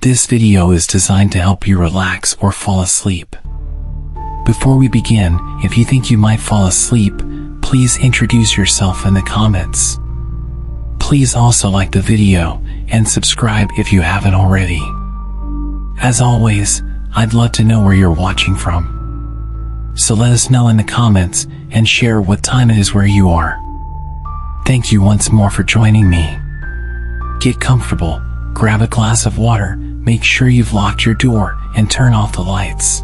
This video is designed to help you relax or fall asleep. Before we begin, if you think you might fall asleep, please introduce yourself in the comments. Please also like the video and subscribe if you haven't already. As always, I'd love to know where you're watching from. So let us know in the comments and share what time it is where you are. Thank you once more for joining me. Get comfortable, grab a glass of water, make sure you've locked your door, and turn off the lights.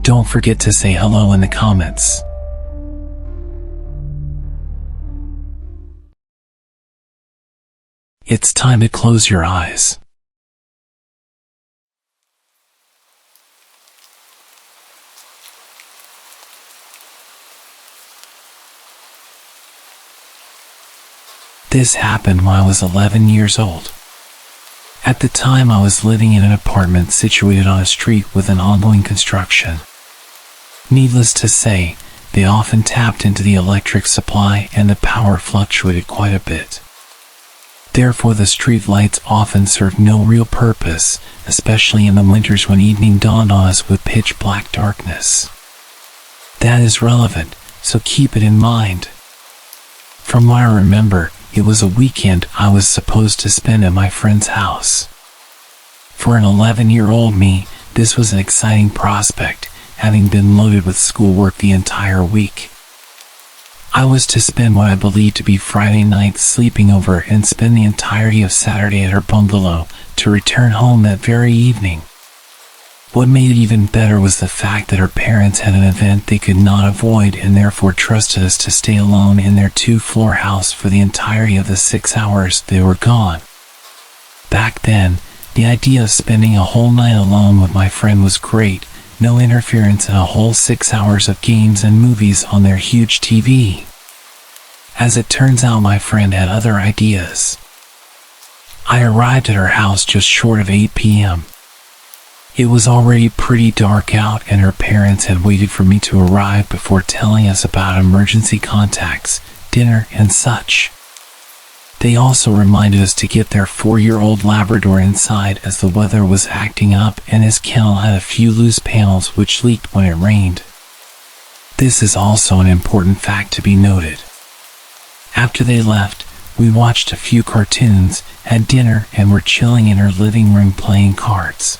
Don't forget to say hello in the comments. It's time to close your eyes. This happened when I was 11 years old. At the time, I was living in an apartment situated on a street with an ongoing construction. Needless to say, they often tapped into the electric supply and the power fluctuated quite a bit. Therefore, the street lights often served no real purpose, especially in the winters when evening dawned on us with pitch black darkness. That is relevant, so keep it in mind. From what I remember, it was a weekend I was supposed to spend at my friend's house. For an 11-year-old me, this was an exciting prospect, having been loaded with schoolwork the entire week. I was to spend what I believed to be Friday night sleeping over and spend the entirety of Saturday at her bungalow, to return home that very evening. What made it even better was the fact that her parents had an event they could not avoid and therefore trusted us to stay alone in their 2-floor house for the entirety of the 6 hours they were gone. Back then, the idea of spending a whole night alone with my friend was great, no interference and a whole 6 hours of games and movies on their huge TV. As it turns out, my friend had other ideas. I arrived at her house just short of 8 p.m. It was already pretty dark out and her parents had waited for me to arrive before telling us about emergency contacts, dinner, and such. They also reminded us to get their 4-year-old Labrador inside as the weather was acting up and his kennel had a few loose panels which leaked when it rained. This is also an important fact to be noted. After they left, we watched a few cartoons, had dinner, and were chilling in her living room playing cards.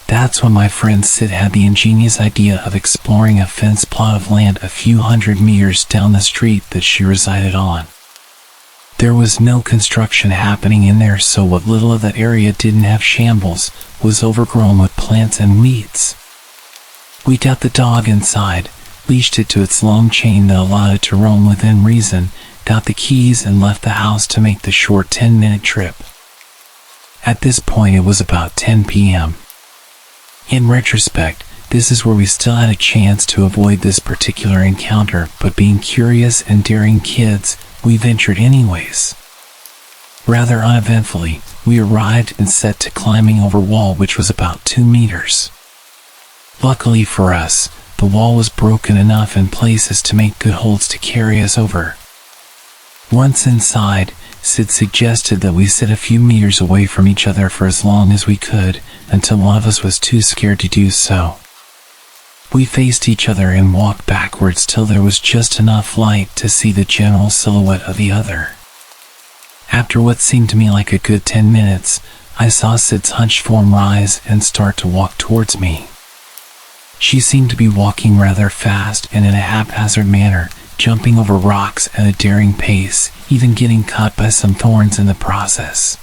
That's when my friend Sid had the ingenious idea of exploring a fenced plot of land a few hundred meters down the street that she resided on. There was no construction happening in there, so what little of that area didn't have shambles was overgrown with plants and weeds. We got the dog inside, leashed it to its long chain that allowed it to roam within reason, got the keys and left the house to make the short 10-minute trip. At this point it was about 10 p.m. In retrospect, this is where we still had a chance to avoid this particular encounter, but being curious and daring kids, we ventured anyways. Rather uneventfully, we arrived and set to climbing over wall which was about 2 meters. Luckily for us, the wall was broken enough in places to make good holds to carry us over. Once inside, Sid suggested that we sit a few meters away from each other for as long as we could, until one of us was too scared to do so. We faced each other and walked backwards till there was just enough light to see the general silhouette of the other. After what seemed to me like a good 10 minutes, I saw Sid's hunched form rise and start to walk towards me. She seemed to be walking rather fast and in a haphazard manner, jumping over rocks at a daring pace, even getting cut by some thorns in the process.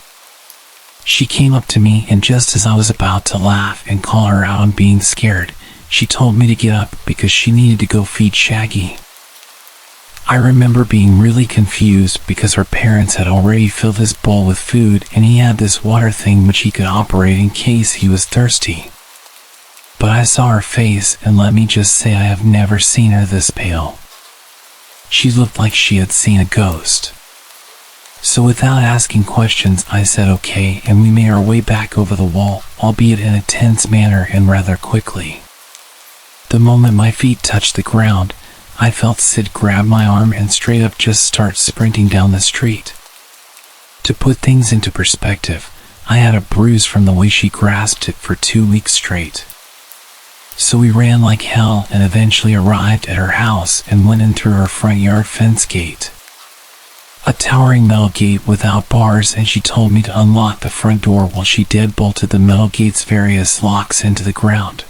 She came up to me, and just as I was about to laugh and call her out on being scared, she told me to get up because she needed to go feed Shaggy. I remember being really confused because her parents had already filled his bowl with food and he had this water thing which he could operate in case he was thirsty. But I saw her face, and let me just say I have never seen her this pale. She looked like she had seen a ghost. So without asking questions, I said okay, and we made our way back over the wall, albeit in a tense manner and rather quickly. The moment my feet touched the ground, I felt Sid grab my arm and straight up just start sprinting down the street. To put things into perspective, I had a bruise from the way she grasped it for 2 weeks straight. So we ran like hell and eventually arrived at her house and went in through her front yard fence gate. A towering metal gate without bars, and she told me to unlock the front door while she deadbolted the metal gate's various locks into the ground.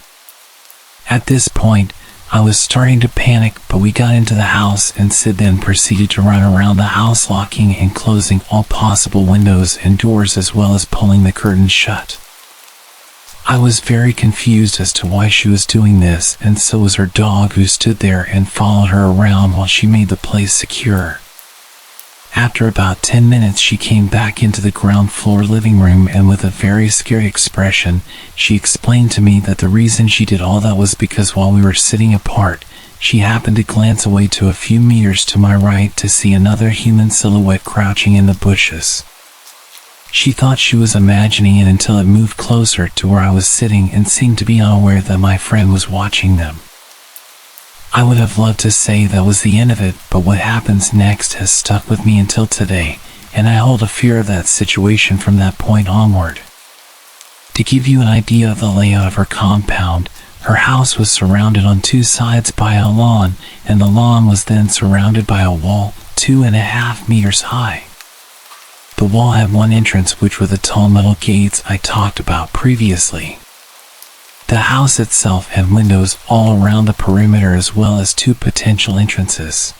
At this point, I was starting to panic, but we got into the house and Sid then proceeded to run around the house locking and closing all possible windows and doors as well as pulling the curtains shut. I was very confused as to why she was doing this, and so was her dog, who stood there and followed her around while she made the place secure. After about 10 minutes, she came back into the ground floor living room and with a very scary expression, she explained to me that the reason she did all that was because while we were sitting apart, she happened to glance away to a few meters to my right to see another human silhouette crouching in the bushes. She thought she was imagining it until it moved closer to where I was sitting and seemed to be unaware that my friend was watching them. I would have loved to say that was the end of it, but what happens next has stuck with me until today, and I hold a fear of that situation from that point onward. To give you an idea of the layout of her compound, her house was surrounded on 2 sides by a lawn, and the lawn was then surrounded by a wall 2.5 meters high. The wall had one entrance, which were the tall metal gates I talked about previously. The house itself had windows all around the perimeter as well as 2 potential entrances.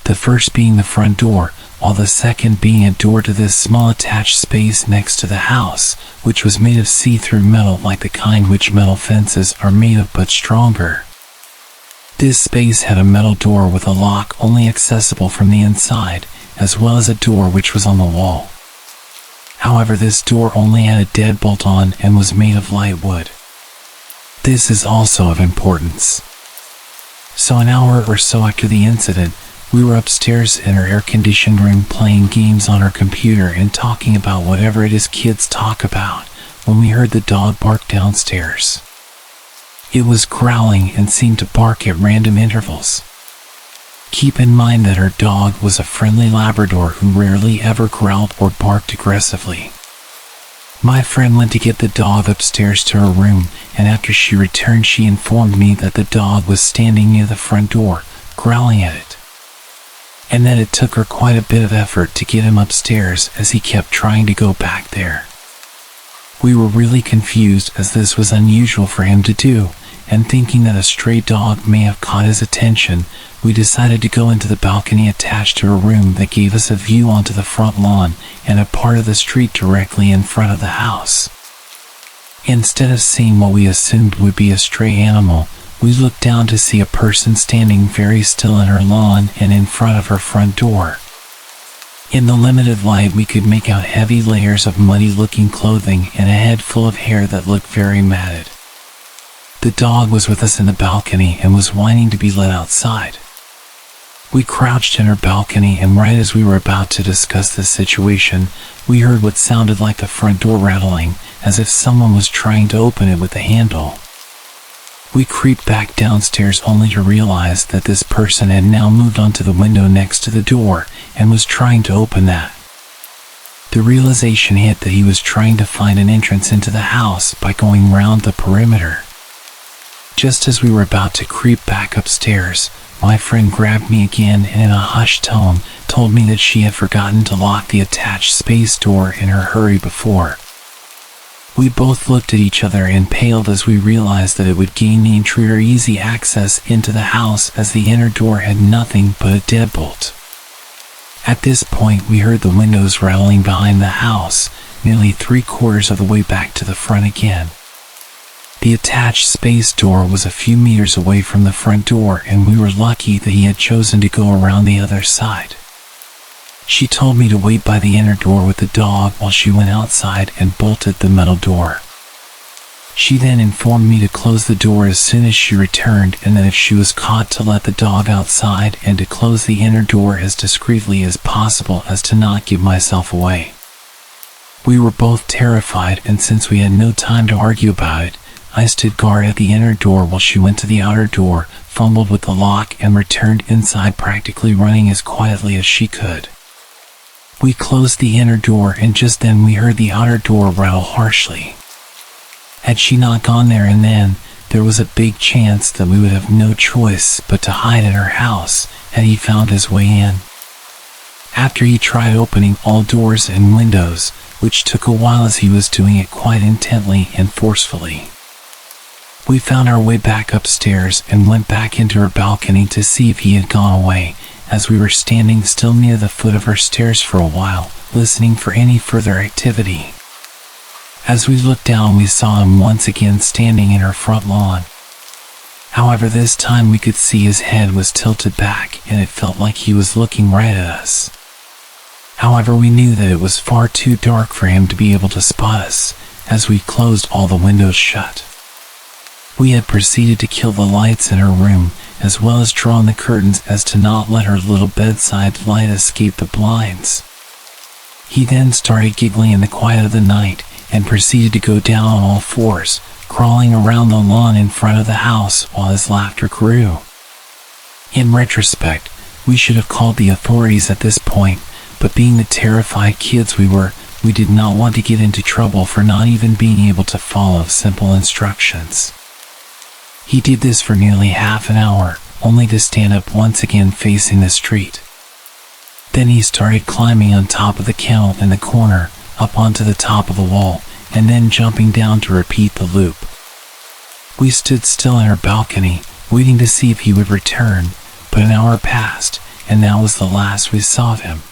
The first being the front door, while the second being a door to this small attached space next to the house, which was made of see-through metal like the kind which metal fences are made of but stronger. This space had a metal door with a lock only accessible from the inside, as well as a door which was on the wall. However, this door only had a deadbolt on and was made of light wood. This is also of importance. So an hour or so after the incident, we were upstairs in her air-conditioned room playing games on her computer and talking about whatever it is kids talk about when we heard the dog bark downstairs. It was growling and seemed to bark at random intervals. Keep in mind that her dog was a friendly Labrador who rarely ever growled or barked aggressively. My friend went to get the dog upstairs to her room, and after she returned she informed me that the dog was standing near the front door, growling at it, and that it took her quite a bit of effort to get him upstairs as he kept trying to go back there. We were really confused as this was unusual for him to do, and thinking that a stray dog may have caught his attention, we decided to go into the balcony attached to a room that gave us a view onto the front lawn and a part of the street directly in front of the house. Instead of seeing what we assumed would be a stray animal, we looked down to see a person standing very still in her lawn and in front of her front door. In the limited light, we could make out heavy layers of muddy-looking clothing and a head full of hair that looked very matted. The dog was with us in the balcony and was whining to be let outside. We crouched in her balcony, and right as we were about to discuss the situation, we heard what sounded like the front door rattling, as if someone was trying to open it with a handle. We creeped back downstairs only to realize that this person had now moved onto the window next to the door and was trying to open that. The realization hit that he was trying to find an entrance into the house by going round the perimeter. Just as we were about to creep back upstairs, my friend grabbed me again and in a hushed tone told me that she had forgotten to lock the attached space door in her hurry before. We both looked at each other and paled as we realized that it would gain the intruder easy access into the house as the inner door had nothing but a deadbolt. At this point, we heard the windows rattling behind the house, nearly 3/4 of the way back to the front again. The attached space door was a few meters away from the front door, and we were lucky that he had chosen to go around the other side. She told me to wait by the inner door with the dog while she went outside and bolted the metal door. She then informed me to close the door as soon as she returned, and that if she was caught to let the dog outside and to close the inner door as discreetly as possible as to not give myself away. We were both terrified, and since we had no time to argue about it, I stood guard at the inner door while she went to the outer door, fumbled with the lock, and returned inside practically running as quietly as she could. We closed the inner door, and just then we heard the outer door rattle harshly. Had she not gone there and then, there was a big chance that we would have no choice but to hide in her house had he found his way in. After he tried opening all doors and windows, which took a while as he was doing it quite intently and forcefully, we found our way back upstairs and went back into her balcony to see if he had gone away, as we were standing still near the foot of her stairs for a while, listening for any further activity. As we looked down, we saw him once again standing in her front lawn. However, this time we could see his head was tilted back, and it felt like he was looking right at us. However, we knew that it was far too dark for him to be able to spot us, as we closed all the windows shut. We had proceeded to kill the lights in her room, as well as drawn the curtains as to not let her little bedside light escape the blinds. He then started giggling in the quiet of the night, and proceeded to go down on all fours, crawling around the lawn in front of the house while his laughter grew. In retrospect, we should have called the authorities at this point, but being the terrified kids we were, we did not want to get into trouble for not even being able to follow simple instructions. He did this for nearly half an hour, only to stand up once again facing the street. Then he started climbing on top of the kennel in the corner, up onto the top of the wall, and then jumping down to repeat the loop. We stood still in our balcony, waiting to see if he would return, but an hour passed, and that was the last we saw of him.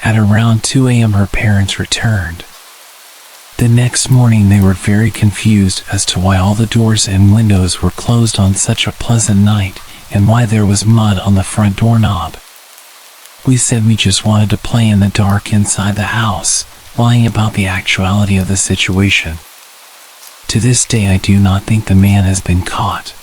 At around 2 a.m. her parents returned. The next morning they were very confused as to why all the doors and windows were closed on such a pleasant night, and why there was mud on the front doorknob. We said we just wanted to play in the dark inside the house, lying about the actuality of the situation. To this day I do not think the man has been caught.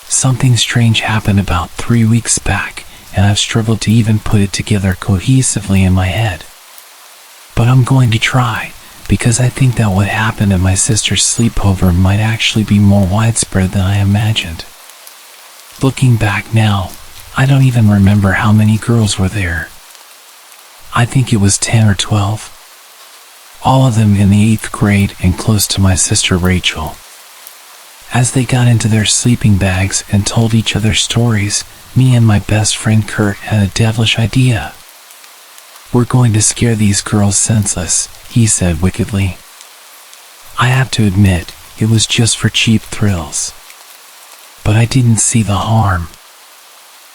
Something strange happened about 3 weeks back, and I've struggled to even put it together cohesively in my head. But I'm going to try, because I think that what happened at my sister's sleepover might actually be more widespread than I imagined. Looking back now, I don't even remember how many girls were there. I think it was 10 or 12. All of them in the 8th grade and close to my sister Rachel. As they got into their sleeping bags and told each other stories, me and my best friend Kurt had a devilish idea. "We're going to scare these girls senseless," he said wickedly. I have to admit, it was just for cheap thrills. But I didn't see the harm.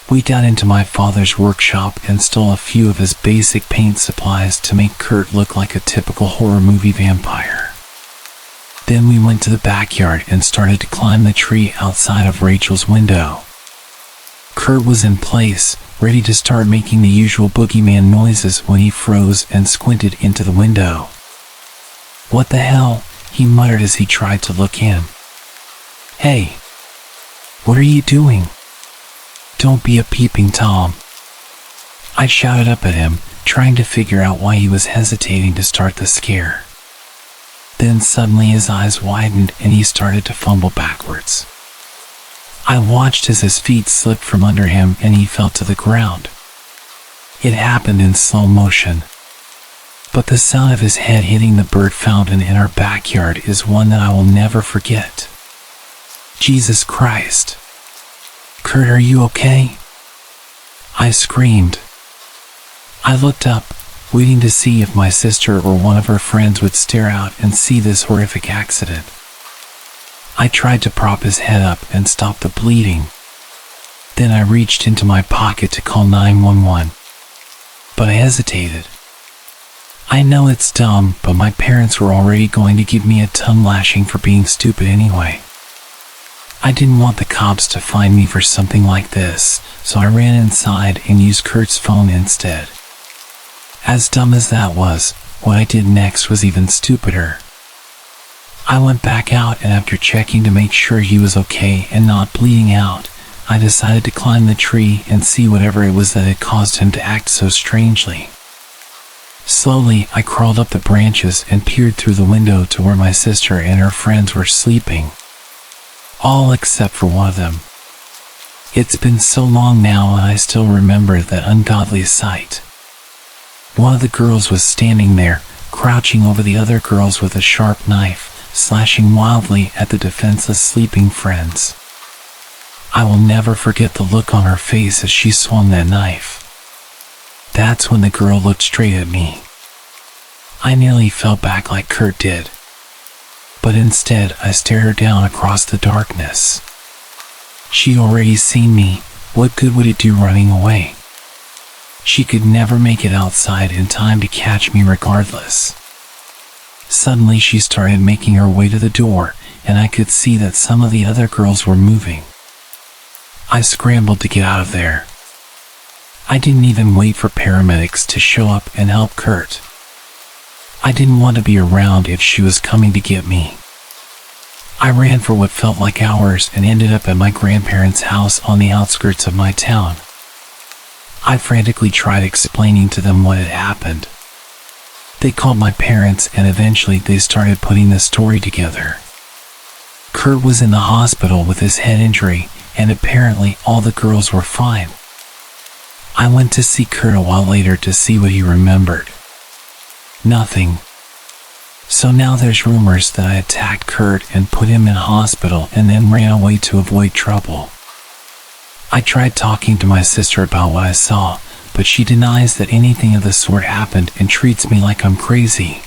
We got into my father's workshop and stole a few of his basic paint supplies to make Kurt look like a typical horror movie vampire. Then we went to the backyard and started to climb the tree outside of Rachel's window. Kurt was in place, ready to start making the usual boogeyman noises when he froze and squinted into the window. "What the hell?" he muttered as he tried to look in. "Hey! What are you doing? Don't be a peeping Tom." I shouted up at him, trying to figure out why he was hesitating to start the scare. Then suddenly his eyes widened and he started to fumble backwards. I watched as his feet slipped from under him and he fell to the ground. It happened in slow motion. But the sound of his head hitting the bird fountain in our backyard is one that I will never forget. Jesus Christ! "Kurt, are you okay?" I screamed. I looked up, waiting to see if my sister or one of her friends would stare out and see this horrific accident. I tried to prop his head up and stop the bleeding. Then I reached into my pocket to call 911. But I hesitated. I know it's dumb, but my parents were already going to give me a ton lashing for being stupid anyway. I didn't want the cops to find me for something like this, so I ran inside and used Kurt's phone instead. As dumb as that was, what I did next was even stupider. I went back out and after checking to make sure he was okay and not bleeding out, I decided to climb the tree and see whatever it was that had caused him to act so strangely. Slowly, I crawled up the branches and peered through the window to where my sister and her friends were sleeping. All except for one of them. It's been so long now and I still remember that ungodly sight. One of the girls was standing there, crouching over the other girls with a sharp knife, slashing wildly at the defenseless sleeping friends. I will never forget the look on her face as she swung that knife. That's when the girl looked straight at me. I nearly fell back like Kurt did. But instead, I stared her down across the darkness. She'd already seen me. What good would it do running away? She could never make it outside in time to catch me regardless. Suddenly, she started making her way to the door, and I could see that some of the other girls were moving. I scrambled to get out of there. I didn't even wait for paramedics to show up and help Kurt. I didn't want to be around if she was coming to get me. I ran for what felt like hours and ended up at my grandparents' house on the outskirts of my town. I frantically tried explaining to them what had happened. They called my parents and eventually they started putting the story together. Kurt was in the hospital with his head injury and apparently all the girls were fine. I went to see Kurt a while later to see what he remembered. Nothing. So now there's rumors that I attacked Kurt and put him in hospital and then ran away to avoid trouble. I tried talking to my sister about what I saw, but she denies that anything of the sort happened and treats me like I'm crazy.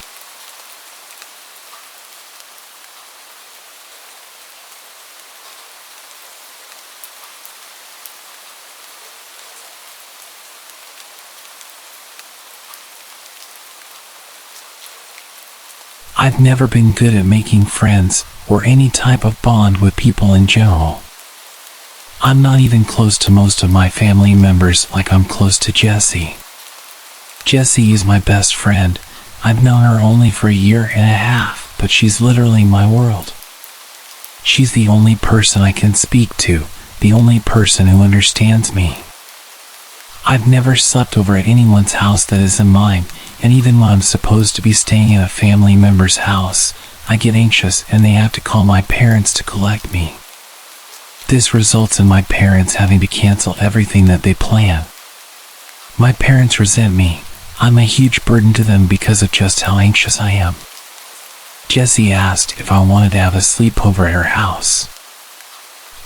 I've never been good at making friends or any type of bond with people in general. I'm not even close to most of my family members like I'm close to Jessie. Jessie is my best friend. I've known her only for a year and a half, but she's literally my world. She's the only person I can speak to, the only person who understands me. I've never slept over at anyone's house that isn't mine, and even when I'm supposed to be staying at a family member's house, I get anxious and they have to call my parents to collect me. This results in my parents having to cancel everything that they plan. My parents resent me. I'm a huge burden to them because of just how anxious I am. Jessie asked if I wanted to have a sleepover at her house.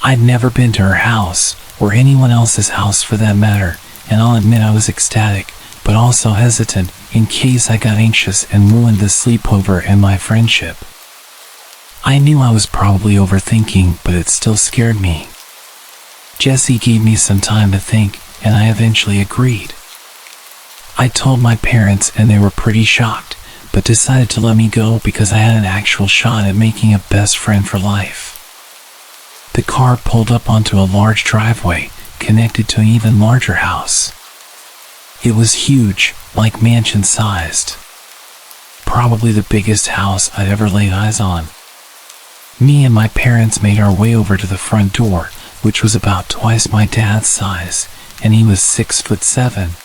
I'd never been to her house, or anyone else's house for that matter, and I'll admit I was ecstatic, but also hesitant in case I got anxious and ruined the sleepover and my friendship. I knew I was probably overthinking, but it still scared me. Jessie gave me some time to think, and I eventually agreed. I told my parents and they were pretty shocked, but decided to let me go because I had an actual shot at making a best friend for life. The car pulled up onto a large driveway, connected to an even larger house. It was huge, like mansion-sized. Probably the biggest house I'd ever laid eyes on. Me and my parents made our way over to the front door, which was about twice my dad's size, and he was 6'7".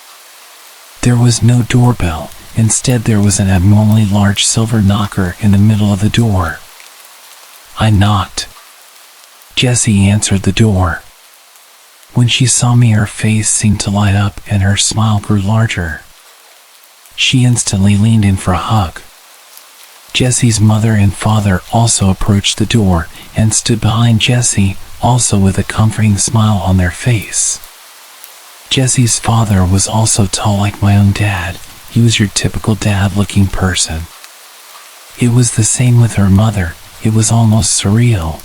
There was no doorbell. Instead, there was an abnormally large silver knocker in the middle of the door. I knocked. Jessie answered the door. When she saw me, her face seemed to light up and her smile grew larger. She instantly leaned in for a hug. Jessie's mother and father also approached the door and stood behind Jessie, also with a comforting smile on their face. Jessie's father was also tall like my own dad. He was your typical dad-looking person. It was the same with her mother. It was almost surreal.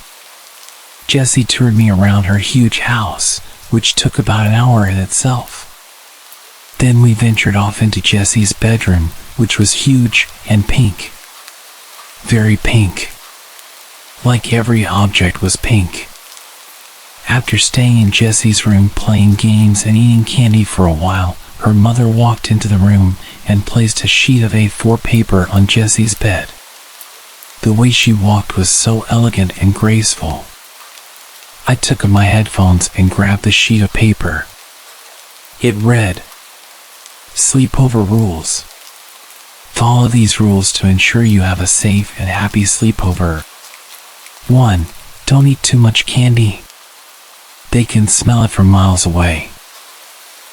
Jessie toured me around her huge house, which took about an hour in itself. Then we ventured off into Jessie's bedroom, which was huge and pink. Very pink. Like every object was pink. After staying in Jessie's room playing games and eating candy for a while, her mother walked into the room and placed a sheet of A4 paper on Jessie's bed. The way she walked was so elegant and graceful. I took my headphones and grabbed the sheet of paper. It read, Sleepover rules. Follow these rules to ensure you have a safe and happy sleepover. 1. Don't eat too much candy. They can smell it from miles away.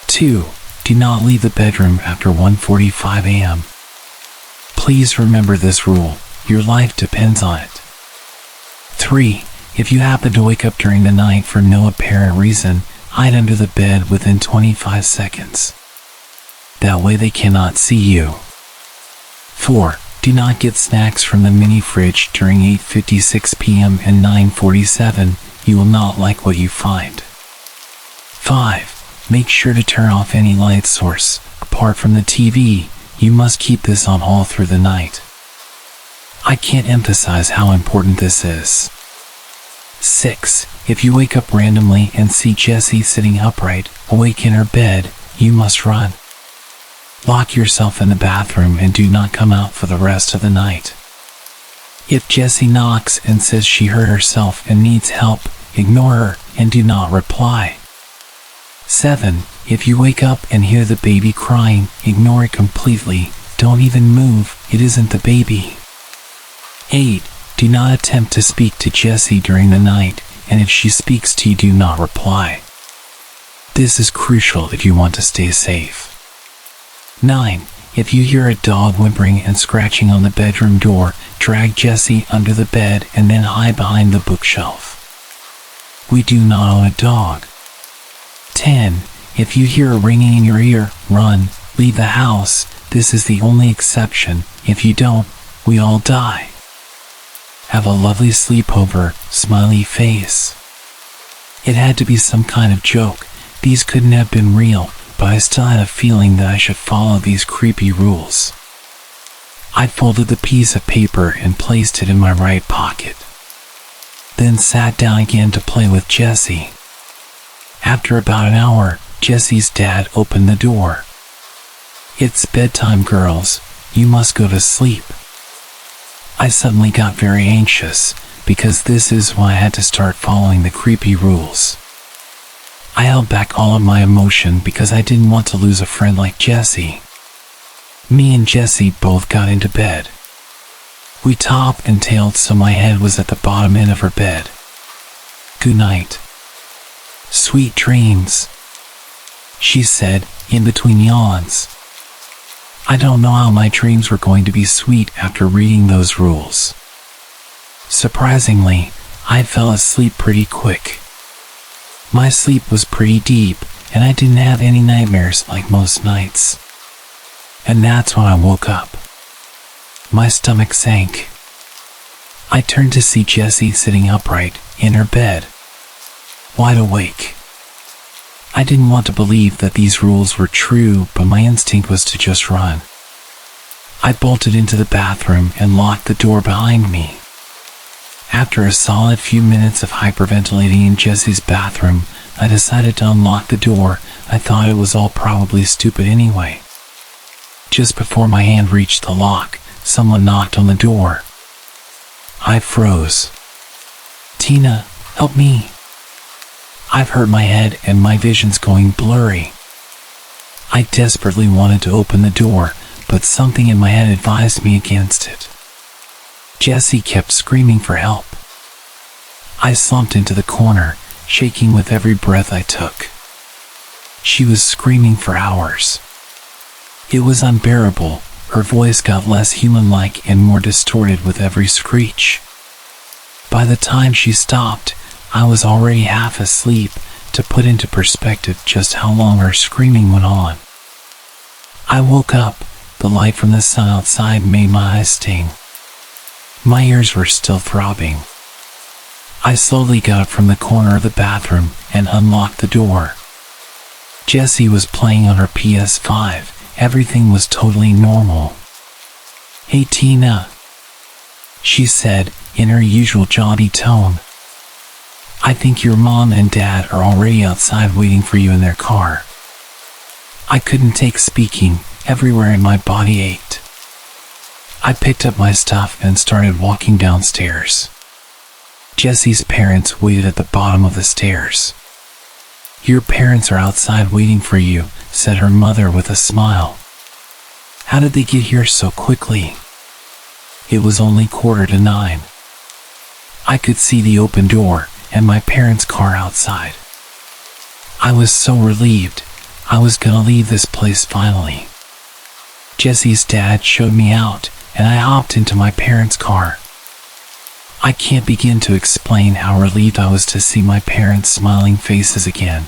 2. Do not leave the bedroom after 1:45 a.m. Please remember this rule. Your life depends on it. 3. If you happen to wake up during the night for no apparent reason, hide under the bed within 25 seconds. That way they cannot see you. 4. Do not get snacks from the mini fridge during 8:56 p.m. and 9:47. You will not like what you find. 5. Make sure to turn off any light source. Apart from the TV, you must keep this on all through the night. I can't emphasize how important this is. 6. If you wake up randomly and see Jessie sitting upright, awake in her bed, you must run. Lock yourself in the bathroom and do not come out for the rest of the night. If Jessie knocks and says she hurt herself and needs help, ignore her and do not reply. 7. If you wake up and hear the baby crying, ignore it completely. Don't even move, it isn't the baby. 8. Do not attempt to speak to Jessie during the night, and if she speaks to you, do not reply. This is crucial if you want to stay safe. 9. If you hear a dog whimpering and scratching on the bedroom door, drag Jessie under the bed and then hide behind the bookshelf. We do not own a dog. 10. If you hear a ringing in your ear, run, leave the house. This is the only exception. If you don't, we all die. Have a lovely sleepover, smiley face. It had to be some kind of joke. These couldn't have been real, but I still had a feeling that I should follow these creepy rules. I folded the piece of paper and placed it in my right pocket. Then sat down again to play with Jessie. After about an hour, Jessie's dad opened the door. It's bedtime, girls. You must go to sleep. I suddenly got very anxious, because this is why I had to start following the creepy rules. I held back all of my emotion because I didn't want to lose a friend like Jessie. Me and Jessie both got into bed. We top and tailed so my head was at the bottom end of her bed. Good night. Sweet dreams, she said, in between yawns. I don't know how my dreams were going to be sweet after reading those rules. Surprisingly, I fell asleep pretty quick. My sleep was pretty deep, and I didn't have any nightmares like most nights. And that's when I woke up. My stomach sank. I turned to see Jessie sitting upright in her bed, wide awake. I didn't want to believe that these rules were true, but my instinct was to just run. I bolted into the bathroom and locked the door behind me. After a solid few minutes of hyperventilating in Jessie's bathroom, I decided to unlock the door. I thought it was all probably stupid anyway. Just before my hand reached the lock, someone knocked on the door. I froze. Tina, help me. I've hurt my head and my vision's going blurry. I desperately wanted to open the door, but something in my head advised me against it. Jessie kept screaming for help. I slumped into the corner, shaking with every breath I took. She was screaming for hours. It was unbearable. Her voice got less human-like and more distorted with every screech. By the time she stopped, I was already half asleep, to put into perspective just how long her screaming went on. I woke up. The light from the sun outside made my eyes sting. My ears were still throbbing. I slowly got up from the corner of the bathroom and unlocked the door. Jessie was playing on her PS5. Everything was totally normal. Hey Tina, she said in her usual jaunty tone. I think your mom and dad are already outside waiting for you in their car. I couldn't take speaking. Everywhere in my body ached. I picked up my stuff and started walking downstairs. Jesse's parents waited at the bottom of the stairs. "Your parents are outside waiting for you," said her mother with a smile. "How did they get here so quickly?" It was only 8:45. I could see the open door and my parents' car outside. I was so relieved. I was gonna leave this place finally. Jesse's dad showed me out, and I hopped into my parents' car. I can't begin to explain how relieved I was to see my parents' smiling faces again.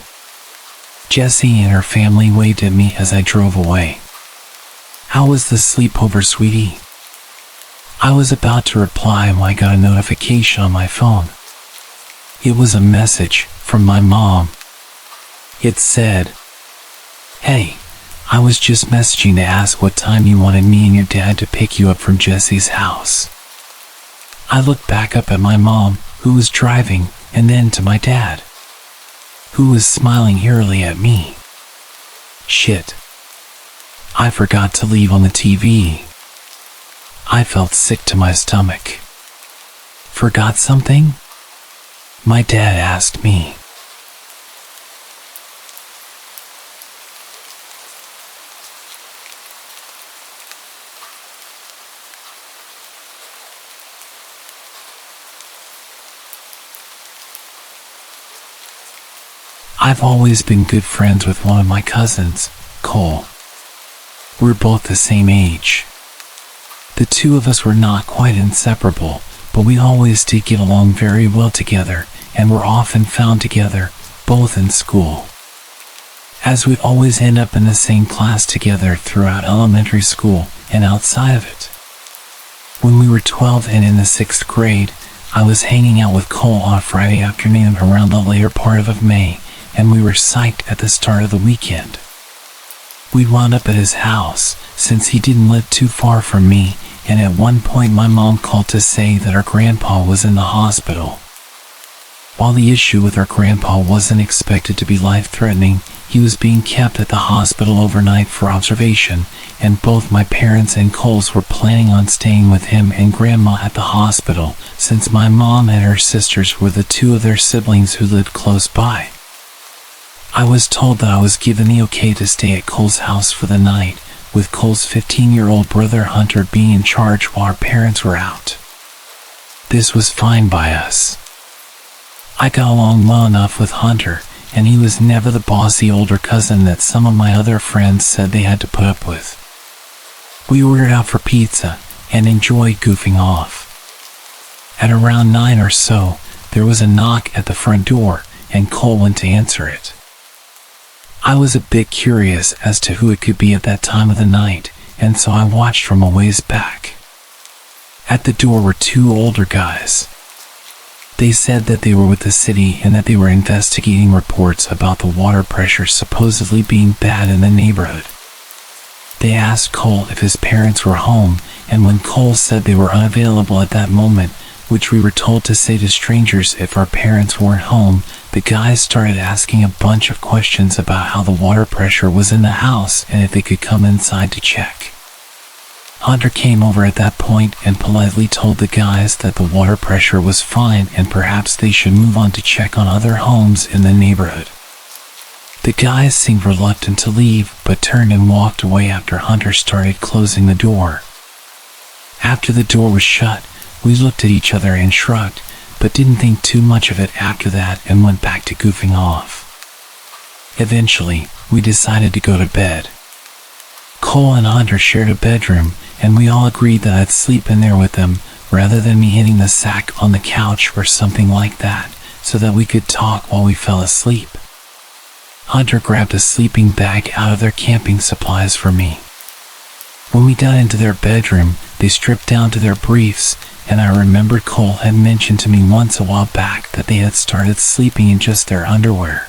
Jessie and her family waved at me as I drove away. "How was the sleepover, sweetie?" I was about to reply when I got a notification on my phone. It was a message from my mom. It said, "Hey, I was just messaging to ask what time you wanted me and your dad to pick you up from Jesse's house." I looked back up at my mom, who was driving, and then to my dad, who was smiling eerily at me. Shit. I forgot to leave on the TV. I felt sick to my stomach. "Forgot something?" my dad asked me. I've always been good friends with one of my cousins, Cole. We're both the same age. The two of us were not quite inseparable, but we always did get along very well together, and were often found together, both in school. As we'd always end up in the same class together throughout elementary school and outside of it. When we were 12 and in the 6th grade, I was hanging out with Cole on a Friday afternoon around the later part of May, and we were psyched at the start of the weekend. We wound up at his house, since he didn't live too far from me, and at one point my mom called to say that our grandpa was in the hospital. While the issue with our grandpa wasn't expected to be life-threatening, he was being kept at the hospital overnight for observation, and both my parents and Cole's were planning on staying with him and grandma at the hospital, since my mom and her sisters were the two of their siblings who lived close by. I was told that I was given the okay to stay at Cole's house for the night, with Cole's 15-year-old brother Hunter being in charge while our parents were out. This was fine by us. I got along well enough with Hunter, and he was never the bossy older cousin that some of my other friends said they had to put up with. We ordered out for pizza, and enjoyed goofing off. At around 9 or so, there was a knock at the front door, and Cole went to answer it. I was a bit curious as to who it could be at that time of the night, and so I watched from a ways back. At the door were two older guys. They said that they were with the city and that they were investigating reports about the water pressure supposedly being bad in the neighborhood. They asked Cole if his parents were home, and when Cole said they were unavailable at that moment, which we were told to say to strangers if our parents weren't home, the guys started asking a bunch of questions about how the water pressure was in the house and if they could come inside to check. Hunter came over at that point and politely told the guys that the water pressure was fine and perhaps they should move on to check on other homes in the neighborhood. The guys seemed reluctant to leave, but turned and walked away after Hunter started closing the door. After the door was shut, we looked at each other and shrugged, but didn't think too much of it after that and went back to goofing off. Eventually, we decided to go to bed. Cole and Hunter shared a bedroom, and we all agreed that I'd sleep in there with them, rather than me hitting the sack on the couch or something like that, so that we could talk while we fell asleep. Hunter grabbed a sleeping bag out of their camping supplies for me. When we got into their bedroom, they stripped down to their briefs, and I remembered Cole had mentioned to me once a while back that they had started sleeping in just their underwear.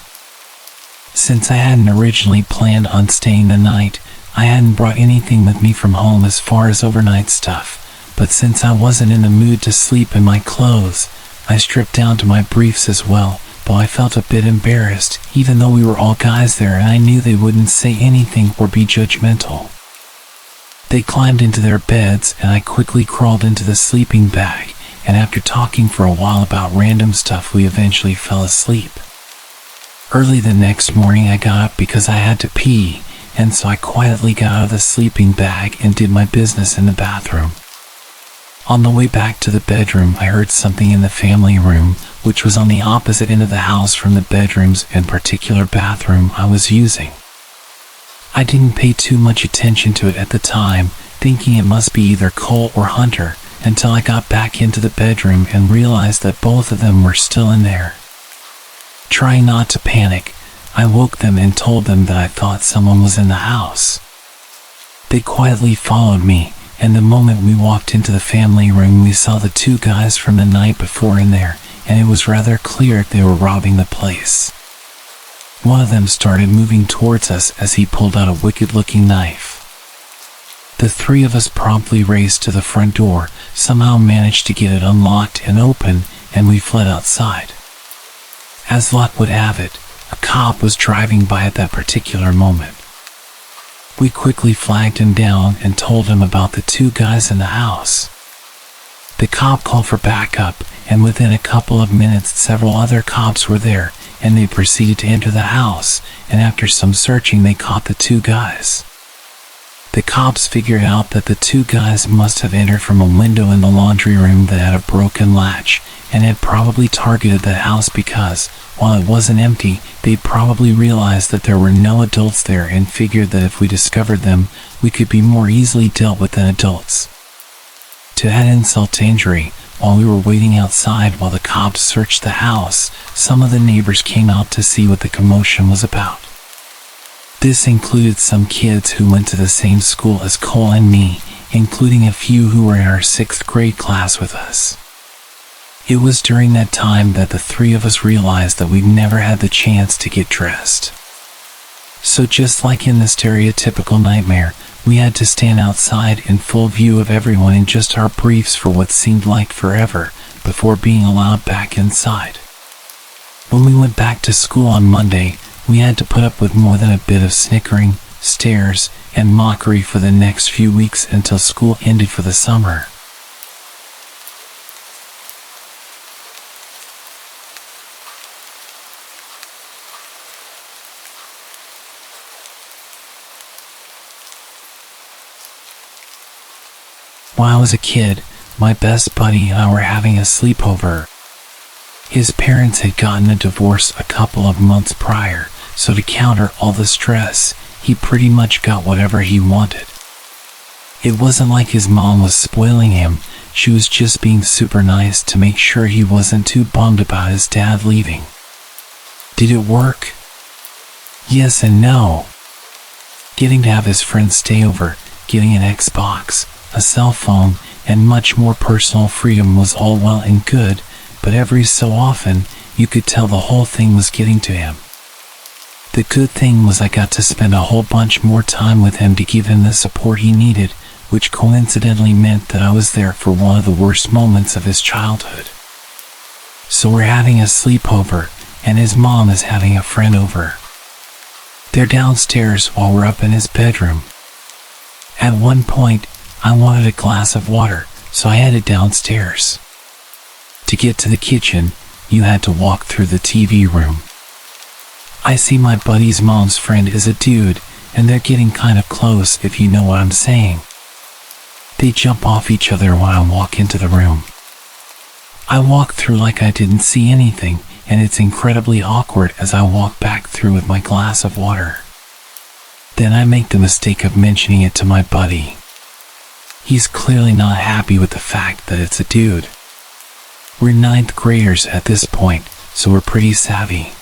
Since I hadn't originally planned on staying the night, I hadn't brought anything with me from home as far as overnight stuff, but since I wasn't in the mood to sleep in my clothes, I stripped down to my briefs as well, though I felt a bit embarrassed, even though we were all guys there and I knew they wouldn't say anything or be judgmental. They climbed into their beds and I quickly crawled into the sleeping bag, and after talking for a while about random stuff, we eventually fell asleep. Early the next morning, I got up because I had to pee, and so I quietly got out of the sleeping bag and did my business in the bathroom. On the way back to the bedroom, I heard something in the family room, which was on the opposite end of the house from the bedrooms and particular bathroom I was using. I didn't pay too much attention to it at the time, thinking it must be either Cole or Hunter, until I got back into the bedroom and realized that both of them were still in there. Trying not to panic, I woke them and told them that I thought someone was in the house. They quietly followed me, and the moment we walked into the family room, we saw the two guys from the night before in there, and it was rather clear they were robbing the place. One of them started moving towards us as he pulled out a wicked-looking knife. The three of us promptly raced to the front door, somehow managed to get it unlocked and open, and we fled outside. As luck would have it, a cop was driving by at that particular moment. We quickly flagged him down and told him about the two guys in the house. The cop called for backup, and within a couple of minutes several other cops were there, and they proceeded to enter the house, and after some searching they caught the two guys. The cops figured out that the two guys must have entered from a window in the laundry room that had a broken latch, and had probably targeted the house because, while it wasn't empty, they probably realized that there were no adults there and figured that if we discovered them, we could be more easily dealt with than adults. To add insult to injury, while we were waiting outside while the cops searched the house, some of the neighbors came out to see what the commotion was about. This included some kids who went to the same school as Cole and me, including a few who were in our 6th grade class with us. It was during that time that the three of us realized that we'd never had the chance to get dressed. So just like in the stereotypical nightmare, we had to stand outside in full view of everyone in just our briefs for what seemed like forever, before being allowed back inside. When we went back to school on Monday, we had to put up with more than a bit of snickering, stares, and mockery for the next few weeks until school ended for the summer. When I was a kid, my best buddy and I were having a sleepover. His parents had gotten a divorce a couple of months prior, so to counter all the stress, he pretty much got whatever he wanted. It wasn't like his mom was spoiling him, she was just being super nice to make sure he wasn't too bummed about his dad leaving. Did it work? Yes and no. Getting to have his friends stay over, getting an Xbox, a cell phone, and much more personal freedom was all well and good, but every so often, you could tell the whole thing was getting to him. The good thing was I got to spend a whole bunch more time with him to give him the support he needed, which coincidentally meant that I was there for one of the worst moments of his childhood. So we're having a sleepover, and his mom is having a friend over. They're downstairs while we're up in his bedroom. At one point, I wanted a glass of water, so I headed downstairs. To get to the kitchen, you had to walk through the TV room. I see my buddy's mom's friend is a dude, and they're getting kind of close if you know what I'm saying. They jump off each other when I walk into the room. I walk through like I didn't see anything, and it's incredibly awkward as I walk back through with my glass of water. Then I make the mistake of mentioning it to my buddy. He's clearly not happy with the fact that it's a dude. We're 9th graders at this point, so we're pretty savvy.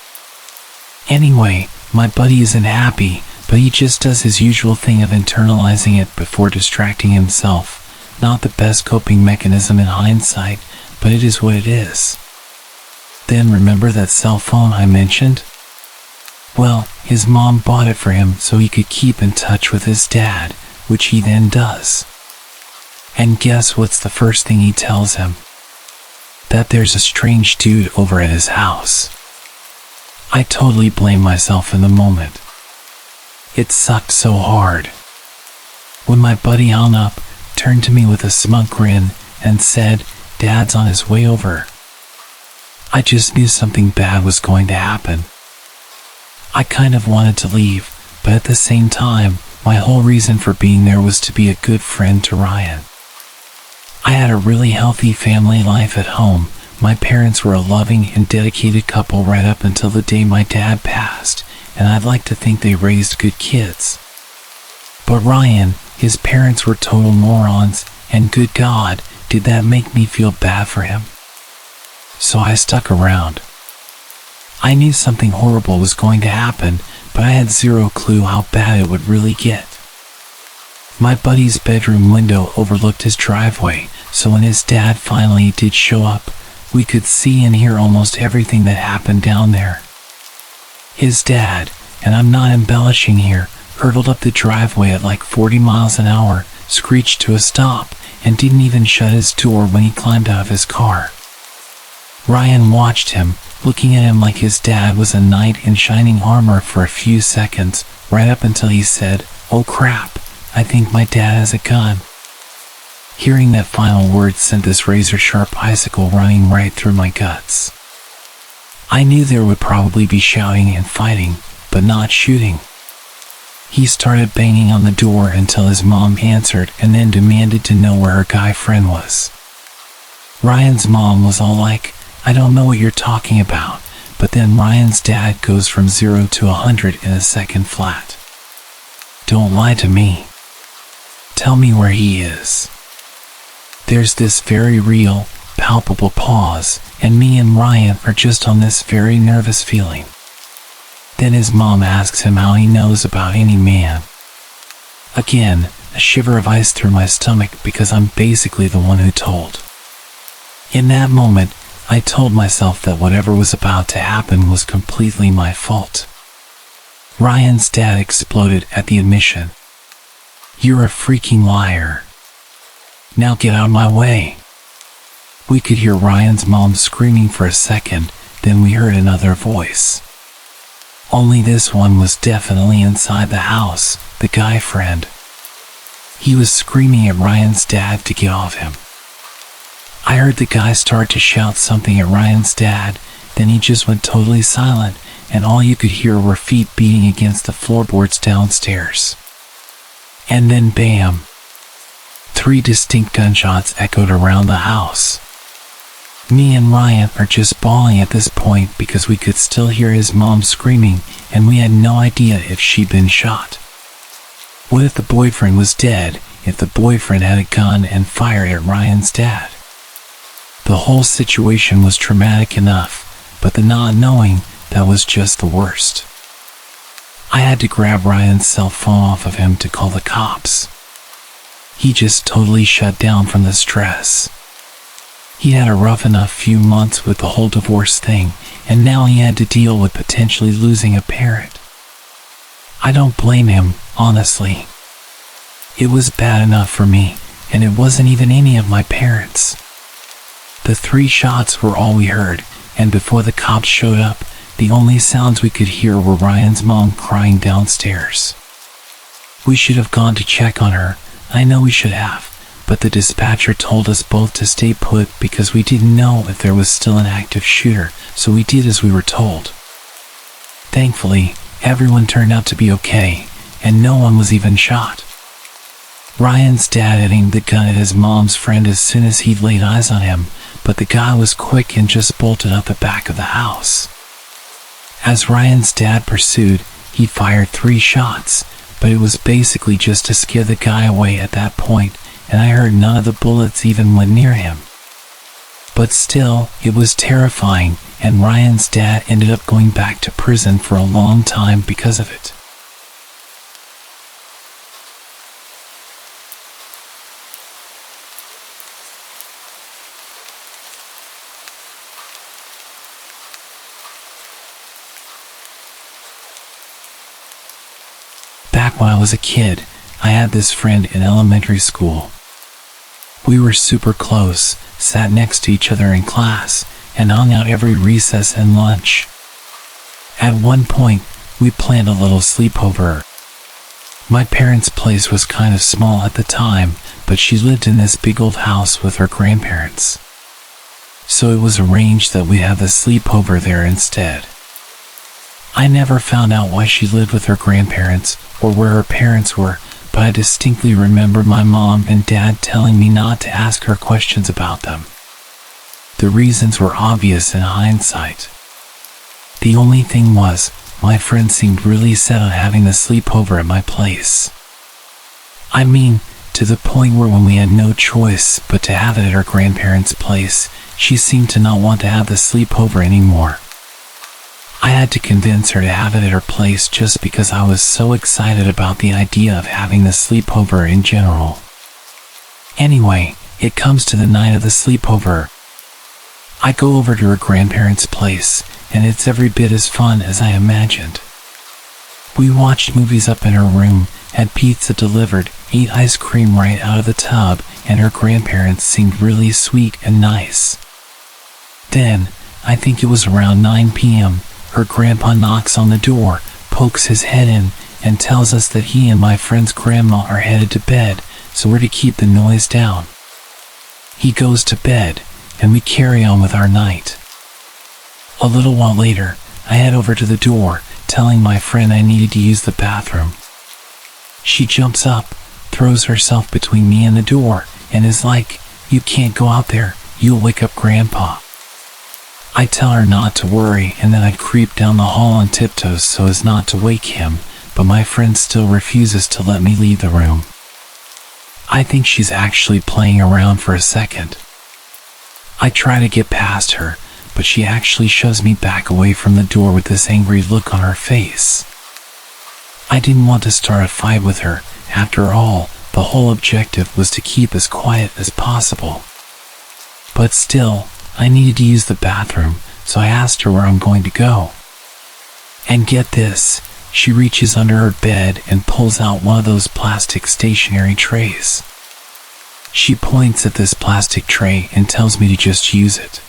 Anyway, my buddy isn't happy, but he just does his usual thing of internalizing it before distracting himself. Not the best coping mechanism in hindsight, but it is what it is. Then remember that cell phone I mentioned? Well, his mom bought it for him so he could keep in touch with his dad, which he then does. And guess what's the first thing he tells him? That there's a strange dude over at his house. I totally blame myself in the moment. It sucked so hard. When my buddy hung up, turned to me with a smug grin, and said, Dad's on his way over. I just knew something bad was going to happen. I kind of wanted to leave, but at the same time, my whole reason for being there was to be a good friend to Ryan. I had a really healthy family life at home. My parents were a loving and dedicated couple right up until the day my dad passed, and I'd like to think they raised good kids. But Ryan, his parents were total morons, and good God, did that make me feel bad for him. So I stuck around. I knew something horrible was going to happen, but I had zero clue how bad it would really get. My buddy's bedroom window overlooked his driveway, so when his dad finally did show up, we could see and hear almost everything that happened down there. His dad, and I'm not embellishing here, hurtled up the driveway at like 40 miles an hour, screeched to a stop, and didn't even shut his door when he climbed out of his car. Ryan watched him, looking at him like his dad was a knight in shining armor for a few seconds, right up until he said, "Oh crap, I think my dad has a gun." Hearing that final word sent this razor-sharp icicle running right through my guts. I knew there would probably be shouting and fighting, but not shooting. He started banging on the door until his mom answered and then demanded to know where her guy friend was. Ryan's mom was all like, "I don't know what you're talking about," but then Ryan's dad goes from 0 to 100 in a second flat. "Don't lie to me. Tell me where he is." There's this very real, palpable pause, and me and Ryan are just on this very nervous feeling. Then his mom asks him how he knows about any man. Again, a shiver of ice through my stomach because I'm basically the one who told. In that moment, I told myself that whatever was about to happen was completely my fault. Ryan's dad exploded at the admission. "You're a freaking liar. Now get out of my way." We could hear Ryan's mom screaming for a second, then we heard another voice. Only this one was definitely inside the house, the guy friend. He was screaming at Ryan's dad to get off him. I heard the guy start to shout something at Ryan's dad, then he just went totally silent, and all you could hear were feet beating against the floorboards downstairs. And then bam! 3 distinct gunshots echoed around the house. Me and Ryan are just bawling at this point because we could still hear his mom screaming, and we had no idea if she'd been shot. What if the boyfriend was dead, if the boyfriend had a gun and fired at Ryan's dad? The whole situation was traumatic enough, but the not knowing, that was just the worst. I had to grab Ryan's cell phone off of him to call the cops. He just totally shut down from the stress. He had a rough enough few months with the whole divorce thing, and now he had to deal with potentially losing a parent. I don't blame him, honestly. It was bad enough for me, and it wasn't even any of my parents. The 3 shots were all we heard, and before the cops showed up, the only sounds we could hear were Ryan's mom crying downstairs. We should have gone to check on her, I know we should have, but the dispatcher told us both to stay put because we didn't know if there was still an active shooter, so we did as we were told. Thankfully, everyone turned out to be okay, and no one was even shot. Ryan's dad had aimed the gun at his mom's friend as soon as he laid eyes on him, but the guy was quick and just bolted out the back of the house. As Ryan's dad pursued, he fired 3 shots, but it was basically just to scare the guy away at that point, and I heard none of the bullets even went near him. But still, it was terrifying, and Ryan's dad ended up going back to prison for a long time because of it. Back when I was a kid, I had this friend in elementary school. We were super close, sat next to each other in class, and hung out every recess and lunch. At one point, we planned a little sleepover. My parents' place was kind of small at the time, but she lived in this big old house with her grandparents. so it was arranged that we have the sleepover there instead. I never found out why she lived with her grandparents or where her parents were, but I distinctly remember my mom and dad telling me not to ask her questions about them. The reasons were obvious in hindsight. The only thing was, my friend seemed really set on having the sleepover at my place. I mean, to the point where when we had no choice but to have it at her grandparents' place, she seemed to not want to have the sleepover anymore. I had to convince her to have it at her place just because I was so excited about the idea of having the sleepover in general. Anyway, it comes to the night of the sleepover. I go over to her grandparents' place, and it's every bit as fun as I imagined. We watched movies up in her room, had pizza delivered, ate ice cream right out of the tub, and her grandparents seemed really sweet and nice. Then, I think it was around 9 p.m., her grandpa knocks on the door, pokes his head in, and tells us that he and my friend's grandma are headed to bed, so we're to keep the noise down. He goes to bed, and we carry on with our night. A little while later, I head over to the door, telling my friend I needed to use the bathroom. She jumps up, throws herself between me and the door, and is like, "You can't go out there, you'll wake up Grandpa." I tell her not to worry, and then I creep down the hall on tiptoes so as not to wake him, but my friend still refuses to let me leave the room. I think she's actually playing around for a second. I try to get past her, but she actually shoves me back away from the door with this angry look on her face. I didn't want to start a fight with her. After all, the whole objective was to keep as quiet as possible. But still, I needed to use the bathroom, so I asked her where I'm going to go. And get this, she reaches under her bed and pulls out one of those plastic stationery trays. She points at this plastic tray and tells me to just use it.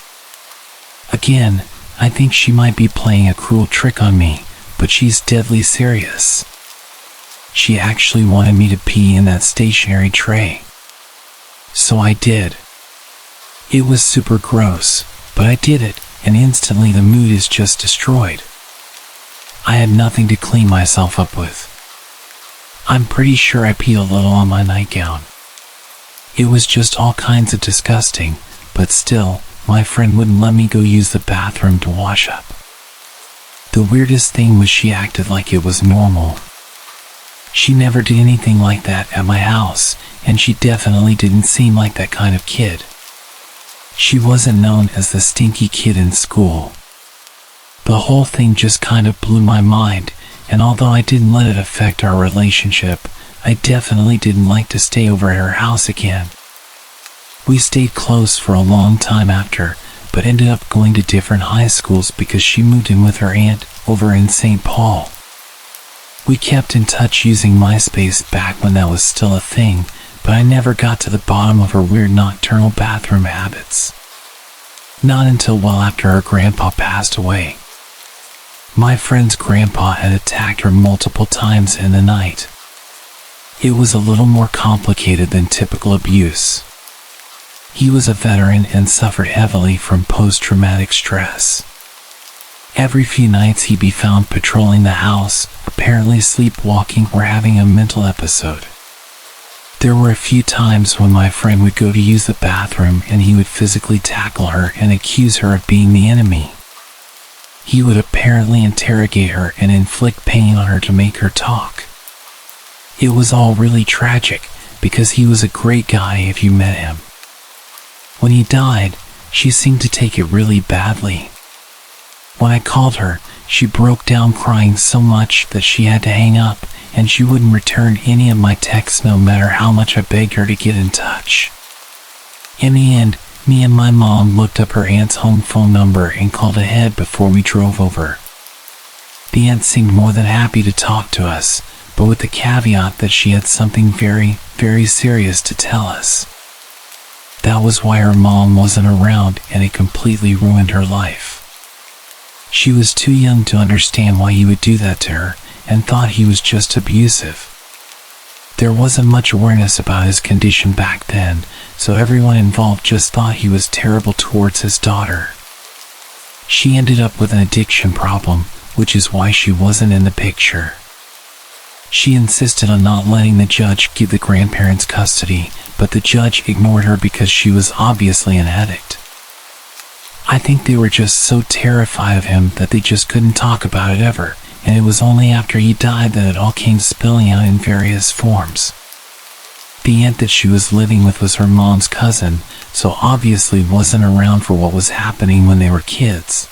Again, I think she might be playing a cruel trick on me, but she's deadly serious. She actually wanted me to pee in that stationery tray. So I did. It was super gross, but I did it, and instantly the mood is just destroyed. I had nothing to clean myself up with. I'm pretty sure I peed a little on my nightgown. It was just all kinds of disgusting, but still, my friend wouldn't let me go use the bathroom to wash up. The weirdest thing was she acted like it was normal. She never did anything like that at my house, and she definitely didn't seem like that kind of kid. She wasn't known as the stinky kid in school. The whole thing just kind of blew my mind, and although I didn't let it affect our relationship, I definitely didn't like to stay over at her house again. We stayed close for a long time after, but ended up going to different high schools because she moved in with her aunt over in St. Paul. We kept in touch using MySpace back when that was still a thing, but I never got to the bottom of her weird nocturnal bathroom habits. Not until well after her grandpa passed away. My friend's grandpa had attacked her multiple times in the night. It was a little more complicated than typical abuse. He was a veteran and suffered heavily from post-traumatic stress. Every few nights he'd be found patrolling the house, apparently sleepwalking or having a mental episode. There were a few times when my friend would go to use the bathroom and he would physically tackle her and accuse her of being the enemy. He would apparently interrogate her and inflict pain on her to make her talk. It was all really tragic because he was a great guy if you met him. When he died, she seemed to take it really badly. When I called her, she broke down crying so much that she had to hang up, and she wouldn't return any of my texts no matter how much I begged her to get in touch. In the end, me and my mom looked up her aunt's home phone number and called ahead before we drove over. The aunt seemed more than happy to talk to us, but with the caveat that she had something very, very serious to tell us. That was why her mom wasn't around, and it completely ruined her life. She was too young to understand why he would do that to her, and thought he was just abusive. There wasn't much awareness about his condition back then, so everyone involved just thought he was terrible towards his daughter. She ended up with an addiction problem, which is why she wasn't in the picture. She insisted on not letting the judge give the grandparents custody, but the judge ignored her because she was obviously an addict. I think they were just so terrified of him that they just couldn't talk about it ever, and it was only after he died that it all came spilling out in various forms. The aunt that she was living with was her mom's cousin, so obviously wasn't around for what was happening when they were kids.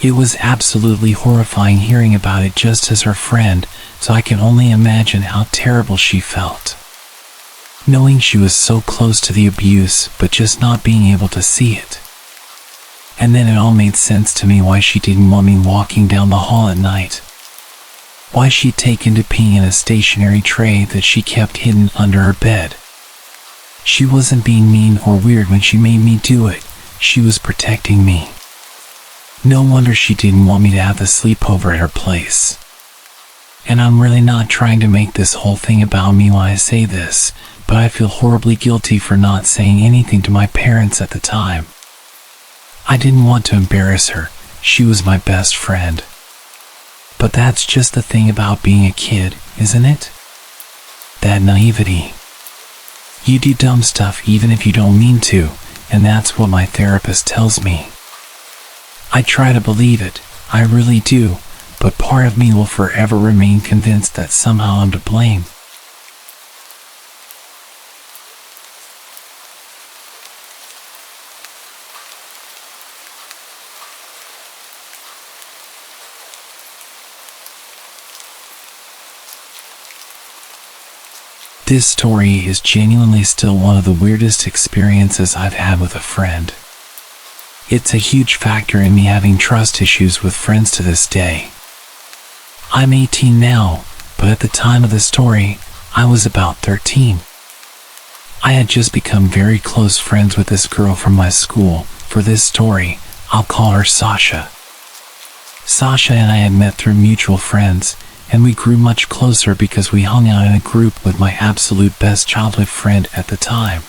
It was absolutely horrifying hearing about it just as her friend, so I can only imagine how terrible she felt. Knowing she was so close to the abuse, but just not being able to see it. And then it all made sense to me why she didn't want me walking down the hall at night. Why she'd taken to peeing in a stationary tray that she kept hidden under her bed. She wasn't being mean or weird when she made me do it, she was protecting me. No wonder she didn't want me to have the sleepover at her place. And I'm really not trying to make this whole thing about me when I say this, but I feel horribly guilty for not saying anything to my parents at the time. I didn't want to embarrass her, she was my best friend. But that's just the thing about being a kid, isn't it? That naivety. You do dumb stuff even if you don't mean to, and that's what my therapist tells me. I try to believe it, I really do, but part of me will forever remain convinced that somehow I'm to blame. This story is genuinely still one of the weirdest experiences I've had with a friend. It's a huge factor in me having trust issues with friends to this day. I'm 18 now, but at the time of the story, I was about 13. I had just become very close friends with this girl from my school. For this story, I'll call her Sasha. Sasha and I had met through mutual friends, and we grew much closer because we hung out in a group with my absolute best childhood friend at the time.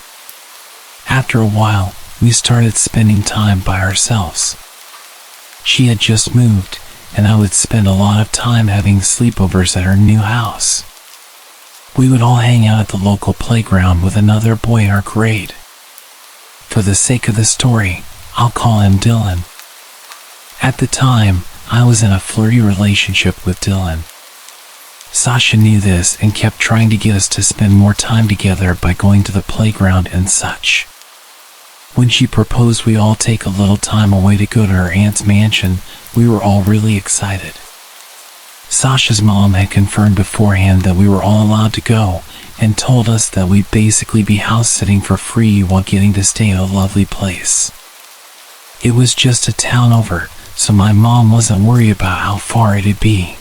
After a while, we started spending time by ourselves. She had just moved, and I would spend a lot of time having sleepovers at her new house. We would all hang out at the local playground with another boy in our grade. For the sake of the story, I'll call him Dylan. At the time, I was in a flirty relationship with Dylan. Sasha knew this and kept trying to get us to spend more time together by going to the playground and such. When she proposed we all take a little time away to go to her aunt's mansion, we were all really excited. Sasha's mom had confirmed beforehand that we were all allowed to go, and told us that we'd basically be house sitting for free while getting to stay at a lovely place. It was just a town over, so my mom wasn't worried about how far it'd be.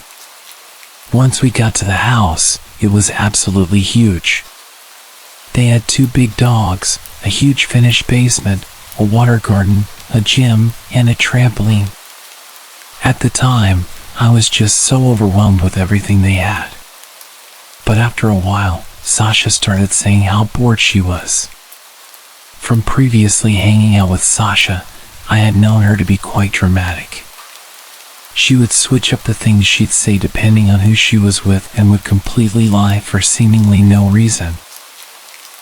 Once we got to the house, it was absolutely huge. They had 2 big dogs, a huge finished basement, a water garden, a gym, and a trampoline. At the time, I was just so overwhelmed with everything they had. But after a while, Sasha started saying how bored she was. From previously hanging out with Sasha, I had known her to be quite dramatic. She would switch up the things she'd say depending on who she was with and would completely lie for seemingly no reason.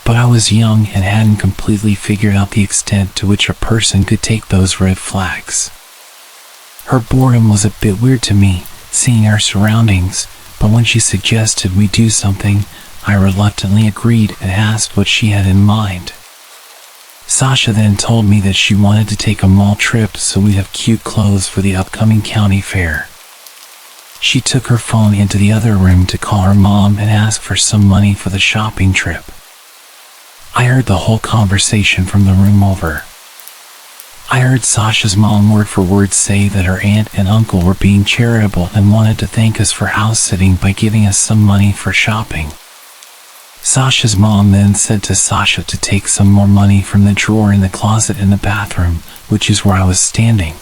But I was young and hadn't completely figured out the extent to which a person could take those red flags. Her boredom was a bit weird to me, seeing our surroundings, but when she suggested we do something, I reluctantly agreed and asked what she had in mind. Sasha then told me that she wanted to take a mall trip so we'd have cute clothes for the upcoming county fair. She took her phone into the other room to call her mom and ask for some money for the shopping trip. I heard the whole conversation from the room over. I heard Sasha's mom word for word say that her aunt and uncle were being charitable and wanted to thank us for house sitting by giving us some money for shopping. Sasha's mom then said to Sasha to take some more money from the drawer in the closet in the bathroom, which is where I was standing.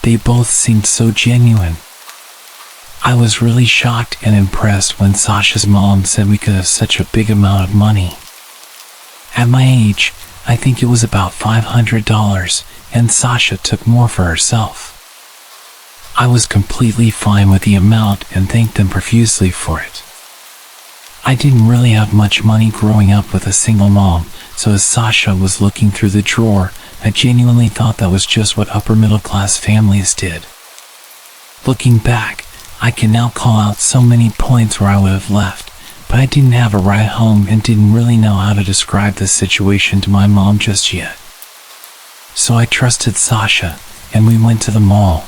They both seemed so genuine. I was really shocked and impressed when Sasha's mom said we could have such a big amount of money. At my age, I think it was about $500, and Sasha took more for herself. I was completely fine with the amount and thanked them profusely for it. I didn't really have much money growing up with a single mom, so as Sasha was looking through the drawer, I genuinely thought that was just what upper middle class families did. Looking back, I can now call out so many points where I would have left, but I didn't have a ride home and didn't really know how to describe the situation to my mom just yet. So I trusted Sasha, and we went to the mall.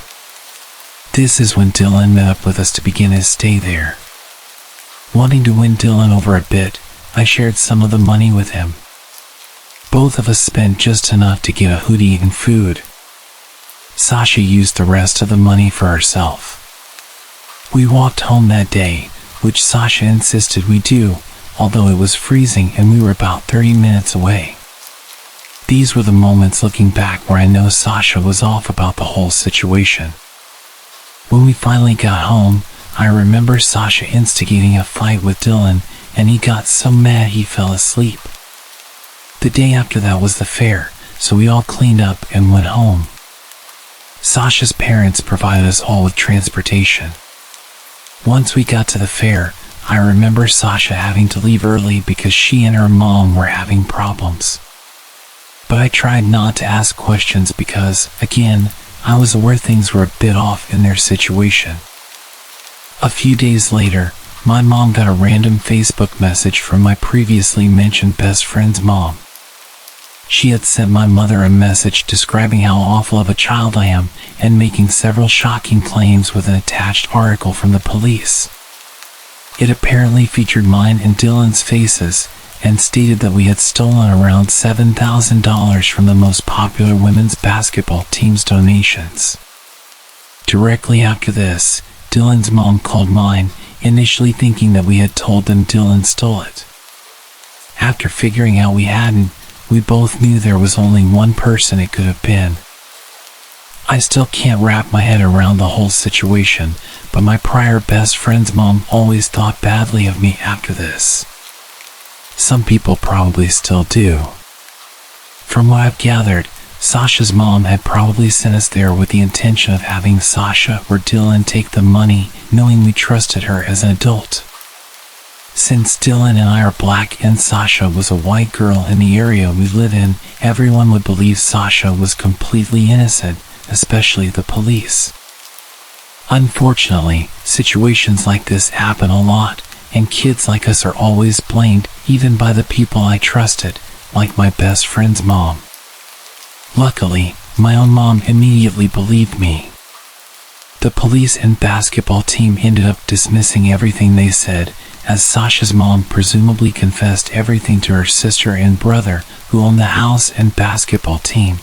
This is when Dylan met up with us to begin his stay there. Wanting to win Dylan over a bit, I shared some of the money with him. Both of us spent just enough to get a hoodie and food. Sasha used the rest of the money for herself. We walked home that day, which Sasha insisted we do, although it was freezing and we were about 30 minutes away. These were the moments looking back where I know Sasha was off about the whole situation. When we finally got home, I remember Sasha instigating a fight with Dylan, and he got so mad he fell asleep. The day after that was the fair, so we all cleaned up and went home. Sasha's parents provided us all with transportation. Once we got to the fair, I remember Sasha having to leave early because she and her mom were having problems. But I tried not to ask questions because, again, I was aware things were a bit off in their situation. A few days later, my mom got a random Facebook message from my previously mentioned best friend's mom. She had sent my mother a message describing how awful of a child I am and making several shocking claims with an attached article from the police. It apparently featured mine and Dylan's faces and stated that we had stolen around $7,000 from the most popular women's basketball team's donations. Directly after this, Dylan's mom called mine, initially thinking that we had told them Dylan stole it. After figuring out we hadn't, we both knew there was only one person it could have been. I still can't wrap my head around the whole situation, but my prior best friend's mom always thought badly of me after this. Some people probably still do. From what I've gathered, Sasha's mom had probably sent us there with the intention of having Sasha or Dylan take the money, knowing we trusted her as an adult. Since Dylan and I are black and Sasha was a white girl in the area we live in, everyone would believe Sasha was completely innocent, especially the police. Unfortunately, situations like this happen a lot, and kids like us are always blamed, even by the people I trusted, like my best friend's mom. Luckily, my own mom immediately believed me. The police and basketball team ended up dismissing everything they said, as Sasha's mom presumably confessed everything to her sister and brother, who owned the house and basketball team.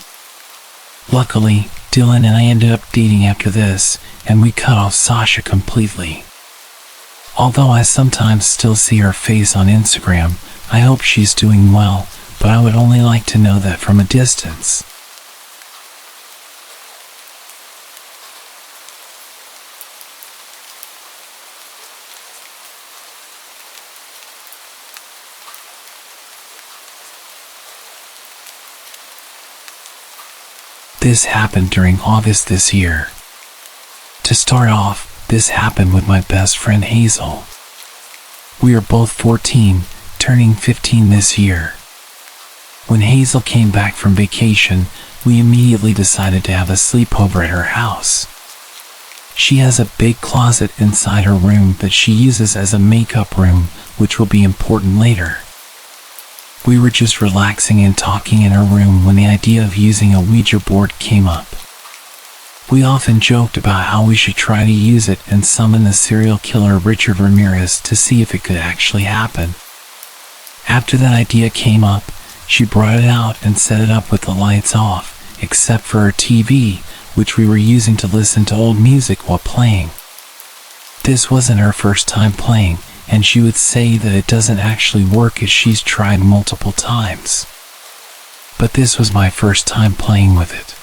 Luckily, Dylan and I ended up dating after this, and we cut off Sasha completely. Although I sometimes still see her face on Instagram, I hope she's doing well, but I would only like to know that from a distance. This happened during August this year. To start off, this happened with my best friend Hazel. We are both 14, turning 15 this year. When Hazel came back from vacation, we immediately decided to have a sleepover at her house. She has a big closet inside her room that she uses as a makeup room, which will be important later. We were just relaxing and talking in her room when the idea of using a ouija board came up. We often joked about how we should try to use it and summon the serial killer Richard Ramirez to see if it could actually happen. After that idea came up, she brought it out and set it up with the lights off, except for her TV, which we were using to listen to old music while playing. This wasn't her first time playing, and she would say that it doesn't actually work as she's tried multiple times. But this was my first time playing with it.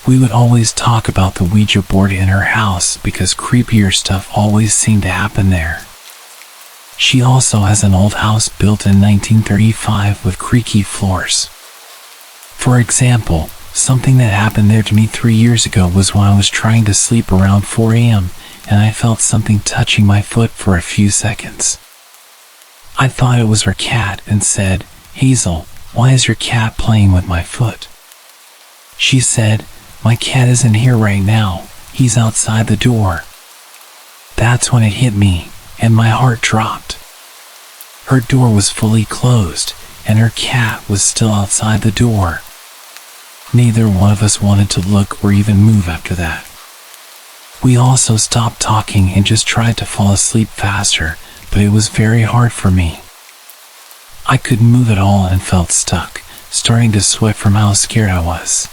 We would always talk about the Ouija board in her house because creepier stuff always seemed to happen there. She also has an old house built in 1935 with creaky floors. For example, something that happened there to me 3 years ago was when I was trying to sleep around 4 a.m. and I felt something touching my foot for a few seconds. I thought it was her cat and said, "Hazel, why is your cat playing with my foot?" She said, "My cat isn't here right now, he's outside the door." That's when it hit me, and my heart dropped. Her door was fully closed, and her cat was still outside the door. Neither one of us wanted to look or even move after that. We also stopped talking and just tried to fall asleep faster, but it was very hard for me. I couldn't move at all and felt stuck, starting to sweat from how scared I was.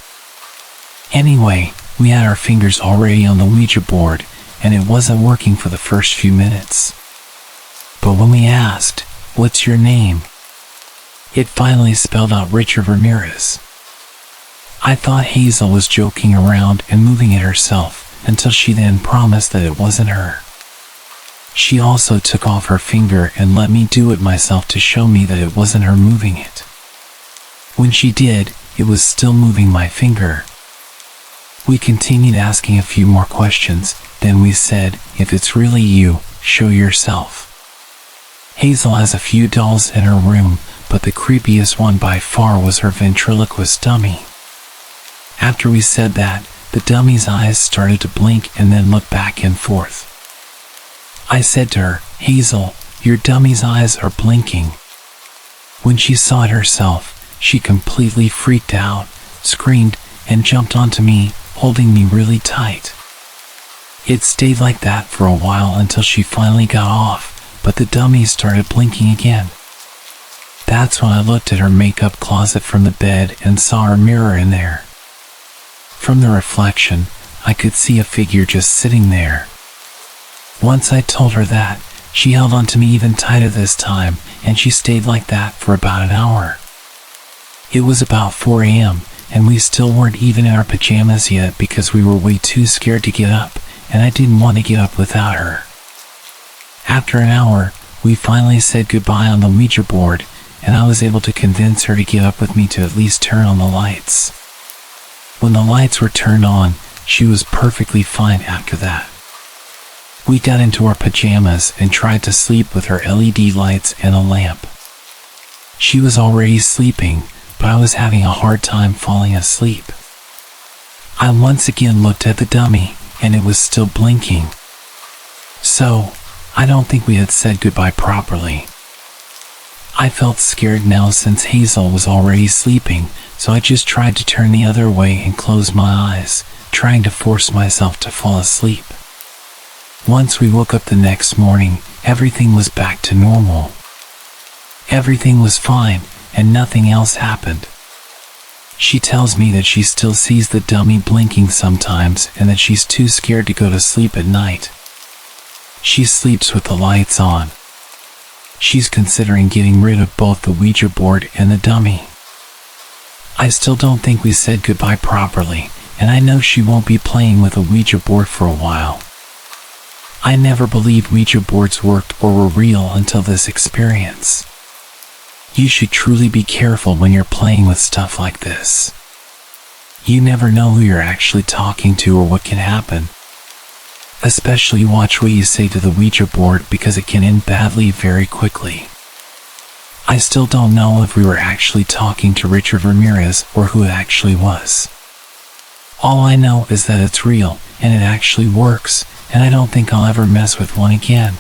Anyway, we had our fingers already on the Ouija board, and it wasn't working for the first few minutes. But when we asked, "What's your name?" it finally spelled out Richard Ramirez. I thought Hazel was joking around and moving it herself, until she then promised that it wasn't her. She also took off her finger and let me do it myself to show me that it wasn't her moving it. When she did, it was still moving my finger. We continued asking a few more questions, then we said, "If it's really you, show yourself." Hazel has a few dolls in her room, but the creepiest one by far was her ventriloquist dummy. After we said that, the dummy's eyes started to blink and then look back and forth. I said to her, "Hazel, your dummy's eyes are blinking." When she saw it herself, she completely freaked out, screamed, and jumped onto me, holding me really tight. It stayed like that for a while until she finally got off, but the dummy started blinking again. That's when I looked at her makeup closet from the bed and saw her mirror in there. From the reflection, I could see a figure just sitting there. Once I told her that, she held on to me even tighter this time, and she stayed like that for about an hour. It was about 4 a.m., and we still weren't even in our pajamas yet because we were way too scared to get up, and I didn't want to get up without her. After an hour, we finally said goodbye on the Ouija board, and I was able to convince her to get up with me to at least turn on the lights. When the lights were turned on, she was perfectly fine after that. We got into our pajamas and tried to sleep with her LED lights and a lamp. She was already sleeping, but I was having a hard time falling asleep. I once again looked at the dummy, and it was still blinking. So, I don't think we had said goodbye properly. I felt scared now since Hazel was already sleeping, so I just tried to turn the other way and close my eyes, trying to force myself to fall asleep. Once we woke up the next morning, everything was back to normal. Everything was fine, and nothing else happened. She tells me that she still sees the dummy blinking sometimes and that she's too scared to go to sleep at night. She sleeps with the lights on. She's considering getting rid of both the Ouija board and the dummy. I still don't think we said goodbye properly, and I know she won't be playing with a Ouija board for a while. I never believed Ouija boards worked or were real until this experience. You should truly be careful when you're playing with stuff like this. You never know who you're actually talking to or what can happen. Especially watch what you say to the Ouija board because it can end badly very quickly. I still don't know if we were actually talking to Richard Ramirez or who it actually was. All I know is that it's real and it actually works, and I don't think I'll ever mess with one again.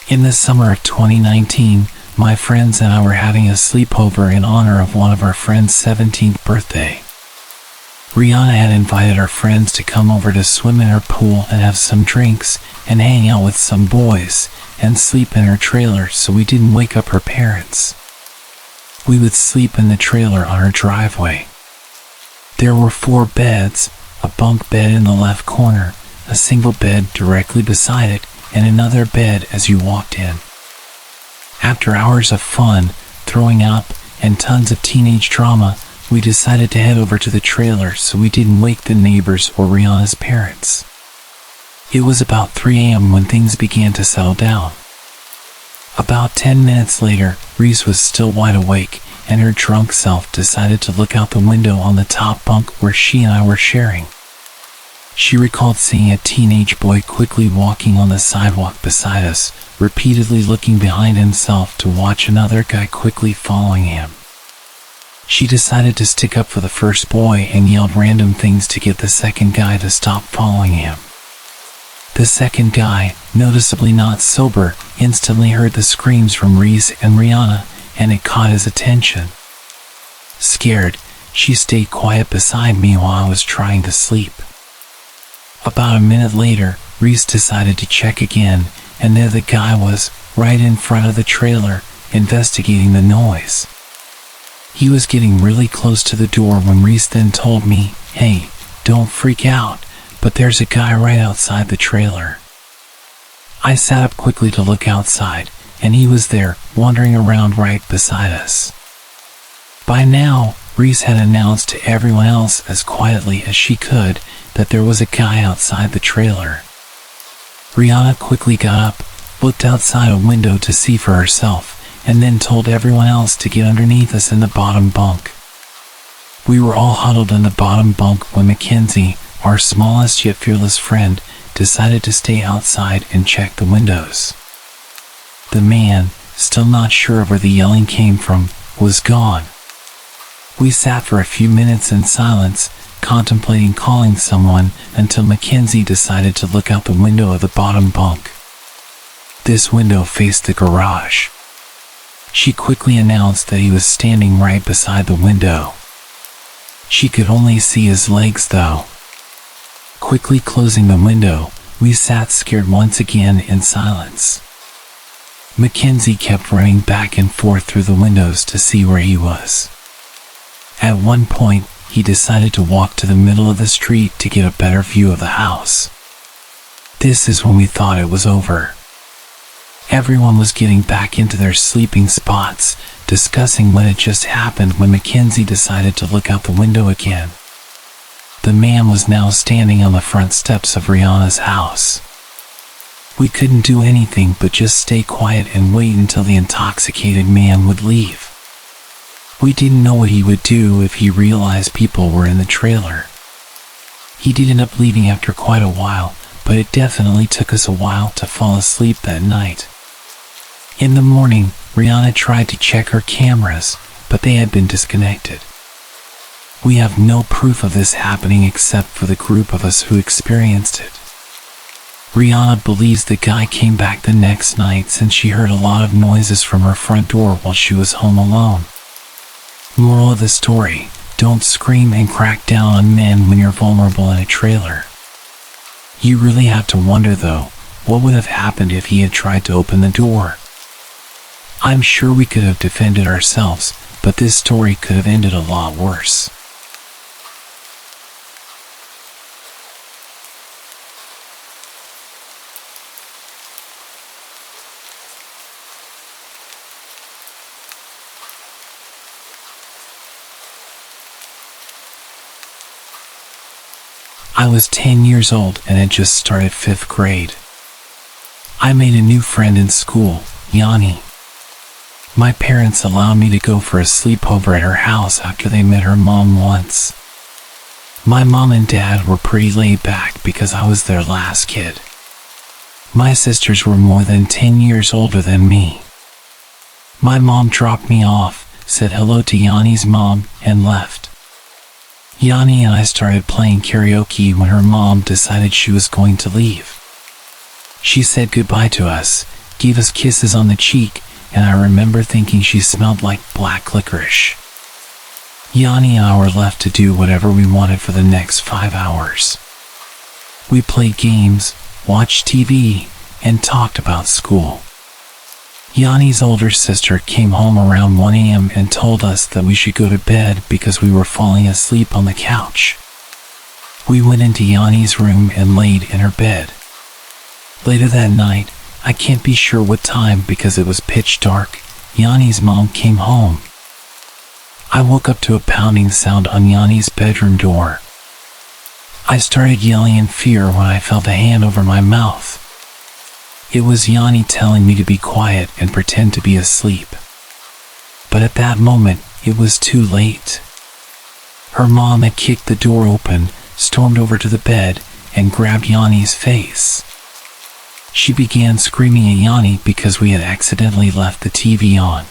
In the summer of 2019, my friends and I were having a sleepover in honor of one of our friends' 17th birthday. Rihanna had invited our friends to come over to swim in her pool and have some drinks and hang out with some boys and sleep in her trailer so we didn't wake up her parents. We would sleep in the trailer on her driveway. There were 4 beds, a bunk bed in the left corner, a single bed directly beside it, and another bed as you walked in. After hours of fun, throwing up, and tons of teenage drama, we decided to head over to the trailer so we didn't wake the neighbors or Rihanna's parents. It was about 3 a.m. when things began to settle down. About 10 minutes later, Reese was still wide awake, and her drunk self decided to look out the window on the top bunk where she and I were sharing. She recalled seeing a teenage boy quickly walking on the sidewalk beside us, repeatedly looking behind himself to watch another guy quickly following him. She decided to stick up for the first boy and yelled random things to get the second guy to stop following him. The second guy, noticeably not sober, instantly heard the screams from Reese and Rihanna, and it caught his attention. Scared, she stayed quiet beside me while I was trying to sleep. About a minute later, Reese decided to check again, and there the guy was, right in front of the trailer, investigating the noise. He was getting really close to the door when Reese then told me, "Hey, don't freak out, but there's a guy right outside the trailer." I sat up quickly to look outside, and he was there, wandering around right beside us. By now, Reese had announced to everyone else as quietly as she could that there was a guy outside the trailer. Rihanna quickly got up, looked outside a window to see for herself, and then told everyone else to get underneath us in the bottom bunk. We were all huddled in the bottom bunk when Mackenzie, our smallest yet fearless friend, decided to stay outside and check the windows. The man, still not sure of where the yelling came from, was gone. We sat for a few minutes in silence, contemplating calling someone, until Mackenzie decided to look out the window of the bottom bunk. This window faced the garage. She quickly announced that he was standing right beside the window. She could only see his legs though. Quickly closing the window, we sat scared once again in silence. Mackenzie kept running back and forth through the windows to see where he was. At one point, he decided to walk to the middle of the street to get a better view of the house. This is when we thought it was over. Everyone was getting back into their sleeping spots, discussing what had just happened when Mackenzie decided to look out the window again. The man was now standing on the front steps of Rihanna's house. We couldn't do anything but just stay quiet and wait until the intoxicated man would leave. We didn't know what he would do if he realized people were in the trailer. He did end up leaving after quite a while, but it definitely took us a while to fall asleep that night. In the morning, Rihanna tried to check her cameras, but they had been disconnected. We have no proof of this happening except for the group of us who experienced it. Rihanna believes the guy came back the next night since she heard a lot of noises from her front door while she was home alone. Moral of the story: don't scream and crack down on men when you're vulnerable in a trailer. You really have to wonder though, what would have happened if he had tried to open the door? I'm sure we could have defended ourselves, but this story could have ended a lot worse. I was 10 years old and had just started 5th grade. I made a new friend in school, Yanni. My parents allowed me to go for a sleepover at her house after they met her mom once. My mom and dad were pretty laid back because I was their last kid. My sisters were more than 10 years older than me. My mom dropped me off, said hello to Yanni's mom, and left. Yanni and I started playing karaoke when her mom decided she was going to leave. She said goodbye to us, gave us kisses on the cheek, and I remember thinking she smelled like black licorice. Yanni and I were left to do whatever we wanted for the next 5 hours. We played games, watched TV, and talked about school. Yanni's older sister came home around 1 a.m. and told us that we should go to bed because we were falling asleep on the couch. We went into Yanni's room and laid in her bed. Later that night, I can't be sure what time because it was pitch dark, Yanni's mom came home. I woke up to a pounding sound on Yanni's bedroom door. I started yelling in fear when I felt a hand over my mouth. It was Yanni telling me to be quiet and pretend to be asleep. But at that moment, it was too late. Her mom had kicked the door open, stormed over to the bed, and grabbed Yanni's face. She began screaming at Yanni because we had accidentally left the TV on.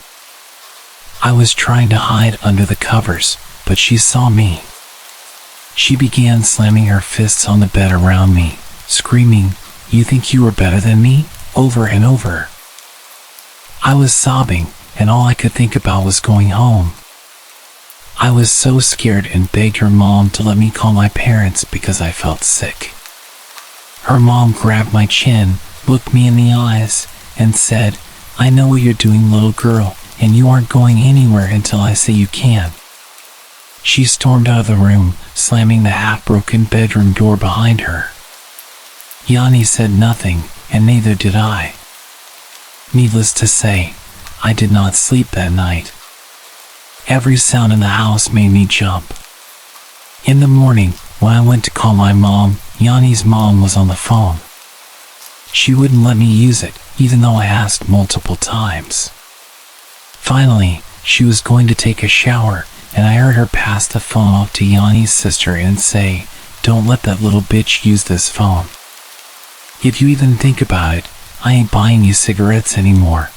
I was trying to hide under the covers, but she saw me. She began slamming her fists on the bed around me, screaming, "You think you are better than me?" over and over. I was sobbing, and all I could think about was going home. I was so scared and begged her mom to let me call my parents because I felt sick. Her mom grabbed my chin, looked me in the eyes, and said, "I know what you're doing, little girl, and you aren't going anywhere until I say you can." She stormed out of the room, slamming the half-broken bedroom door behind her. Yanni said nothing, and neither did I. Needless to say, I did not sleep that night. Every sound in the house made me jump. In the morning, when I went to call my mom, Yanni's mom was on the phone. She wouldn't let me use it, even though I asked multiple times. Finally, she was going to take a shower, and I heard her pass the phone off to Yanni's sister and say, "Don't let that little bitch use this phone. If you even think about it, I ain't buying you cigarettes anymore."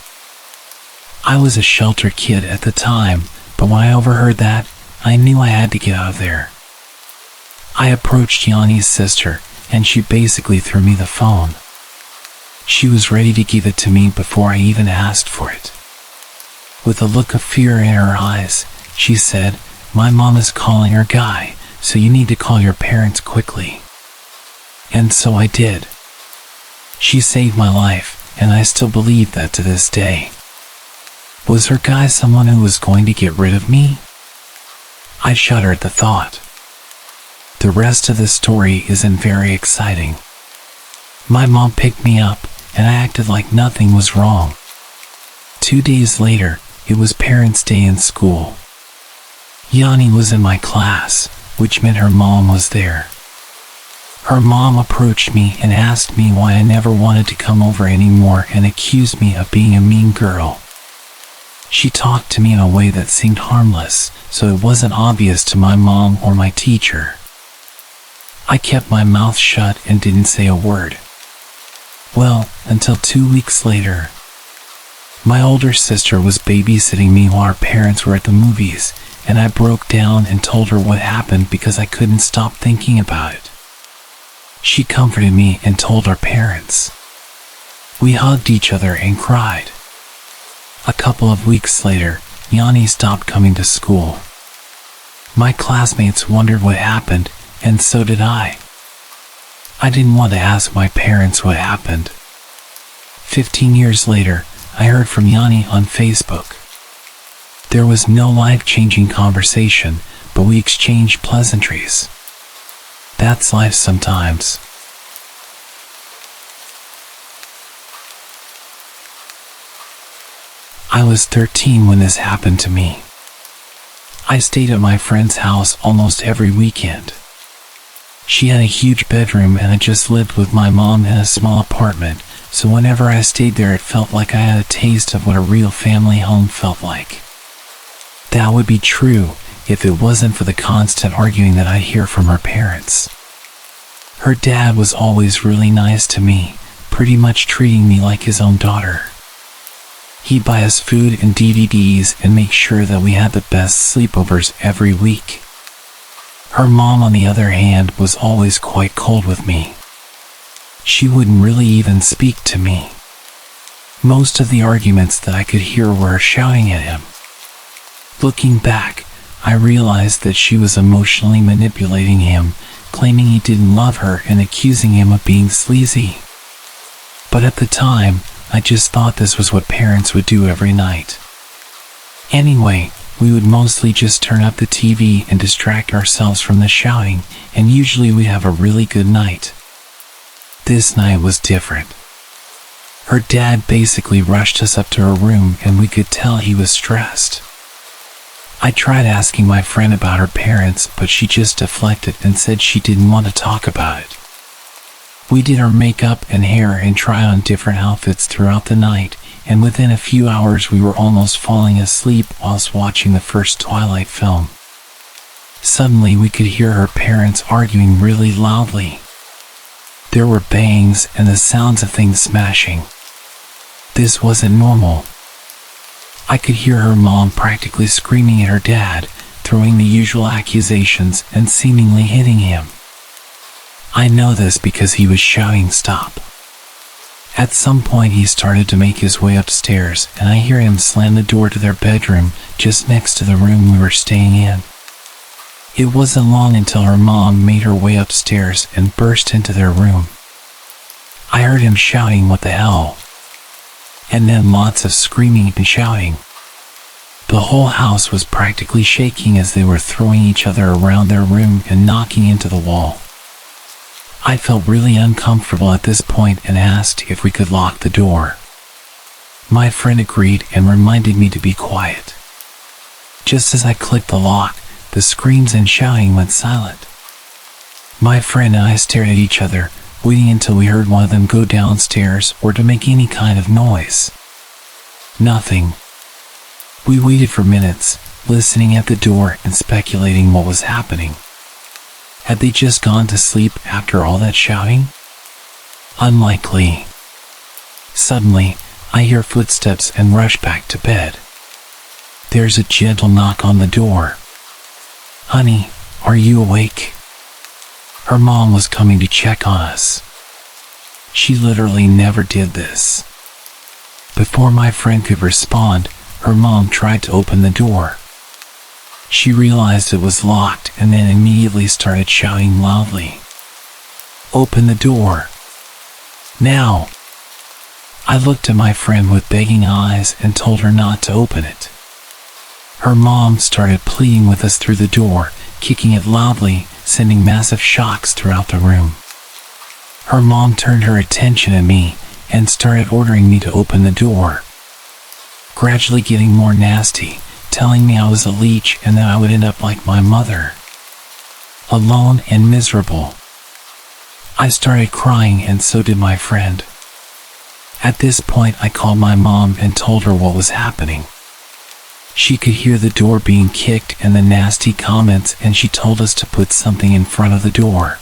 I was a shelter kid at the time, but when I overheard that, I knew I had to get out of there. I approached Yanni's sister, and she basically threw me the phone. She was ready to give it to me before I even asked for it. With a look of fear in her eyes, she said, "My mom is calling her guy, so you need to call your parents quickly." And so I did. She saved my life, and I still believe that to this day. Was her guy someone who was going to get rid of me? I shudder at the thought. The rest of the story isn't very exciting. My mom picked me up, and I acted like nothing was wrong. 2 days later, it was Parents' Day in school. Yanni was in my class, which meant her mom was there. Her mom approached me and asked me why I never wanted to come over anymore and accused me of being a mean girl. She talked to me in a way that seemed harmless, so it wasn't obvious to my mom or my teacher. I kept my mouth shut and didn't say a word. Well, until 2 weeks later. My older sister was babysitting me while our parents were at the movies, and I broke down and told her what happened because I couldn't stop thinking about it. She comforted me and told our parents. We hugged each other and cried. A couple of weeks later, Yanni stopped coming to school. My classmates wondered what happened, and so did I. I didn't want to ask my parents what happened. 15 years later, I heard from Yanni on Facebook. There was no life-changing conversation, but we exchanged pleasantries. That's life sometimes. I was 13 when this happened to me. I stayed at my friend's house almost every weekend. She had a huge bedroom and I just lived with my mom in a small apartment, so whenever I stayed there it felt like I had a taste of what a real family home felt like. That would be true if it wasn't for the constant arguing that I'd hear from her parents. Her dad was always really nice to me, pretty much treating me like his own daughter. He'd buy us food and DVDs and make sure that we had the best sleepovers every week. Her mom, on the other hand, was always quite cold with me. She wouldn't really even speak to me. Most of the arguments that I could hear were her shouting at him. Looking back, I realized that she was emotionally manipulating him, claiming he didn't love her and accusing him of being sleazy. But at the time, I just thought this was what parents would do every night. Anyway, we would mostly just turn up the TV and distract ourselves from the shouting, and usually we'd have a really good night. This night was different. Her dad basically rushed us up to her room, and we could tell he was stressed. I tried asking my friend about her parents, but she just deflected and said she didn't want to talk about it. We did her makeup and hair and tried on different outfits throughout the night, and within a few hours we were almost falling asleep whilst watching the first Twilight film. Suddenly we could hear her parents arguing really loudly. There were bangs and the sounds of things smashing. This wasn't normal. I could hear her mom practically screaming at her dad, throwing the usual accusations and seemingly hitting him. I know this because he was shouting stop. At some point he started to make his way upstairs, and I hear him slam the door to their bedroom just next to the room we were staying in. It wasn't long until her mom made her way upstairs and burst into their room. I heard him shouting, "What the hell?" and then lots of screaming and shouting. The whole house was practically shaking as they were throwing each other around their room and knocking into the wall. I felt really uncomfortable at this point and asked if we could lock the door. My friend agreed and reminded me to be quiet. Just as I clicked the lock, the screams and shouting went silent. My friend and I stared at each other, waiting until we heard one of them go downstairs or to make any kind of noise. Nothing. We waited for minutes, listening at the door and speculating what was happening. Had they just gone to sleep after all that shouting? Unlikely. Suddenly, I hear footsteps and rush back to bed. There's a gentle knock on the door. "Honey, are you awake?" Her mom was coming to check on us. She literally never did this. Before my friend could respond, her mom tried to open the door. She realized it was locked and then immediately started shouting loudly, "Open the door! Now!" I looked at my friend with begging eyes and told her not to open it. Her mom started pleading with us through the door, kicking it loudly, sending massive shocks throughout the room. Her mom turned her attention at me and started ordering me to open the door, gradually getting more nasty, telling me I was a leech and that I would end up like my mother, alone and miserable. I started crying and so did my friend. At this point I called my mom and told her what was happening. She could hear the door being kicked and the nasty comments, and she told us to put something in front of the door.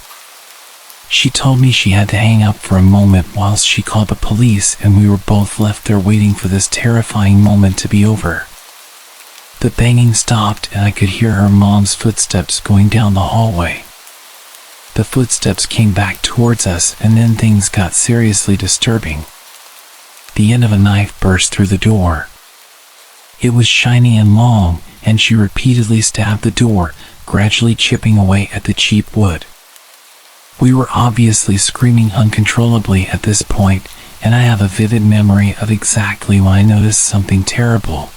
She told me she had to hang up for a moment whilst she called the police, and we were both left there waiting for this terrifying moment to be over. The banging stopped and I could hear her mom's footsteps going down the hallway. The footsteps came back towards us and then things got seriously disturbing. The end of a knife burst through the door. It was shiny and long, and she repeatedly stabbed the door, gradually chipping away at the cheap wood. We were obviously screaming uncontrollably at this point, and I have a vivid memory of exactly when I noticed something terrible.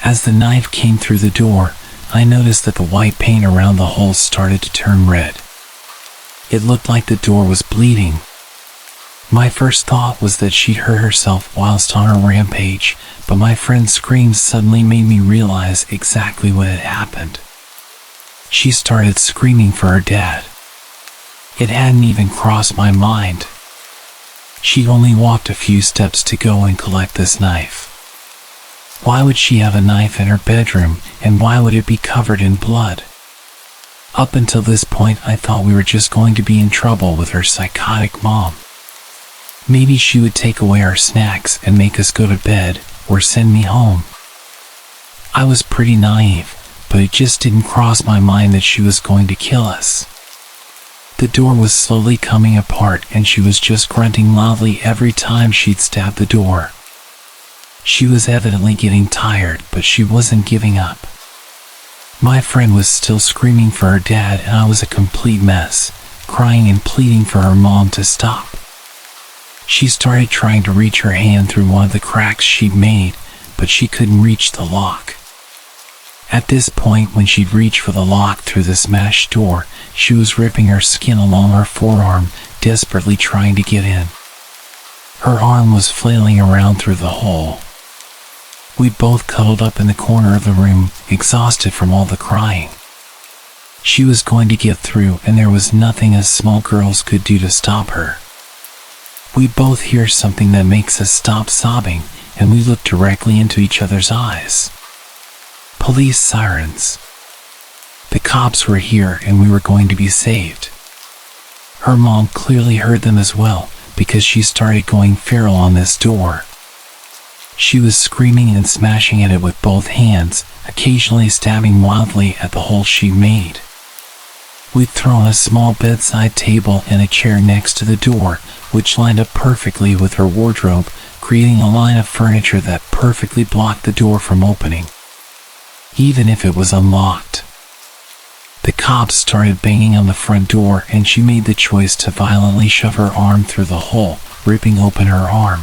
As the knife came through the door, I noticed that the white paint around the hole started to turn red. It looked like the door was bleeding. My first thought was that she'd hurt herself whilst on her rampage, but my friend's screams suddenly made me realize exactly what had happened. She started screaming for her dad. It hadn't even crossed my mind. She only walked a few steps to go and collect this knife. Why would she have a knife in her bedroom, and why would it be covered in blood? Up until this point, I thought we were just going to be in trouble with her psychotic mom. Maybe she would take away our snacks and make us go to bed, or send me home. I was pretty naive, but it just didn't cross my mind that she was going to kill us. The door was slowly coming apart and she was just grunting loudly every time she'd stab the door. She was evidently getting tired, but she wasn't giving up. My friend was still screaming for her dad and I was a complete mess, crying and pleading for her mom to stop. She started trying to reach her hand through one of the cracks she'd made, but she couldn't reach the lock. At this point, when she'd reached for the lock through the smashed door, she was ripping her skin along her forearm, desperately trying to get in. Her arm was flailing around through the hole. We both cuddled up in the corner of the room, exhausted from all the crying. She was going to get through, and there was nothing us small girls could do to stop her. We both hear something that makes us stop sobbing, and we look directly into each other's eyes. Police sirens. The cops were here, and we were going to be saved. Her mom clearly heard them as well, because she started going feral on this door. She was screaming and smashing at it with both hands, occasionally stabbing wildly at the hole she made. We'd thrown a small bedside table and a chair next to the door, which lined up perfectly with her wardrobe, creating a line of furniture that perfectly blocked the door from opening, even if it was unlocked. The cops started banging on the front door, and she made the choice to violently shove her arm through the hole, ripping open her arm.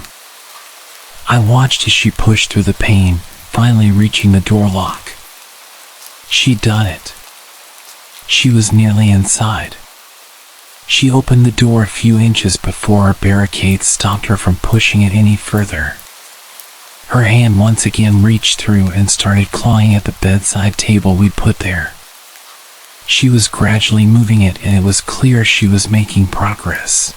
I watched as she pushed through the pane, finally reaching the door lock. She'd done it. She was nearly inside. She opened the door a few inches before our barricade stopped her from pushing it any further. Her hand once again reached through and started clawing at the bedside table we'd put there. She was gradually moving it, and it was clear she was making progress.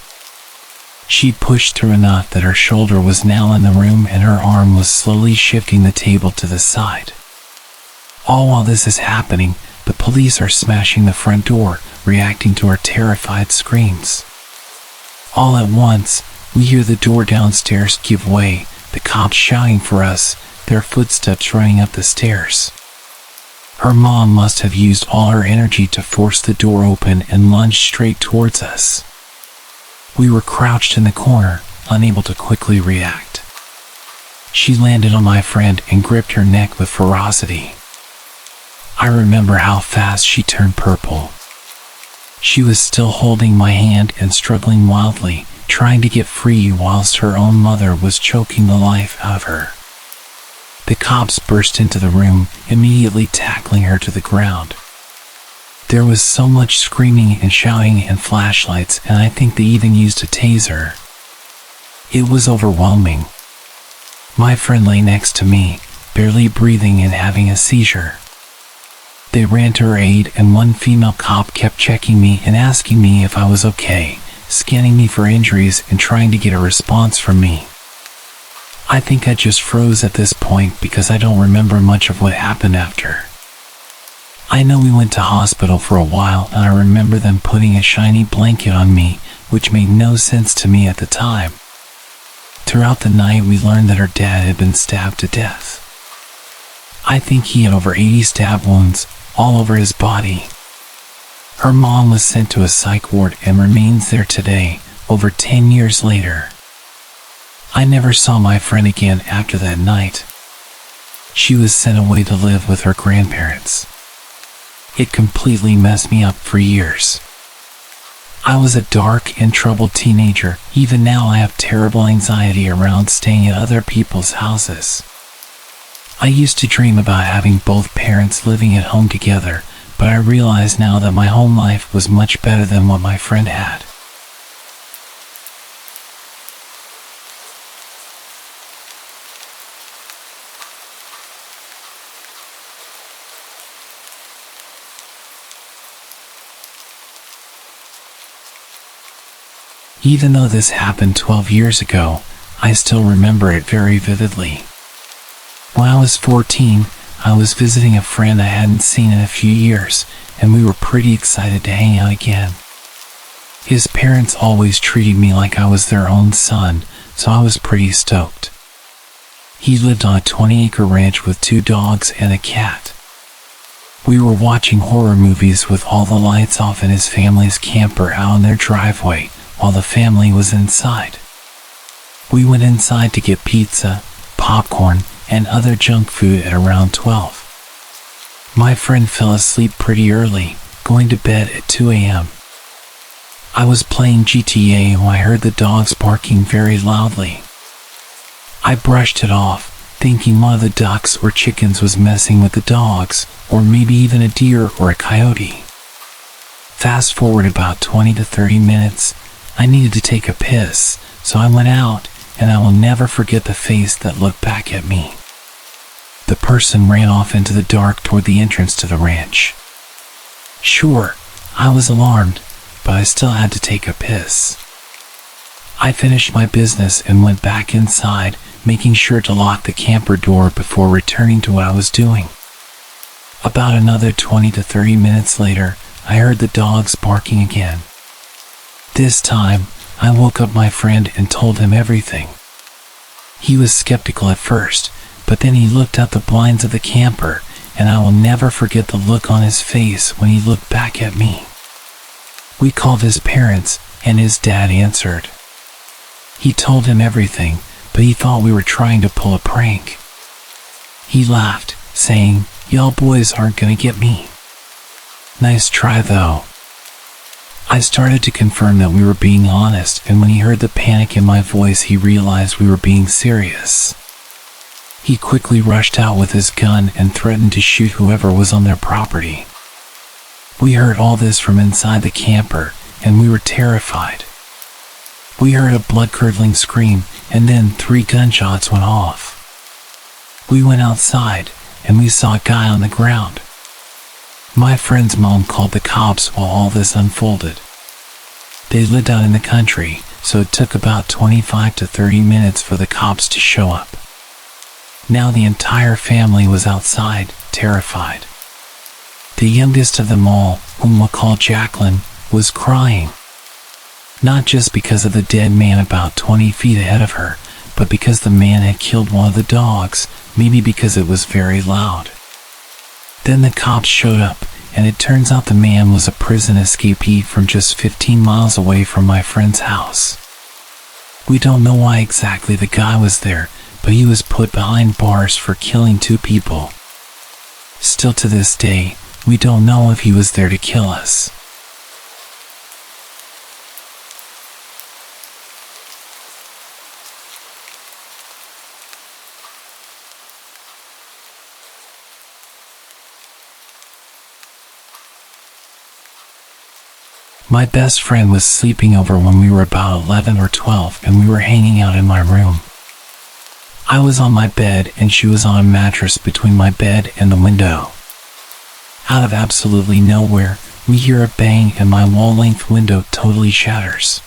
She pushed through enough that her shoulder was now in the room, and her arm was slowly shifting the table to the side. All while this is happening, the police are smashing the front door, reacting to our terrified screams. All at once, we hear the door downstairs give way, the cops shouting for us, their footsteps running up the stairs. Her mom must have used all her energy to force the door open and lunge straight towards us. We were crouched in the corner, unable to quickly react. She landed on my friend and gripped her neck with ferocity. I remember how fast she turned purple. She was still holding my hand and struggling wildly, trying to get free whilst her own mother was choking the life out of her. The cops burst into the room, immediately tackling her to the ground. There was so much screaming and shouting and flashlights, and I think they even used a taser. It was overwhelming. My friend lay next to me, barely breathing and having a seizure. They ran to her aid, and one female cop kept checking me and asking me if I was okay, scanning me for injuries and trying to get a response from me. I think I just froze at this point because I don't remember much of what happened after. I know we went to hospital for a while, and I remember them putting a shiny blanket on me, which made no sense to me at the time. Throughout the night, we learned that her dad had been stabbed to death. I think he had over 80 stab wounds, all over his body. Her mom was sent to a psych ward and remains there today, over 10 years later. I never saw my friend again after that night. She was sent away to live with her grandparents. It completely messed me up for years. I was a dark and troubled teenager. Even now I have terrible anxiety around staying at other people's houses. I used to dream about having both parents living at home together, but I realize now that my home life was much better than what my friend had. Even though this happened 12 years ago, I still remember it very vividly. When I was 14, I was visiting a friend I hadn't seen in a few years, and we were pretty excited to hang out again. His parents always treated me like I was their own son, so I was pretty stoked. He lived on a 20-acre ranch with 2 dogs and a cat. We were watching horror movies with all the lights off in his family's camper out on their driveway, while the family was inside. We went inside to get pizza, popcorn, and other junk food at around 12. My friend fell asleep pretty early, going to bed at 2 a.m. I was playing GTA when I heard the dogs barking very loudly. I brushed it off, thinking one of the ducks or chickens was messing with the dogs, or maybe even a deer or a coyote. Fast forward about 20 to 30 minutes, I needed to take a piss, so I went out, and I will never forget the face that looked back at me. The person ran off into the dark toward the entrance to the ranch. Sure, I was alarmed, but I still had to take a piss. I finished my business and went back inside, making sure to lock the camper door before returning to what I was doing. About another 20 to 30 minutes later, I heard the dogs barking again. This time, I woke up my friend and told him everything. He was skeptical at first, but then he looked out the blinds of the camper, and I will never forget the look on his face when he looked back at me. We called his parents, and his dad answered. He told him everything, but he thought we were trying to pull a prank. He laughed, saying, "Y'all boys aren't gonna get me." Nice try though. I started to confirm that we were being honest, and when he heard the panic in my voice, he realized we were being serious. He quickly rushed out with his gun and threatened to shoot whoever was on their property. We heard all this from inside the camper, and we were terrified. We heard a blood-curdling scream, and then 3 gunshots went off. We went outside, and we saw a guy on the ground. My friend's mom called the cops while all this unfolded. They lived out in the country, so it took about 25 to 30 minutes for the cops to show up. Now the entire family was outside, terrified. The youngest of them all, whom we'll call Jacqueline, was crying. Not just because of the dead man about 20 feet ahead of her, but because the man had killed one of the dogs, maybe because it was very loud. Then the cops showed up, and it turns out the man was a prison escapee from just 15 miles away from my friend's house. We don't know why exactly the guy was there, but he was put behind bars for killing 2 people. Still to this day, we don't know if he was there to kill us. My best friend was sleeping over when we were about 11 or 12, and we were hanging out in my room. I was on my bed and she was on a mattress between my bed and the window. Out of absolutely nowhere, we hear a bang and my wall-length window totally shatters.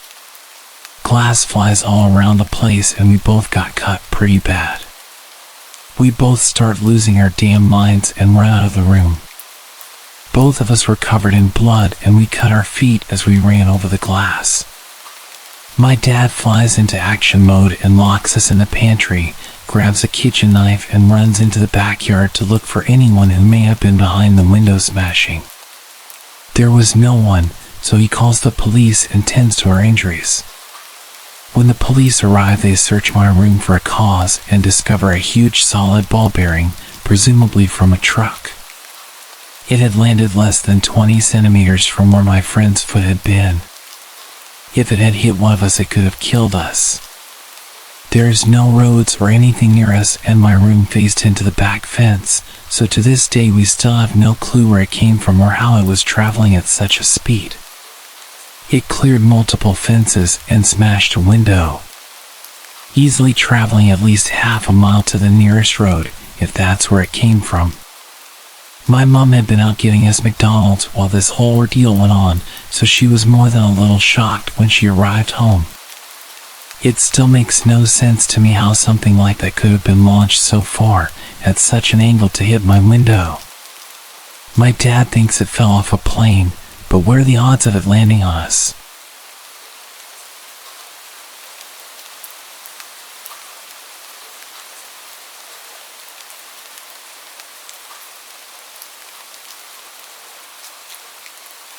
Glass flies all around the place and we both got cut pretty bad. We both start losing our damn minds and run out of the room. Both of us were covered in blood and we cut our feet as we ran over the glass. My dad flies into action mode and locks us in the pantry, grabs a kitchen knife and runs into the backyard to look for anyone who may have been behind the window smashing. There was no one, so he calls the police and tends to our injuries. When the police arrive, they search my room for a cause and discover a huge solid ball bearing, presumably from a truck. It had landed less than 20 centimeters from where my friend's foot had been. If it had hit one of us, it could have killed us. There is no roads or anything near us, and my room faced into the back fence, so to this day we still have no clue where it came from or how it was traveling at such a speed. It cleared multiple fences and smashed a window, easily traveling at least half a mile to the nearest road, if that's where it came from. My mom had been out getting us McDonald's while this whole ordeal went on, so she was more than a little shocked when she arrived home. It still makes no sense to me how something like that could have been launched so far, at such an angle to hit my window. My dad thinks it fell off a plane, but what are the odds of it landing on us?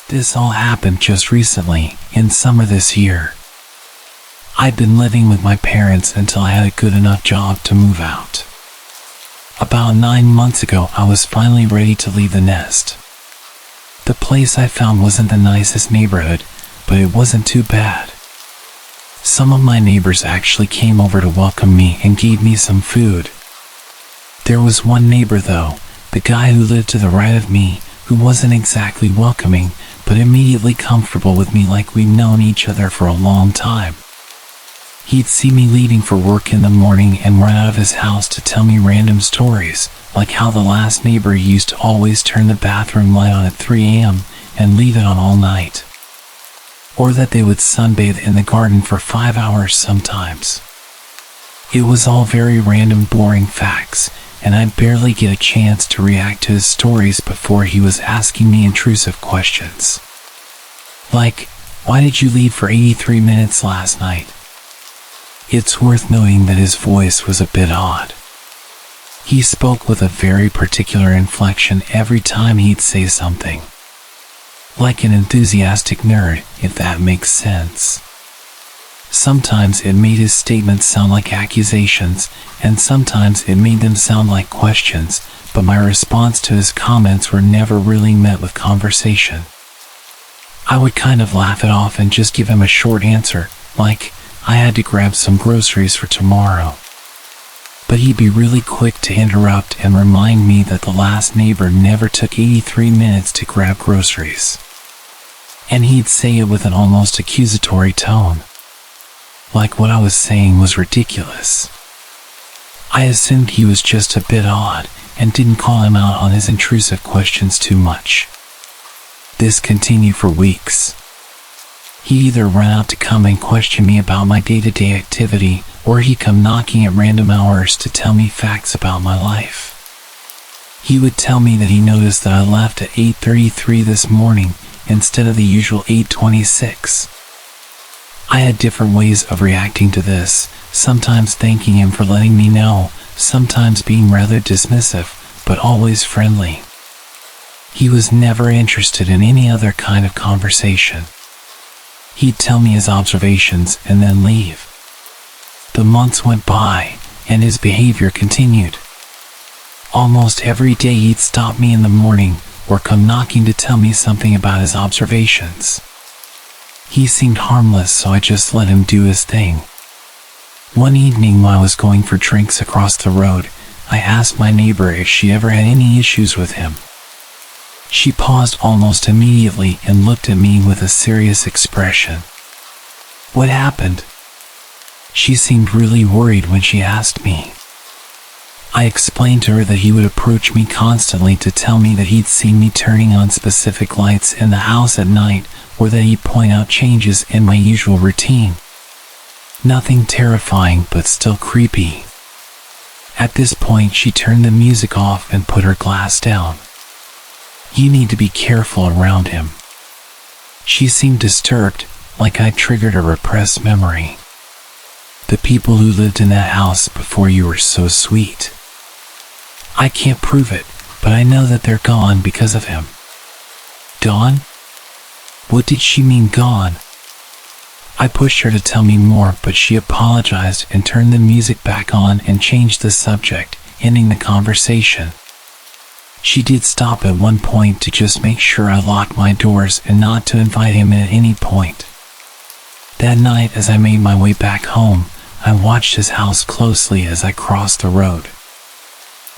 This all happened just recently, in summer this year. I'd been living with my parents until I had a good enough job to move out. About 9 months ago, I was finally ready to leave the nest. The place I found wasn't the nicest neighborhood, but it wasn't too bad. Some of my neighbors actually came over to welcome me and gave me some food. There was one neighbor though, the guy who lived to the right of me, who wasn't exactly welcoming, but immediately comfortable with me like we'd known each other for a long time. He'd see me leaving for work in the morning and run out of his house to tell me random stories, like how the last neighbor used to always turn the bathroom light on at 3 a.m. and leave it on all night. Or that they would sunbathe in the garden for 5 hours sometimes. It was all very random, boring facts, and I'd barely get a chance to react to his stories before he was asking me intrusive questions. Like, why did you leave for 83 minutes last night? It's worth noting that his voice was a bit odd. He spoke with a very particular inflection every time he'd say something. Like an enthusiastic nerd, if that makes sense. Sometimes it made his statements sound like accusations, and sometimes it made them sound like questions, but my response to his comments were never really met with conversation. I would kind of laugh it off and just give him a short answer, like, I had to grab some groceries for tomorrow. But he'd be really quick to interrupt and remind me that the last neighbor never took 83 minutes to grab groceries. And he'd say it with an almost accusatory tone. Like what I was saying was ridiculous. I assumed he was just a bit odd and didn't call him out on his intrusive questions too much. This continued for weeks. He'd either run out to come and question me about my day-to-day activity, or he'd come knocking at random hours to tell me facts about my life. He would tell me that he noticed that I left at 8:33 this morning instead of the usual 8:26. I had different ways of reacting to this, sometimes thanking him for letting me know, sometimes being rather dismissive, but always friendly. He was never interested in any other kind of conversation. He'd tell me his observations and then leave. The months went by, and his behavior continued. Almost every day he'd stop me in the morning or come knocking to tell me something about his observations. He seemed harmless, so I just let him do his thing. One evening while I was going for drinks across the road, I asked my neighbor if she ever had any issues with him. She paused almost immediately and looked at me with a serious expression. What happened? She seemed really worried when she asked me. I explained to her that he would approach me constantly to tell me that he'd seen me turning on specific lights in the house at night, or that he'd point out changes in my usual routine. Nothing terrifying, but still creepy. At this point, she turned the music off and put her glass down. You need to be careful around him. She seemed disturbed, like I triggered a repressed memory. The people who lived in that house before you were so sweet. I can't prove it, but I know that they're gone because of him. Gone? What did she mean gone? I pushed her to tell me more, but she apologized and turned the music back on and changed the subject, ending the conversation. She did stop at one point to just make sure I locked my doors and not to invite him in at any point. That night, as I made my way back home, I watched his house closely as I crossed the road.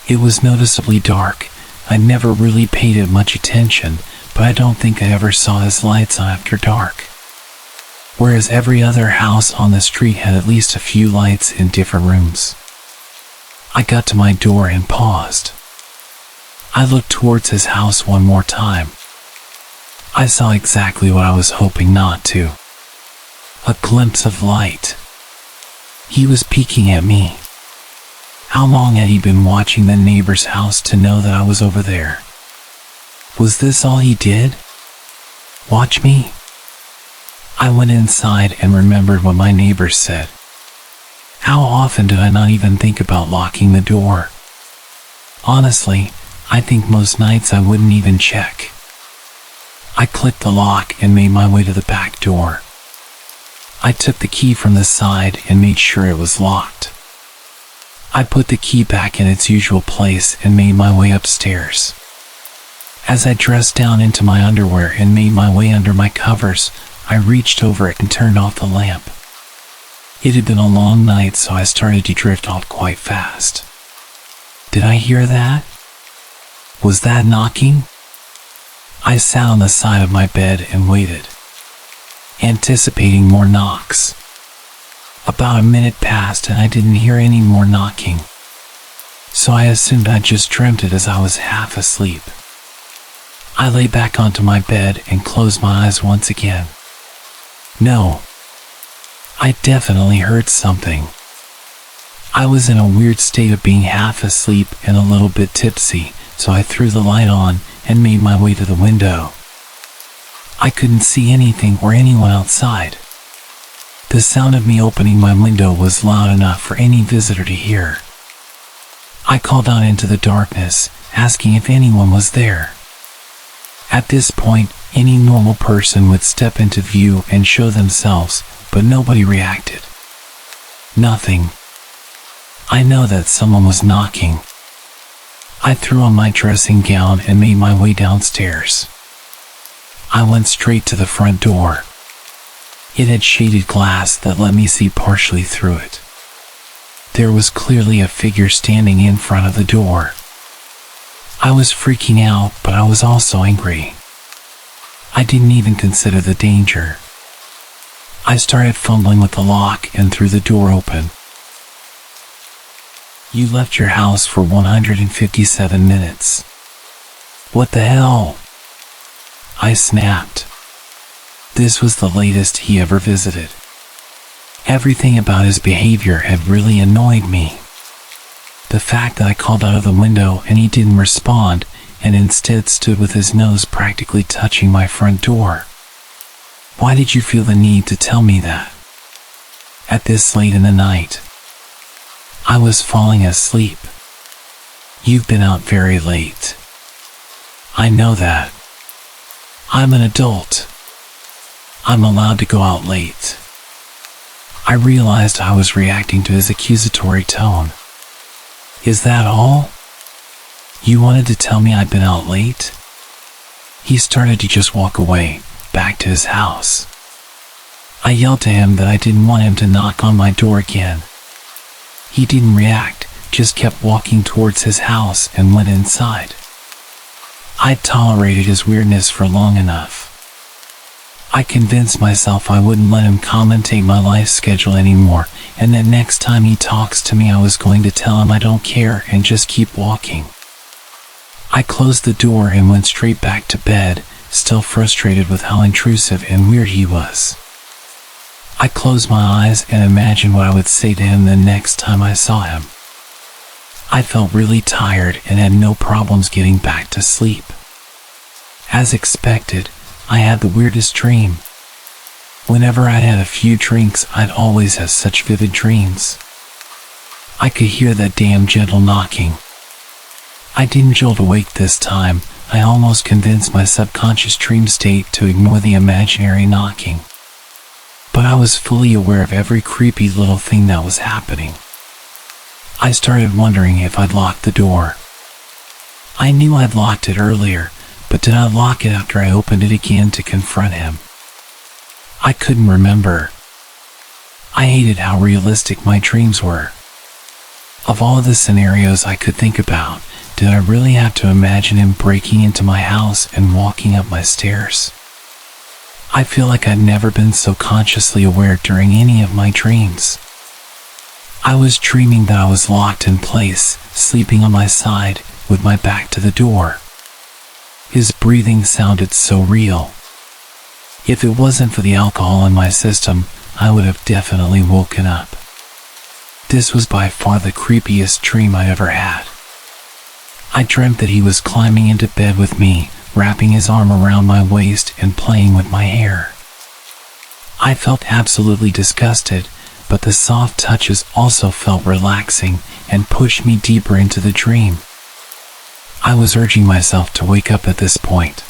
It was noticeably dark. I never really paid it much attention, but I don't think I ever saw his lights on after dark. Whereas every other house on the street had at least a few lights in different rooms. I got to my door and paused. I looked towards his house one more time. I saw exactly what I was hoping not to. A glimpse of light. He was peeking at me. How long had he been watching the neighbor's house to know that I was over there? Was this all he did? Watch me? I went inside and remembered what my neighbor said. How often did I not even think about locking the door? Honestly, I think most nights I wouldn't even check. I clicked the lock and made my way to the back door. I took the key from the side and made sure it was locked. I put the key back in its usual place and made my way upstairs. As I dressed down into my underwear and made my way under my covers, I reached over it and turned off the lamp. It had been a long night, so I started to drift off quite fast. Did I hear that? Was that knocking? I sat on the side of my bed and waited, anticipating more knocks. About a minute passed and I didn't hear any more knocking, so I assumed I just dreamt it as I was half asleep. I lay back onto my bed and closed my eyes once again. No, I definitely heard something. I was in a weird state of being half asleep and a little bit tipsy, so I threw the light on and made my way to the window. I couldn't see anything or anyone outside. The sound of me opening my window was loud enough for any visitor to hear. I called out into the darkness, asking if anyone was there. At this point, any normal person would step into view and show themselves, but nobody reacted. Nothing. I know that someone was knocking. I threw on my dressing gown and made my way downstairs. I went straight to the front door. It had shaded glass that let me see partially through it. There was clearly a figure standing in front of the door. I was freaking out, but I was also angry. I didn't even consider the danger. I started fumbling with the lock and threw the door open. You left your house for 157 minutes. What the hell? I snapped. This was the latest he ever visited. Everything about his behavior had really annoyed me. The fact that I called out of the window and he didn't respond and instead stood with his nose practically touching my front door. Why did you feel the need to tell me that? At this late in the night. I was falling asleep. You've been out very late. I know that. I'm an adult. I'm allowed to go out late. I realized I was reacting to his accusatory tone. Is that all? You wanted to tell me I'd been out late? He started to just walk away, back to his house. I yelled to him that I didn't want him to knock on my door again. He didn't react, just kept walking towards his house and went inside. I'd tolerated his weirdness for long enough. I convinced myself I wouldn't let him commentate my life schedule anymore, and that next time he talks to me I was going to tell him I don't care and just keep walking. I closed the door and went straight back to bed, still frustrated with how intrusive and weird he was. I closed my eyes and imagined what I would say to him the next time I saw him. I felt really tired and had no problems getting back to sleep. As expected, I had the weirdest dream. Whenever I'd had a few drinks, I'd always have such vivid dreams. I could hear that damn gentle knocking. I didn't jolt awake this time. I almost convinced my subconscious dream state to ignore the imaginary knocking. But I was fully aware of every creepy little thing that was happening. I started wondering if I'd locked the door. I knew I'd locked it earlier, but did I lock it after I opened it again to confront him? I couldn't remember. I hated how realistic my dreams were. Of all the scenarios I could think about, did I really have to imagine him breaking into my house and walking up my stairs? I feel like I'd never been so consciously aware during any of my dreams. I was dreaming that I was locked in place, sleeping on my side, with my back to the door. His breathing sounded so real. If it wasn't for the alcohol in my system, I would have definitely woken up. This was by far the creepiest dream I ever had. I dreamt that he was climbing into bed with me, wrapping his arm around my waist and playing with my hair. I felt absolutely disgusted, but the soft touches also felt relaxing and pushed me deeper into the dream. I was urging myself to wake up at this point.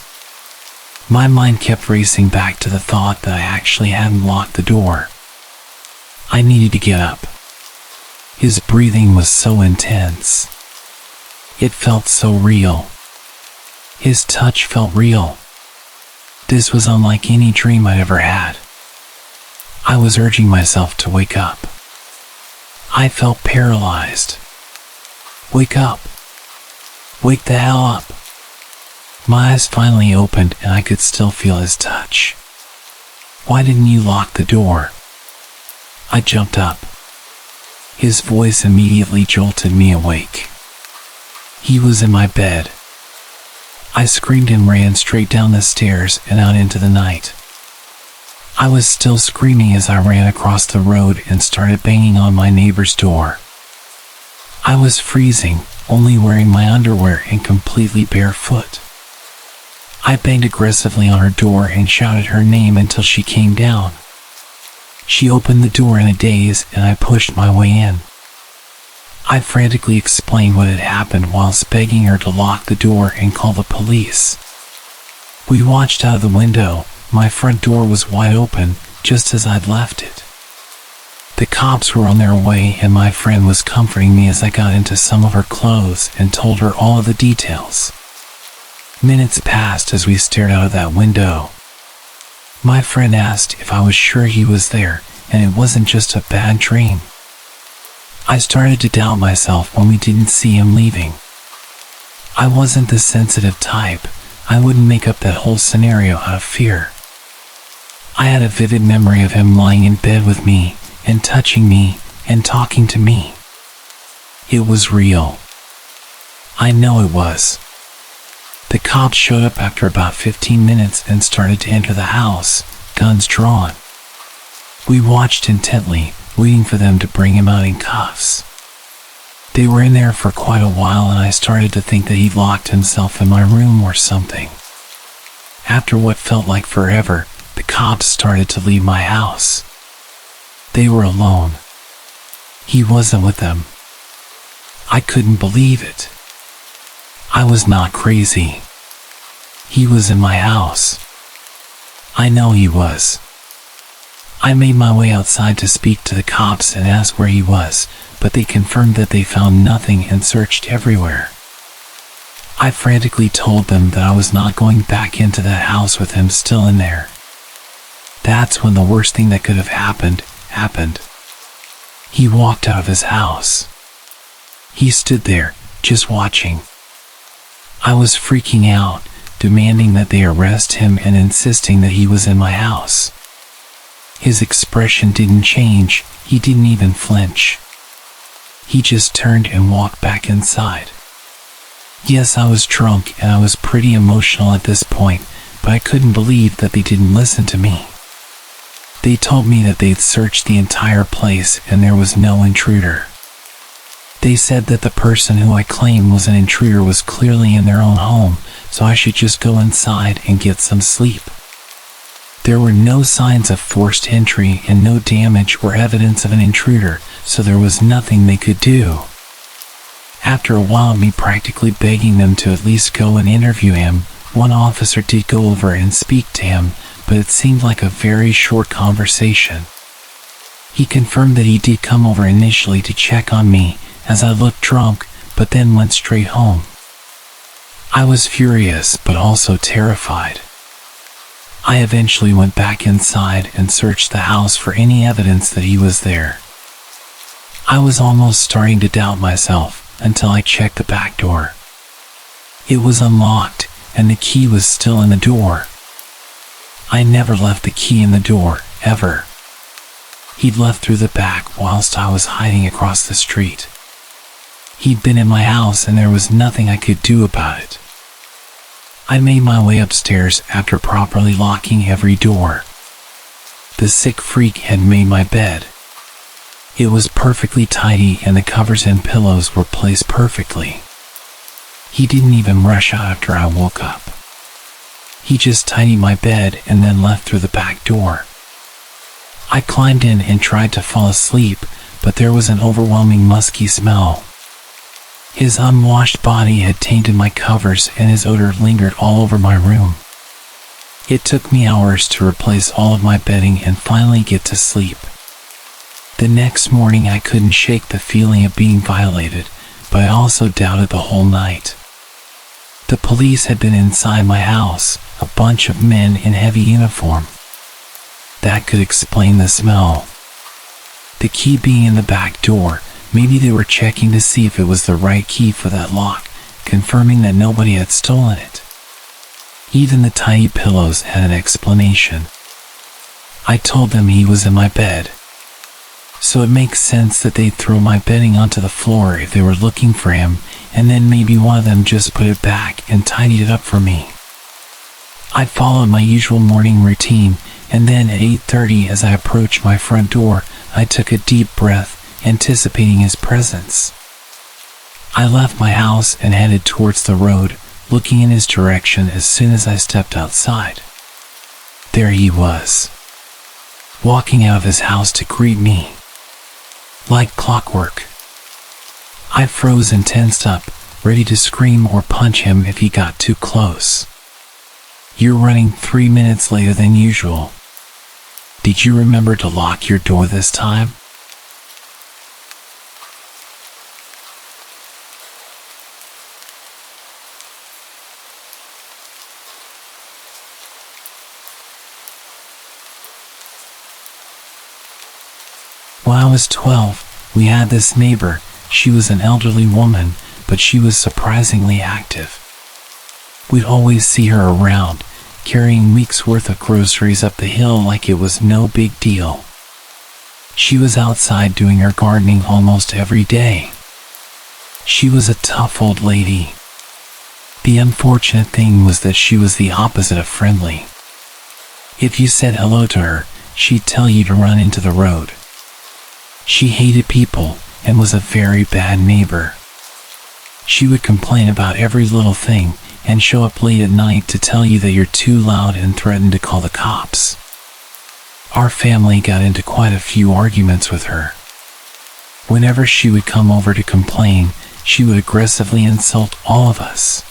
My mind kept racing back to the thought that I actually hadn't locked the door. I needed to get up. His breathing was so intense. It felt so real. His touch felt real. This was unlike any dream I'd ever had. I was urging myself to wake up. I felt paralyzed. Wake up. Wake the hell up. My eyes finally opened and I could still feel his touch. Why didn't you lock the door? I jumped up. His voice immediately jolted me awake. He was in my bed. I screamed and ran straight down the stairs and out into the night. I was still screaming as I ran across the road and started banging on my neighbor's door. I was freezing, only wearing my underwear and completely barefoot. I banged aggressively on her door and shouted her name until she came down. She opened the door in a daze and I pushed my way in. I frantically explained what had happened whilst begging her to lock the door and call the police. We watched out of the window. My front door was wide open, just as I'd left it. The cops were on their way and my friend was comforting me as I got into some of her clothes and told her all of the details. Minutes passed as we stared out of that window. My friend asked if I was sure he was there and it wasn't just a bad dream. I started to doubt myself when we didn't see him leaving. I wasn't the sensitive type. I wouldn't make up that whole scenario out of fear. I had a vivid memory of him lying in bed with me and touching me and talking to me. It was real. I know it was. The cops showed up after about 15 minutes and started to enter the house, guns drawn. We watched intently, waiting for them to bring him out in cuffs. They were in there for quite a while and I started to think that he'd locked himself in my room or something. After what felt like forever, the cops started to leave my house. They were alone. He wasn't with them. I couldn't believe it. I was not crazy. He was in my house. I know he was. I made my way outside to speak to the cops and ask where he was, but they confirmed that they found nothing and searched everywhere. I frantically told them that I was not going back into that house with him still in there. That's when the worst thing that could have happened. He walked out of his house. He stood there, just watching. I was freaking out, demanding that they arrest him and insisting that he was in my house. His expression didn't change, he didn't even flinch. He just turned and walked back inside. Yes, I was drunk and I was pretty emotional at this point, but I couldn't believe that they didn't listen to me. They told me that they'd searched the entire place and there was no intruder. They said that the person who I claimed was an intruder was clearly in their own home, so I should just go inside and get some sleep. There were no signs of forced entry and no damage or evidence of an intruder, so there was nothing they could do. After a while of me practically begging them to at least go and interview him, one officer did go over and speak to him, but it seemed like a very short conversation. He confirmed that he did come over initially to check on me, as I looked drunk, but then went straight home. I was furious, but also terrified. I eventually went back inside and searched the house for any evidence that he was there. I was almost starting to doubt myself until I checked the back door. It was unlocked, and the key was still in the door. I never left the key in the door, ever. He'd left through the back whilst I was hiding across the street. He'd been in my house and there was nothing I could do about it. I made my way upstairs after properly locking every door. The sick freak had made my bed. It was perfectly tidy and the covers and pillows were placed perfectly. He didn't even rush out after I woke up. He just tidied my bed and then left through the back door. I climbed in and tried to fall asleep, but there was an overwhelming musky smell. His unwashed body had tainted my covers and his odor lingered all over my room. It took me hours to replace all of my bedding and finally get to sleep. The next morning I couldn't shake the feeling of being violated, but I also doubted the whole night. The police had been inside my house, a bunch of men in heavy uniform. That could explain the smell. The key being in the back door, maybe they were checking to see if it was the right key for that lock, confirming that nobody had stolen it. Even the tiny pillows had an explanation. I told them he was in my bed. So it makes sense that they'd throw my bedding onto the floor if they were looking for him, and then maybe one of them just put it back and tidied it up for me. I followed my usual morning routine, and then at 8:30 as I approached my front door, I took a deep breath, anticipating his presence. I left my house and headed towards the road, looking in his direction as soon as I stepped outside. There he was, walking out of his house to greet me. Like clockwork. I froze and tensed up, ready to scream or punch him if he got too close. You're running 3 minutes later than usual. Did you remember to lock your door this time? When I was 12, we had this neighbor. She was an elderly woman, but she was surprisingly active. We'd always see her around, carrying weeks' worth of groceries up the hill like it was no big deal. She was outside doing her gardening almost every day. She was a tough old lady. The unfortunate thing was that she was the opposite of friendly. If you said hello to her, she'd tell you to run into the road. She hated people and was a very bad neighbor. She would complain about every little thing and show up late at night to tell you that you're too loud and threaten to call the cops. Our family got into quite a few arguments with her. Whenever she would come over to complain, she would aggressively insult all of us.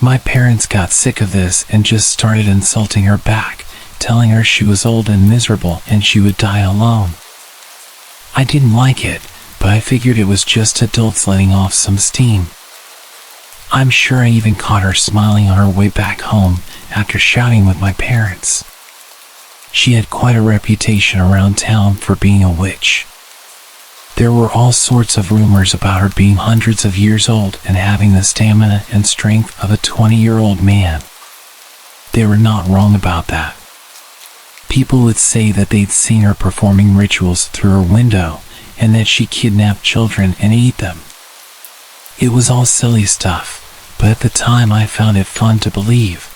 My parents got sick of this and just started insulting her back, telling her she was old and miserable and she would die alone. I didn't like it, but I figured it was just adults letting off some steam. I'm sure I even caught her smiling on her way back home after shouting with my parents. She had quite a reputation around town for being a witch. There were all sorts of rumors about her being hundreds of years old and having the stamina and strength of a 20-year-old man. They were not wrong about that. People would say that they'd seen her performing rituals through her window and that she kidnapped children and ate them. It was all silly stuff, but at the time I found it fun to believe.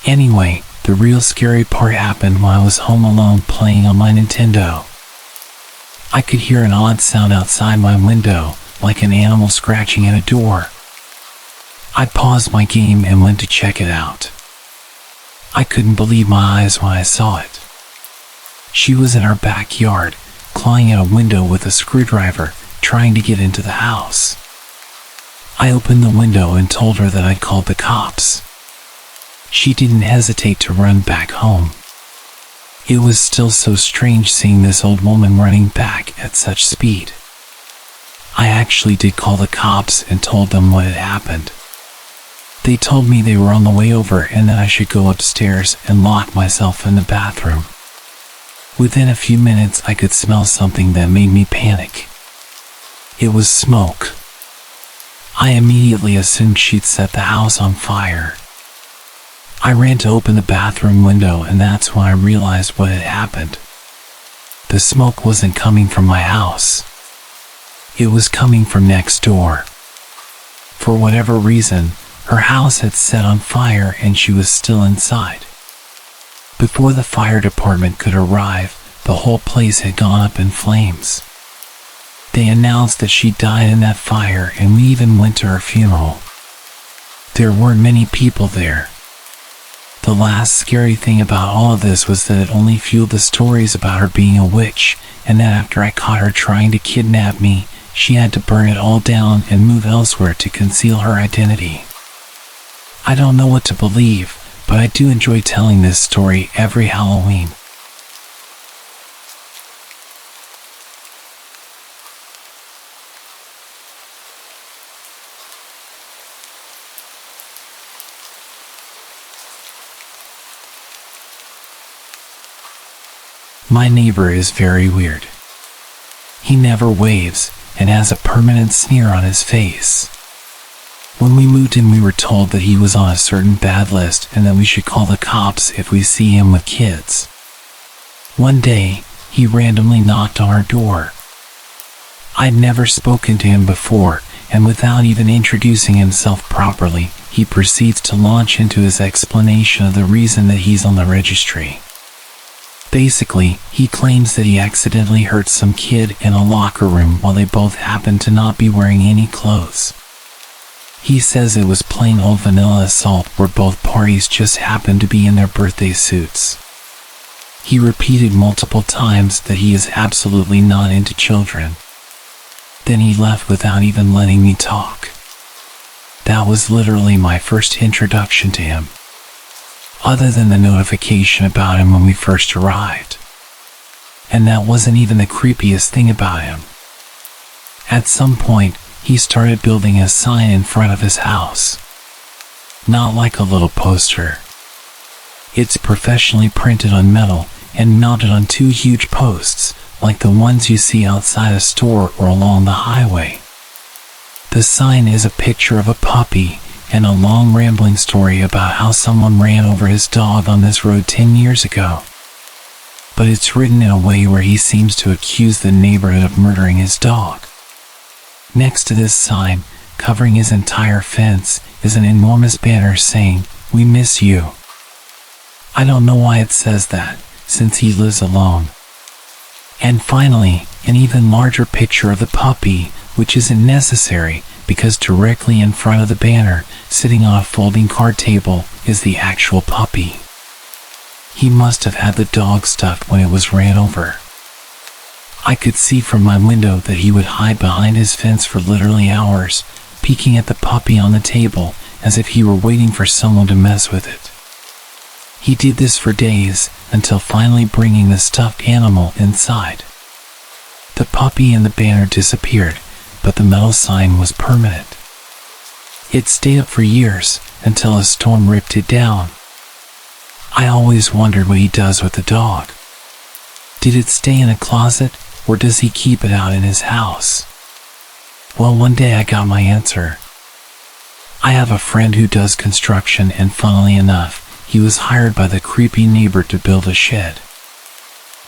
Anyway, the real scary part happened when I was home alone playing on my Nintendo. I could hear an odd sound outside my window, like an animal scratching at a door. I paused my game and went to check it out. I couldn't believe my eyes when I saw it. She was in our backyard, clawing at a window with a screwdriver, trying to get into the house. I opened the window and told her that I'd called the cops. She didn't hesitate to run back home. It was still so strange seeing this old woman running back at such speed. I actually did call the cops and told them what had happened. They told me they were on the way over and that I should go upstairs and lock myself in the bathroom. Within a few minutes I could smell something that made me panic. It was smoke. I immediately assumed she'd set the house on fire. I ran to open the bathroom window and that's when I realized what had happened. The smoke wasn't coming from my house. It was coming from next door. For whatever reason, her house had set on fire and she was still inside. Before the fire department could arrive, the whole place had gone up in flames. They announced that she died in that fire and we even went to her funeral. There weren't many people there. The last scary thing about all of this was that it only fueled the stories about her being a witch, and that after I caught her trying to kidnap me, she had to burn it all down and move elsewhere to conceal her identity. I don't know what to believe, but I do enjoy telling this story every Halloween. My neighbor is very weird. He never waves and has a permanent sneer on his face. When we moved in, we were told that he was on a certain bad list and that we should call the cops if we see him with kids. One day, he randomly knocked on our door. I'd never spoken to him before, and without even introducing himself properly, he proceeds to launch into his explanation of the reason that he's on the registry. Basically, he claims that he accidentally hurt some kid in a locker room while they both happened to not be wearing any clothes. He says it was plain old vanilla assault where both parties just happened to be in their birthday suits. He repeated multiple times that he is absolutely not into children. Then he left without even letting me talk. That was literally my first introduction to him, other than the notification about him when we first arrived. And that wasn't even the creepiest thing about him. At some point, he started building a sign in front of his house. Not like a little poster. It's professionally printed on metal and mounted on two huge posts, like the ones you see outside a store or along the highway. The sign is a picture of a puppy and a long rambling story about how someone ran over his dog on this road 10 years ago. But it's written in a way where he seems to accuse the neighborhood of murdering his dog. Next to this sign, covering his entire fence, is an enormous banner saying, "We miss you." I don't know why it says that, since he lives alone. And finally, an even larger picture of the puppy, which isn't necessary, because directly in front of the banner, sitting on a folding card table, is the actual puppy. He must have had the dog stuffed when it was ran over. I could see from my window that he would hide behind his fence for literally hours, peeking at the puppy on the table, as if he were waiting for someone to mess with it. He did this for days, until finally bringing the stuffed animal inside. The puppy and the banner disappeared, but the metal sign was permanent. It stayed up for years, until a storm ripped it down. I always wondered what he does with the dog. Did it stay in a closet, or does he keep it out in his house? Well, one day I got my answer. I have a friend who does construction, and funnily enough, he was hired by the creepy neighbor to build a shed.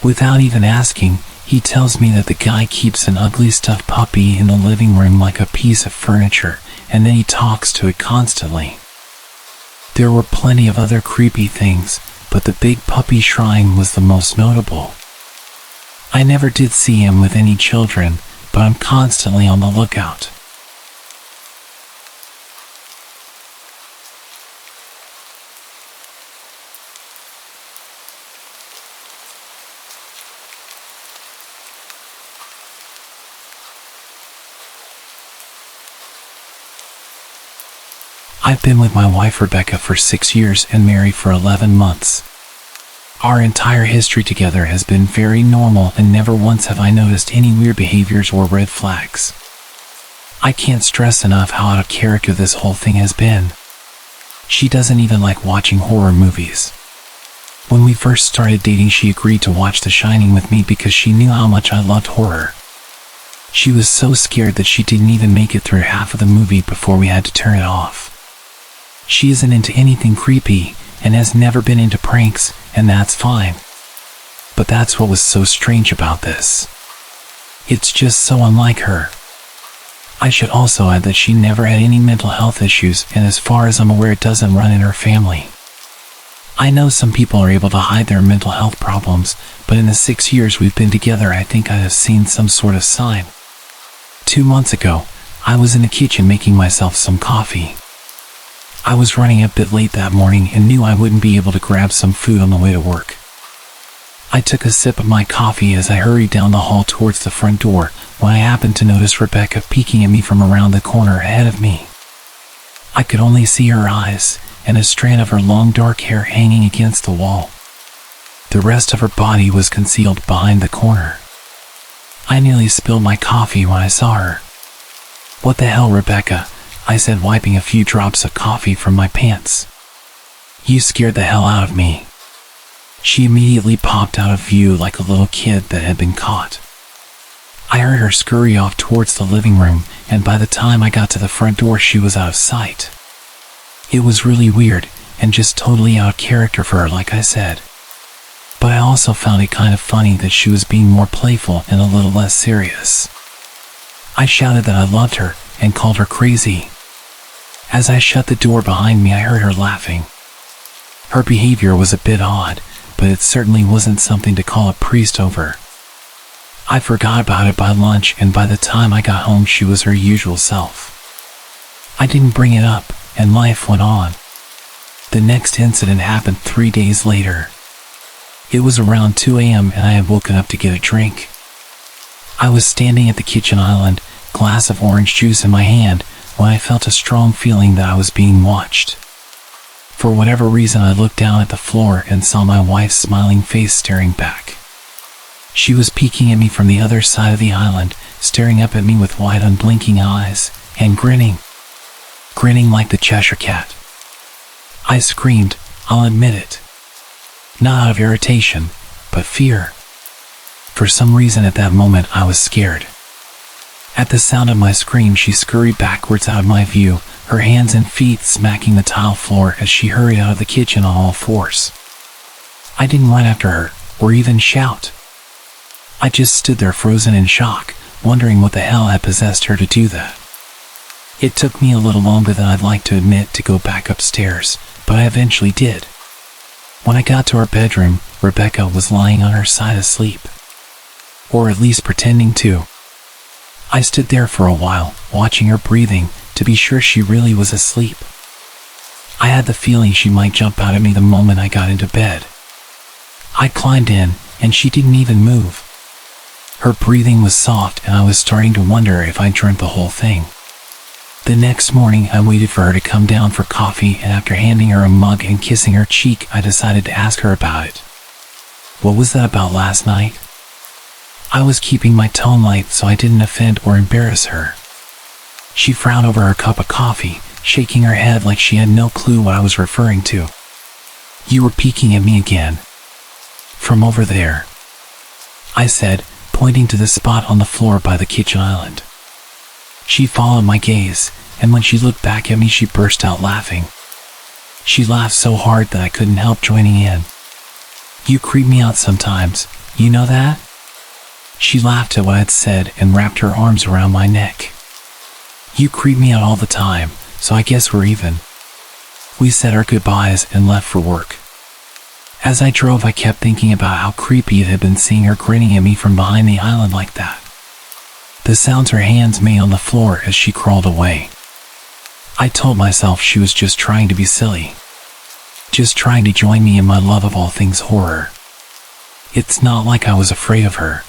Without even asking, he tells me that the guy keeps an ugly stuffed puppy in the living room like a piece of furniture, and then he talks to it constantly. There were plenty of other creepy things, but the big puppy shrine was the most notable. I never did see him with any children, but I'm constantly on the lookout. I've been with my wife Rebecca for 6 years and married for 11 months. Our entire history together has been very normal, and never once have I noticed any weird behaviors or red flags. I can't stress enough how out of character this whole thing has been. She doesn't even like watching horror movies. When we first started dating, she agreed to watch The Shining with me because she knew how much I loved horror. She was so scared that she didn't even make it through half of the movie before we had to turn it off. She isn't into anything creepy, and has never been into pranks, and that's fine. But that's what was so strange about this. It's just so unlike her. I should also add that she never had any mental health issues, and as far as I'm aware, it doesn't run in her family. I know some people are able to hide their mental health problems, but in the 6 years we've been together, I think I have seen some sort of sign. 2 months ago, I was in the kitchen making myself some coffee. I was running a bit late that morning and knew I wouldn't be able to grab some food on the way to work. I took a sip of my coffee as I hurried down the hall towards the front door, when I happened to notice Rebecca peeking at me from around the corner ahead of me. I could only see her eyes, and a strand of her long dark hair hanging against the wall. The rest of her body was concealed behind the corner. I nearly spilled my coffee when I saw her. "What the hell, Rebecca?" I said, wiping a few drops of coffee from my pants. "You scared the hell out of me." She immediately popped out of view like a little kid that had been caught. I heard her scurry off towards the living room, and by the time I got to the front door, she was out of sight. It was really weird, and just totally out of character for her, like I said. But I also found it kind of funny that she was being more playful and a little less serious. I shouted that I loved her and called her crazy. As I shut the door behind me, I heard her laughing. Her behavior was a bit odd, but it certainly wasn't something to call a priest over. I forgot about it by lunch, and by the time I got home, she was her usual self. I didn't bring it up, and life went on. The next incident happened 3 days later. It was around 2 a.m. and I had woken up to get a drink. I was standing at the kitchen island, glass of orange juice in my hand, when I felt a strong feeling that I was being watched. For whatever reason, I looked down at the floor and saw my wife's smiling face staring back. She was peeking at me from the other side of the island, staring up at me with wide, unblinking eyes, and grinning like the Cheshire Cat. I screamed, I'll admit it. Not out of irritation, but fear. For some reason at that moment I was scared. At the sound of my scream, she scurried backwards out of my view, her hands and feet smacking the tile floor as she hurried out of the kitchen on all fours. I didn't run after her, or even shout. I just stood there frozen in shock, wondering what the hell had possessed her to do that. It took me a little longer than I'd like to admit to go back upstairs, but I eventually did. When I got to our bedroom, Rebecca was lying on her side asleep. Or at least pretending to. I stood there for a while, watching her breathing, to be sure she really was asleep. I had the feeling she might jump out at me the moment I got into bed. I climbed in, and she didn't even move. Her breathing was soft, and I was starting to wonder if I'd dreamt the whole thing. The next morning, I waited for her to come down for coffee, and after handing her a mug and kissing her cheek, I decided to ask her about it. What was that about last night? I was keeping my tone light so I didn't offend or embarrass her. She frowned over her cup of coffee, shaking her head like she had no clue what I was referring to. You were peeking at me again. From over there, I said, pointing to the spot on the floor by the kitchen island. She followed my gaze, and when she looked back at me, she burst out laughing. She laughed so hard that I couldn't help joining in. You creep me out sometimes, you know that? She laughed at what I'd said and wrapped her arms around my neck. You creep me out all the time, so I guess we're even. We said our goodbyes and left for work. As I drove, I kept thinking about how creepy it had been seeing her grinning at me from behind the island like that. The sounds her hands made on the floor as she crawled away. I told myself she was just trying to be silly. Just trying to join me in my love of all things horror. It's not like I was afraid of her.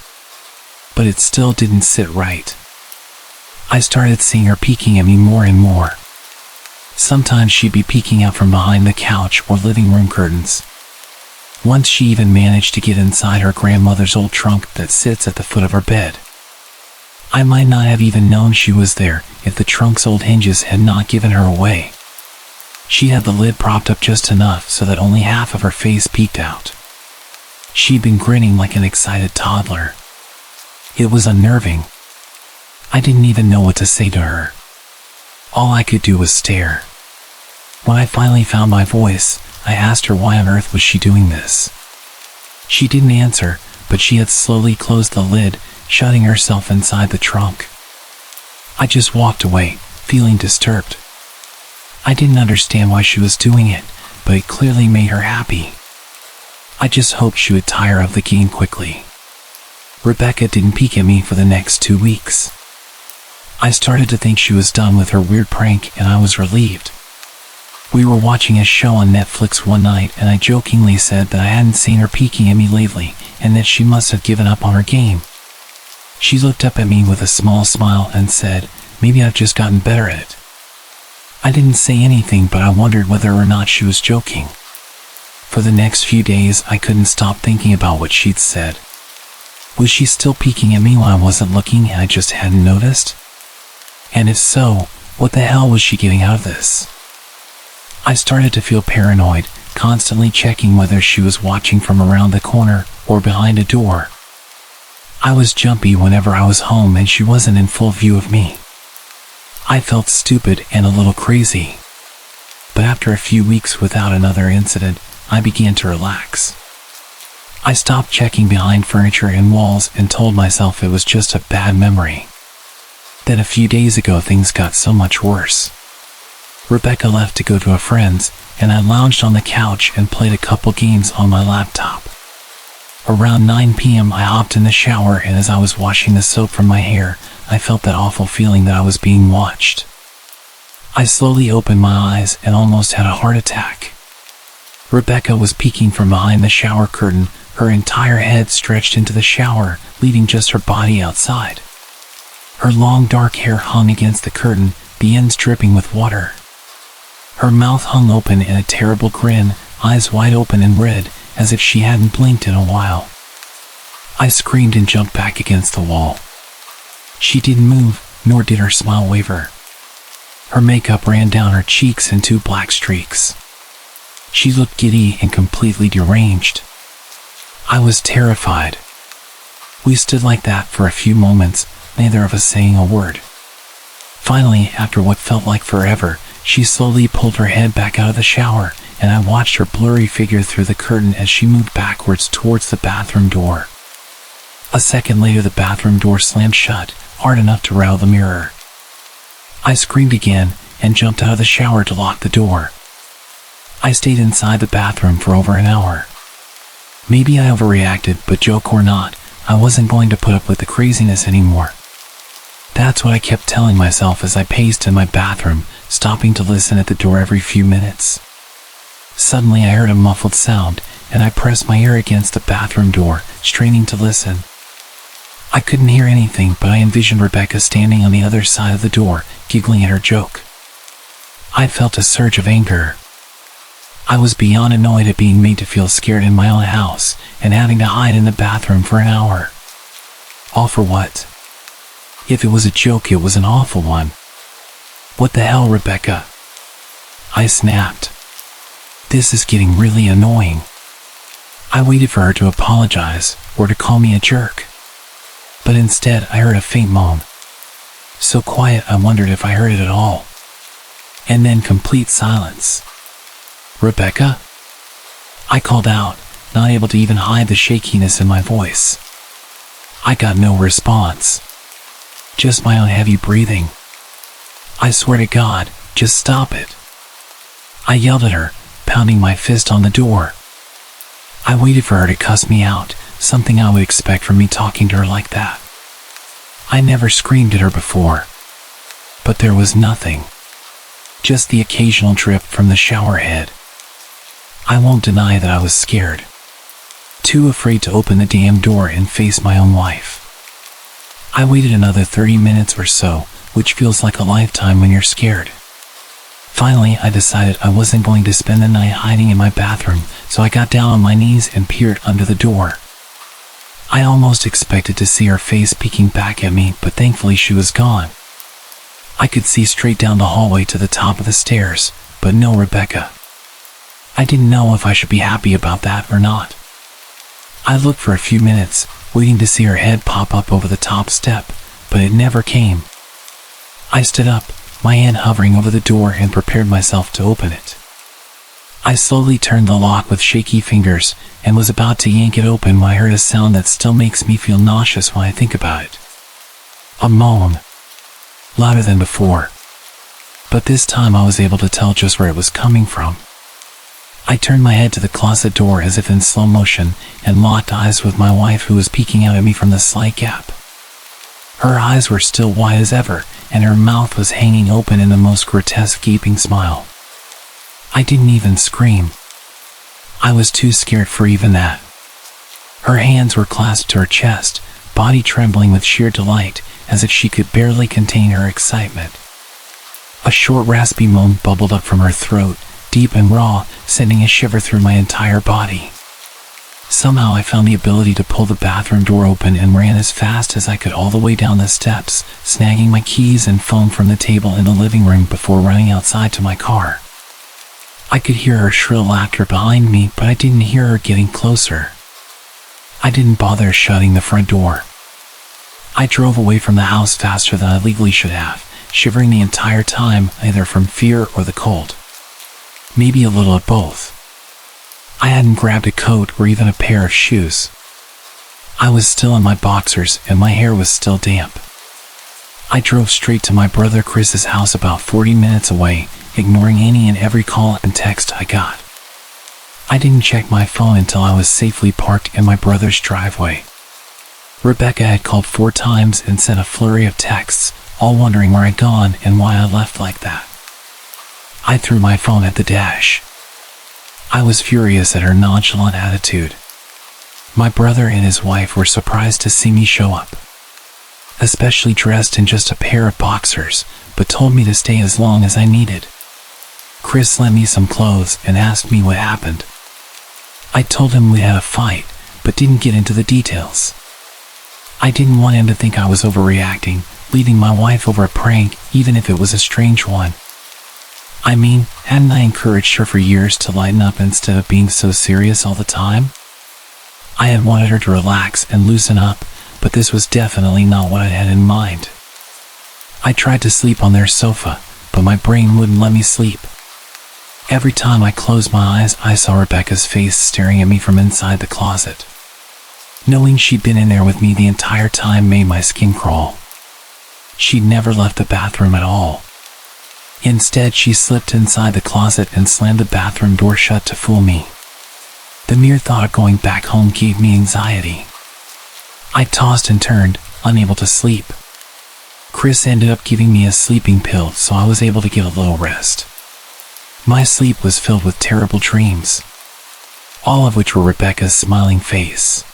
But it still didn't sit right. I started seeing her peeking at me more and more. Sometimes she'd be peeking out from behind the couch or living room curtains. Once she even managed to get inside her grandmother's old trunk that sits at the foot of her bed. I might not have even known she was there if the trunk's old hinges had not given her away. She had the lid propped up just enough so that only half of her face peeked out. She'd been grinning like an excited toddler. It was unnerving. I didn't even know what to say to her. All I could do was stare. When I finally found my voice, I asked her why on earth was she doing this. She didn't answer, but she had slowly closed the lid, shutting herself inside the trunk. I just walked away, feeling disturbed. I didn't understand why she was doing it, but it clearly made her happy. I just hoped she would tire of the game quickly. Rebecca didn't peek at me for the next 2 weeks. I started to think she was done with her weird prank, and I was relieved. We were watching a show on Netflix one night, and I jokingly said that I hadn't seen her peeking at me lately, and that she must have given up on her game. She looked up at me with a small smile and said, "Maybe I've just gotten better at it." I didn't say anything, but I wondered whether or not she was joking. For the next few days, I couldn't stop thinking about what she'd said. Was she still peeking at me when I wasn't looking and I just hadn't noticed? And if so, what the hell was she getting out of this? I started to feel paranoid, constantly checking whether she was watching from around the corner or behind a door. I was jumpy whenever I was home and she wasn't in full view of me. I felt stupid and a little crazy. But after a few weeks without another incident, I began to relax. I stopped checking behind furniture and walls and told myself it was just a bad memory. Then a few days ago things got so much worse. Rebecca left to go to a friend's, and I lounged on the couch and played a couple games on my laptop. Around 9 p.m. I hopped in the shower, and as I was washing the soap from my hair, I felt that awful feeling that I was being watched. I slowly opened my eyes and almost had a heart attack. Rebecca was peeking from behind the shower curtain, her entire head stretched into the shower, leaving just her body outside. Her long dark hair hung against the curtain, the ends dripping with water. Her mouth hung open in a terrible grin, eyes wide open and red, as if she hadn't blinked in a while. I screamed and jumped back against the wall. She didn't move, nor did her smile waver. Her makeup ran down her cheeks in 2 black streaks. She looked giddy and completely deranged. I was terrified. We stood like that for a few moments, neither of us saying a word. Finally, after what felt like forever, she slowly pulled her head back out of the shower, and I watched her blurry figure through the curtain as she moved backwards towards the bathroom door. A second later, the bathroom door slammed shut, hard enough to rattle the mirror. I screamed again and jumped out of the shower to lock the door. I stayed inside the bathroom for over an hour. Maybe I overreacted, but joke or not, I wasn't going to put up with the craziness anymore. That's what I kept telling myself as I paced in my bathroom, stopping to listen at the door every few minutes. Suddenly I heard a muffled sound, and I pressed my ear against the bathroom door, straining to listen. I couldn't hear anything, but I envisioned Rebecca standing on the other side of the door, giggling at her joke. I felt a surge of anger. I was beyond annoyed at being made to feel scared in my own house, and having to hide in the bathroom for an hour. All for what? If it was a joke, it was an awful one. What the hell, Rebecca? I snapped. This is getting really annoying. I waited for her to apologize, or to call me a jerk. But instead, I heard a faint moan. So quiet, I wondered if I heard it at all. And then complete silence. Rebecca? I called out, not able to even hide the shakiness in my voice. I got no response. Just my own heavy breathing. I swear to God, just stop it. I yelled at her, pounding my fist on the door. I waited for her to cuss me out, something I would expect from me talking to her like that. I never screamed at her before. But there was nothing. Just the occasional drip from the shower head. I won't deny that I was scared. Too afraid to open the damn door and face my own wife. I waited another 30 minutes or so, which feels like a lifetime when you're scared. Finally, I decided I wasn't going to spend the night hiding in my bathroom, so I got down on my knees and peered under the door. I almost expected to see her face peeking back at me, but thankfully she was gone. I could see straight down the hallway to the top of the stairs, but no Rebecca. I didn't know if I should be happy about that or not. I looked for a few minutes, waiting to see her head pop up over the top step, but it never came. I stood up, my hand hovering over the door, and prepared myself to open it. I slowly turned the lock with shaky fingers and was about to yank it open when I heard a sound that still makes me feel nauseous when I think about it. A moan. Louder than before. But this time I was able to tell just where it was coming from. I turned my head to the closet door as if in slow motion and locked eyes with my wife, who was peeking out at me from the slight gap. Her eyes were still wide as ever, and her mouth was hanging open in the most grotesque gaping smile. I didn't even scream. I was too scared for even that. Her hands were clasped to her chest, body trembling with sheer delight, as if she could barely contain her excitement. A short raspy moan bubbled up from her throat, deep and raw, sending a shiver through my entire body. Somehow I found the ability to pull the bathroom door open and ran as fast as I could all the way down the steps, snagging my keys and phone from the table in the living room before running outside to my car. I could hear her shrill laughter behind me, but I didn't hear her getting closer. I didn't bother shutting the front door. I drove away from the house faster than I legally should have, shivering the entire time, either from fear or the cold. Maybe a little of both. I hadn't grabbed a coat or even a pair of shoes. I was still in my boxers and my hair was still damp. I drove straight to my brother Chris's house about 40 minutes away, ignoring any and every call and text I got. I didn't check my phone until I was safely parked in my brother's driveway. Rebecca had called 4 times and sent a flurry of texts, all wondering where I'd gone and why I left like that. I threw my phone at the dash. I was furious at her nonchalant attitude. My brother and his wife were surprised to see me show up, especially dressed in just a pair of boxers, but told me to stay as long as I needed. Chris lent me some clothes and asked me what happened. I told him we had a fight, but didn't get into the details. I didn't want him to think I was overreacting, leading my wife over a prank, even if it was a strange one. I mean, hadn't I encouraged her for years to lighten up instead of being so serious all the time? I had wanted her to relax and loosen up, but this was definitely not what I had in mind. I tried to sleep on their sofa, but my brain wouldn't let me sleep. Every time I closed my eyes, I saw Rebecca's face staring at me from inside the closet. Knowing she'd been in there with me the entire time made my skin crawl. She'd never left the bathroom at all. Instead, she slipped inside the closet and slammed the bathroom door shut to fool me. The mere thought of going back home gave me anxiety. I tossed and turned, unable to sleep. Chris ended up giving me a sleeping pill, so I was able to get a little rest. My sleep was filled with terrible dreams, all of which were Rebecca's smiling face.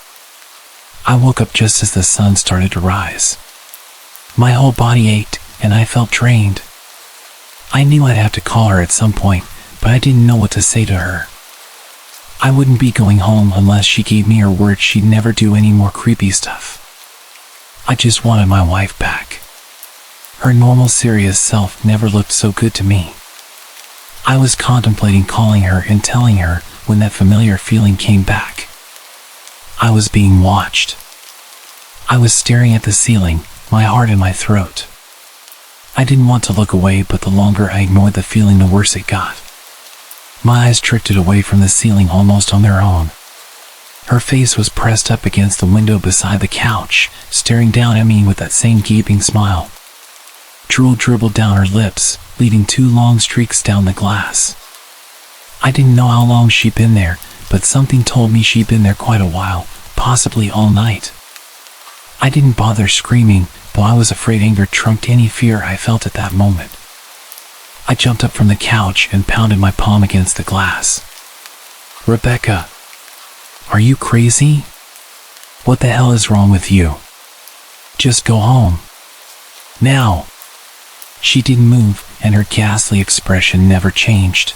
I woke up just as the sun started to rise. My whole body ached, and I felt drained. I knew I'd have to call her at some point, but I didn't know what to say to her. I wouldn't be going home unless she gave me her word she'd never do any more creepy stuff. I just wanted my wife back. Her normal, serious self never looked so good to me. I was contemplating calling her and telling her when that familiar feeling came back. I was being watched. I was staring at the ceiling, my heart in my throat. I didn't want to look away, but the longer I ignored the feeling, the worse it got. My eyes drifted away from the ceiling almost on their own. Her face was pressed up against the window beside the couch, staring down at me with that same gaping smile. Drool dribbled down her lips, leaving 2 long streaks down the glass. I didn't know how long she'd been there, but something told me she'd been there quite a while, possibly all night. I didn't bother screaming, though I was afraid anger trumped any fear I felt at that moment. I jumped up from the couch and pounded my palm against the glass. "Rebecca, are you crazy? What the hell is wrong with you? Just go home. Now." She didn't move, and her ghastly expression never changed.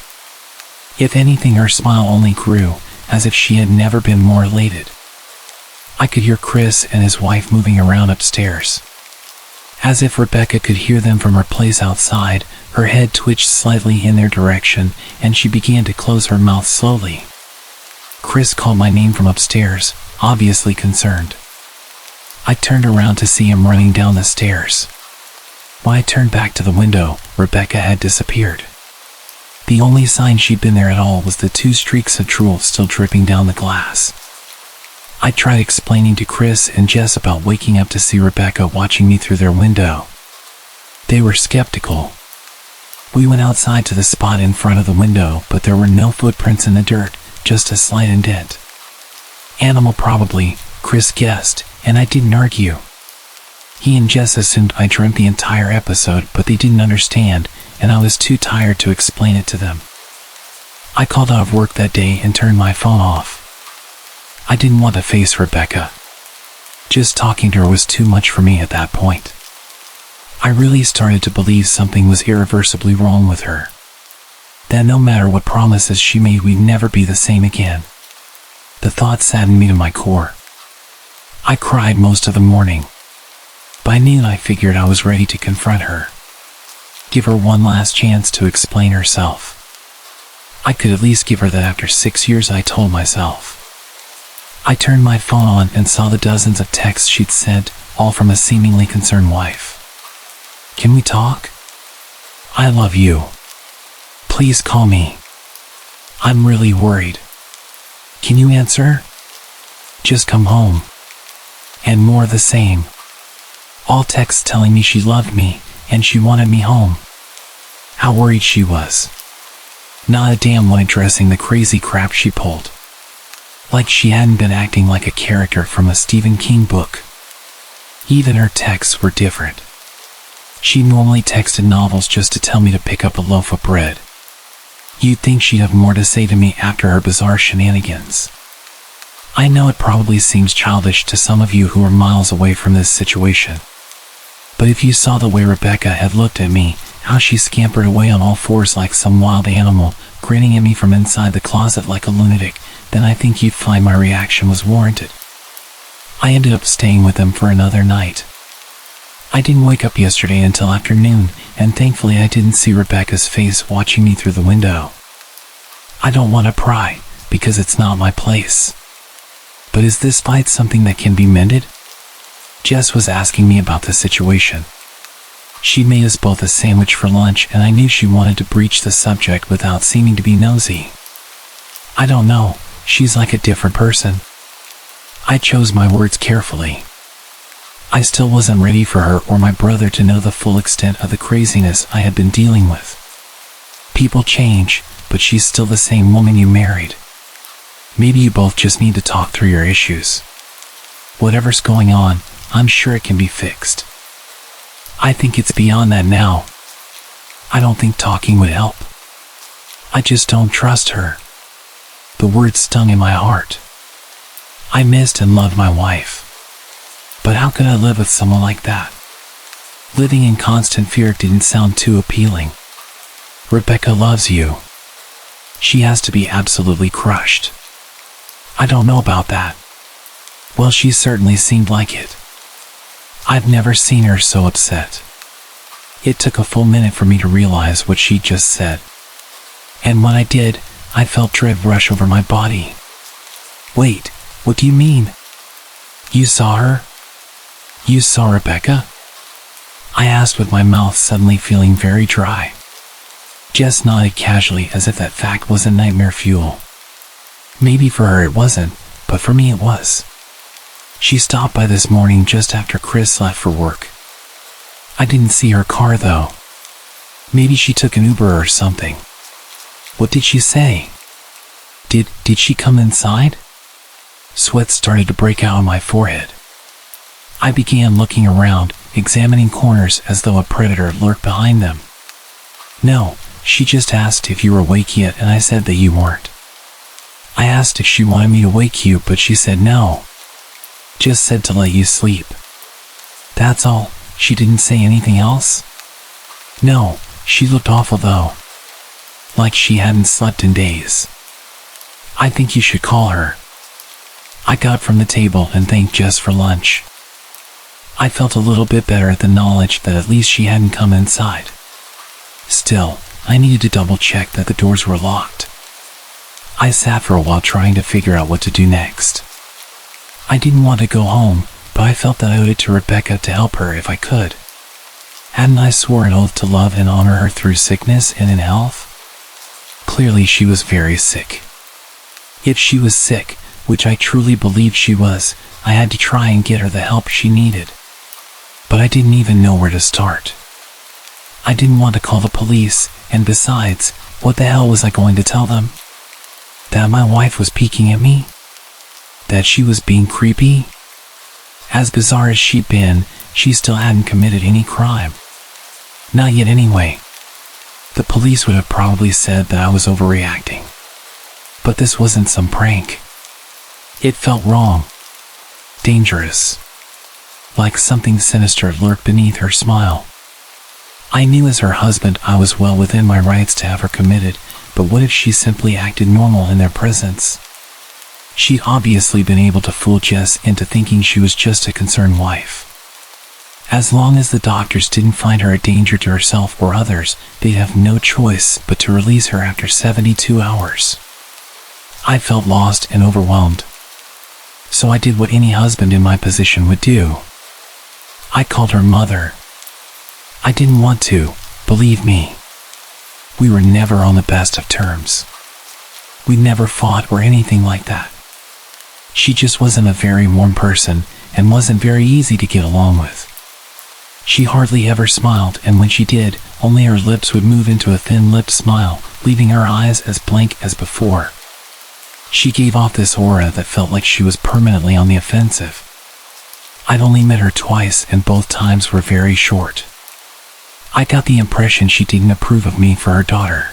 If anything, her smile only grew, as if she had never been more elated. I could hear Chris and his wife moving around upstairs. As if Rebecca could hear them from her place outside, her head twitched slightly in their direction, and she began to close her mouth slowly. Chris called my name from upstairs, obviously concerned. I turned around to see him running down the stairs. When I turned back to the window, Rebecca had disappeared. The only sign she'd been there at all was the 2 streaks of drool still dripping down the glass. I tried explaining to Chris and Jess about waking up to see Rebecca watching me through their window. They were skeptical. We went outside to the spot in front of the window, but there were no footprints in the dirt, just a slight indent. Animal probably, Chris guessed, and I didn't argue. He and Jess assumed I dreamt the entire episode, but they didn't understand, and I was too tired to explain it to them. I called out of work that day and turned my phone off. I didn't want to face Rebecca. Just talking to her was too much for me at that point. I really started to believe something was irreversibly wrong with her. That no matter what promises she made, we'd never be the same again. The thought saddened me to my core. I cried most of the morning. By noon, I figured I was ready to confront her. Give her one last chance to explain herself. I could at least give her that after 6 years, I told myself. I turned my phone on and saw the dozens of texts she'd sent, all from a seemingly concerned wife. Can we talk? I love you. Please call me. I'm really worried. Can you answer? Just come home. And more of the same. All texts telling me she loved me and she wanted me home. How worried she was. Not a damn one addressing the crazy crap she pulled. Like she hadn't been acting like a character from a Stephen King book. Even her texts were different. She normally texted novels just to tell me to pick up a loaf of bread. You'd think she'd have more to say to me after her bizarre shenanigans. I know it probably seems childish to some of you who are miles away from this situation. But if you saw the way Rebecca had looked at me, how she scampered away on all fours like some wild animal, grinning at me from inside the closet like a lunatic, then I think you'd find my reaction was warranted. I ended up staying with them for another night. I didn't wake up yesterday until afternoon, and thankfully I didn't see Rebecca's face watching me through the window. I don't want to pry, because it's not my place. But is this fight something that can be mended? Jess was asking me about the situation. She made us both a sandwich for lunch, and I knew she wanted to breach the subject without seeming to be nosy. I don't know, she's like a different person. I chose my words carefully. I still wasn't ready for her or my brother to know the full extent of the craziness I had been dealing with. People change, but she's still the same woman you married. Maybe you both just need to talk through your issues. Whatever's going on, I'm sure it can be fixed. I think it's beyond that now. I don't think talking would help. I just don't trust her. The words stung in my heart. I missed and loved my wife. But how could I live with someone like that? Living in constant fear didn't sound too appealing. Rebecca loves you. She has to be absolutely crushed. I don't know about that. Well, she certainly seemed like it. I've never seen her so upset. It took a full minute for me to realize what she just said. And when I did, I felt dread rush over my body. Wait, what do you mean? You saw her? You saw Rebecca? I asked with my mouth suddenly feeling very dry. Jess nodded casually as if that fact was a nightmare fuel. Maybe for her it wasn't, but for me it was. She stopped by this morning just after Chris left for work. I didn't see her car though. Maybe she took an Uber or something. What did she say? Did she come inside? Sweat started to break out on my forehead. I began looking around, examining corners as though a predator lurked behind them. No, she just asked if you were awake yet, and I said that you weren't. I asked if she wanted me to wake you, but she said no. Just said to let you sleep. That's all. She didn't say anything else? No, she looked awful though. Like she hadn't slept in days. I think you should call her. I got from the table and thanked Jess for lunch. I felt a little bit better at the knowledge that at least she hadn't come inside. Still, I needed to double check that the doors were locked. I sat for a while trying to figure out what to do next. I didn't want to go home, but I felt that I owed it to Rebecca to help her if I could. Hadn't I sworn an oath to love and honor her through sickness and in health? Clearly she was very sick. If she was sick, which I truly believed she was, I had to try and get her the help she needed. But I didn't even know where to start. I didn't want to call the police, and besides, what the hell was I going to tell them? That my wife was peeking at me? That she was being creepy? As bizarre as she'd been, she still hadn't committed any crime. Not yet anyway. The police would have probably said that I was overreacting. But this wasn't some prank. It felt wrong. Dangerous. Like something sinister lurked beneath her smile. I knew as her husband I was well within my rights to have her committed, but what if she simply acted normal in their presence? She'd obviously been able to fool Jess into thinking she was just a concerned wife. As long as the doctors didn't find her a danger to herself or others, they'd have no choice but to release her after 72 hours. I felt lost and overwhelmed. So I did what any husband in my position would do. I called her mother. I didn't want to, believe me. We were never on the best of terms. We never fought or anything like that. She just wasn't a very warm person and wasn't very easy to get along with. She hardly ever smiled, and when she did, only her lips would move into a thin-lipped smile, leaving her eyes as blank as before. She gave off this aura that felt like she was permanently on the offensive. I'd only met her twice, and both times were very short. I got the impression she didn't approve of me for her daughter.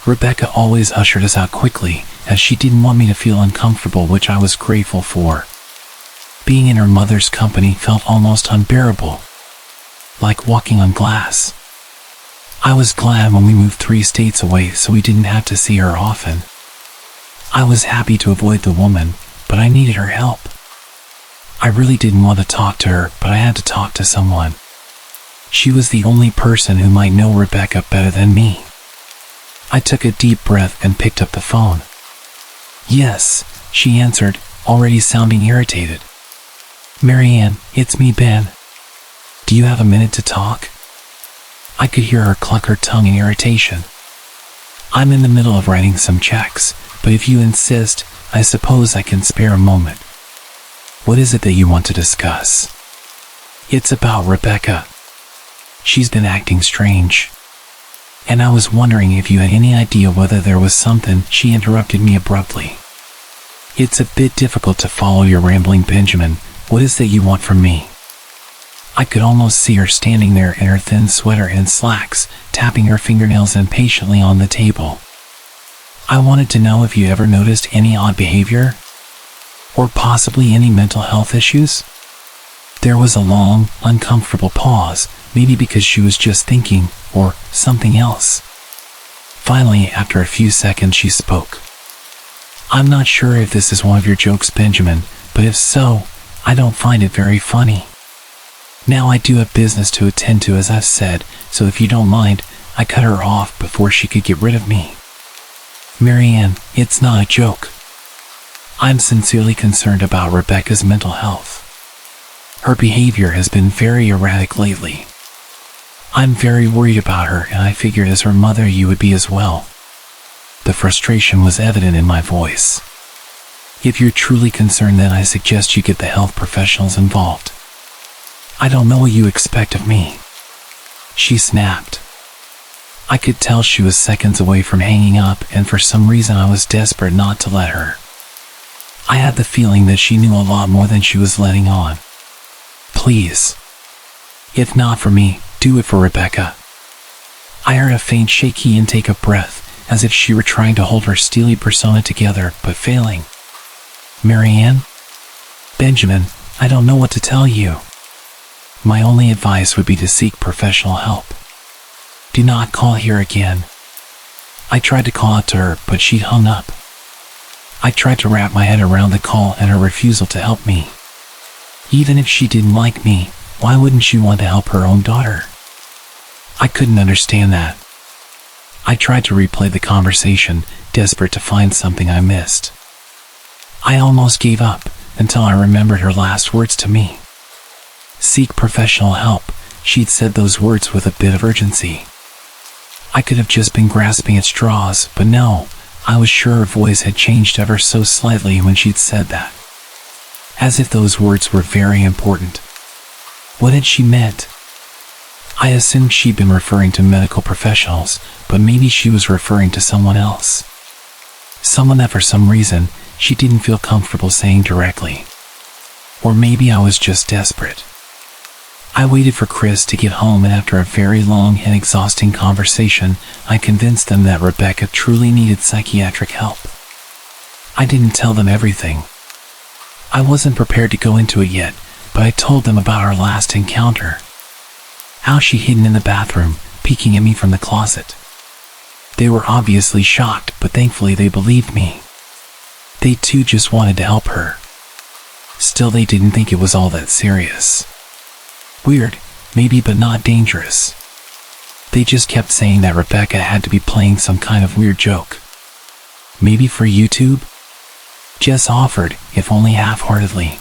Rebecca always ushered us out quickly, as she didn't want me to feel uncomfortable, which I was grateful for. Being in her mother's company felt almost unbearable, like walking on glass. I was glad when we moved 3 states away so we didn't have to see her often. I was happy to avoid the woman, but I needed her help. I really didn't want to talk to her, but I had to talk to someone. She was the only person who might know Rebecca better than me. I took a deep breath and picked up the phone. "Yes," she answered, already sounding irritated. "Marianne, it's me, Ben. Do you have a minute to talk?" I could hear her cluck her tongue in irritation. "I'm in the middle of writing some checks, but if you insist, I suppose I can spare a moment. What is it that you want to discuss?" "It's about Rebecca. She's been acting strange. And I was wondering if you had any idea whether there was something." She interrupted me abruptly. "It's a bit difficult to follow your rambling, Benjamin. What is that you want from me?" I could almost see her standing there in her thin sweater and slacks, tapping her fingernails impatiently on the table. "I wanted to know if you ever noticed any odd behavior, or possibly any mental health issues." There was a long, uncomfortable pause, maybe because she was just thinking, or something else. Finally, after a few seconds, she spoke. "I'm not sure if this is one of your jokes, Benjamin, but if so, I don't find it very funny. Now I do have business to attend to, as I've said, so if you don't mind, I cut her off before she could get rid of me. Marianne, it's not a joke. I'm sincerely concerned about Rebecca's mental health. Her behavior has been very erratic lately. I'm very worried about her, and I figured as her mother you would be as well." The frustration was evident in my voice. "If you're truly concerned, then I suggest you get the health professionals involved. I don't know what you expect of me," she snapped. I could tell she was seconds away from hanging up, and for some reason I was desperate not to let her. I had the feeling that she knew a lot more than she was letting on. "Please. If not for me, do it for Rebecca." I heard a faint shaky intake of breath, as if she were trying to hold her steely persona together, but failing. "Marianne? Benjamin, I don't know what to tell you. My only advice would be to seek professional help. Do not call here again." I tried to call out to her, but she'd hung up. I tried to wrap my head around the call and her refusal to help me. Even if she didn't like me, why wouldn't she want to help her own daughter? I couldn't understand that. I tried to replay the conversation, desperate to find something I missed. I almost gave up, until I remembered her last words to me. Seek professional help. She'd said those words with a bit of urgency. I could have just been grasping at straws, but no, I was sure her voice had changed ever so slightly when she'd said that. As if those words were very important. What had she meant? I assumed she'd been referring to medical professionals, but maybe she was referring to someone else. Someone that for some reason, she didn't feel comfortable saying directly. Or maybe I was just desperate. I waited for Chris to get home, and after a very long and exhausting conversation, I convinced them that Rebecca truly needed psychiatric help. I didn't tell them everything. I wasn't prepared to go into it yet, but I told them about our last encounter. How she'd hidden in the bathroom, peeking at me from the closet. They were obviously shocked, but thankfully they believed me. They too just wanted to help her. Still, they didn't think it was all that serious. Weird, maybe, but not dangerous. They just kept saying that Rebecca had to be playing some kind of weird joke. Maybe for YouTube? Jess offered, if only half-heartedly.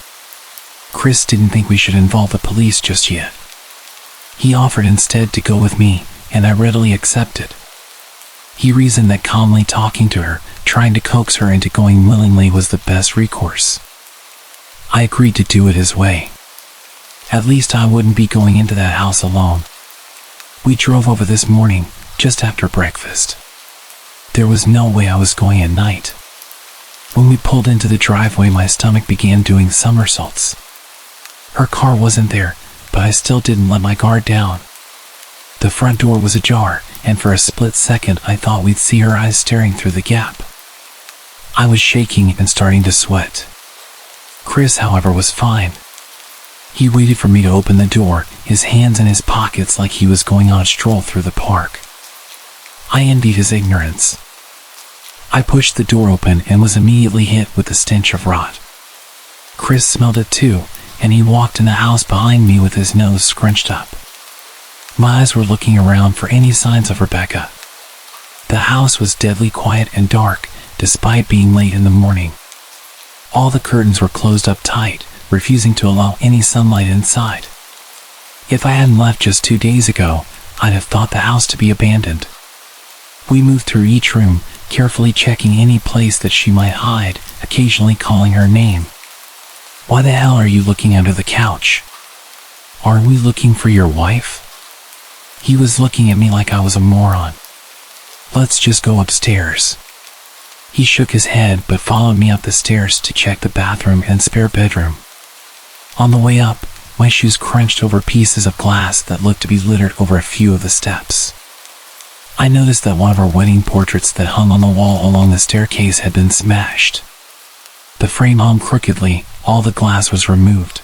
Chris didn't think we should involve the police just yet. He offered instead to go with me, and I readily accepted. He reasoned that calmly talking to her, trying to coax her into going willingly, was the best recourse. I agreed to do it his way. At least I wouldn't be going into that house alone. We drove over this morning, just after breakfast. There was no way I was going at night. When we pulled into the driveway, my stomach began doing somersaults. Her car wasn't there, but I still didn't let my guard down. The front door was ajar, and for a split second I thought we'd see her eyes staring through the gap. I was shaking and starting to sweat. Chris, however, was fine. He waited for me to open the door, his hands in his pockets like he was going on a stroll through the park. I envied his ignorance. I pushed the door open and was immediately hit with the stench of rot. Chris smelled it too, and he walked in the house behind me with his nose scrunched up. My eyes were looking around for any signs of Rebecca. The house was deadly quiet and dark, despite being late in the morning. All the curtains were closed up tight, refusing to allow any sunlight inside. If I hadn't left just 2 days ago, I'd have thought the house to be abandoned. We moved through each room, carefully checking any place that she might hide, occasionally calling her name. "Why the hell are you looking under the couch? Aren't we looking for your wife?" He was looking at me like I was a moron. "Let's just go upstairs." He shook his head but followed me up the stairs to check the bathroom and spare bedroom. On the way up, my shoes crunched over pieces of glass that looked to be littered over a few of the steps. I noticed that one of our wedding portraits that hung on the wall along the staircase had been smashed. The frame hung crookedly, all the glass was removed.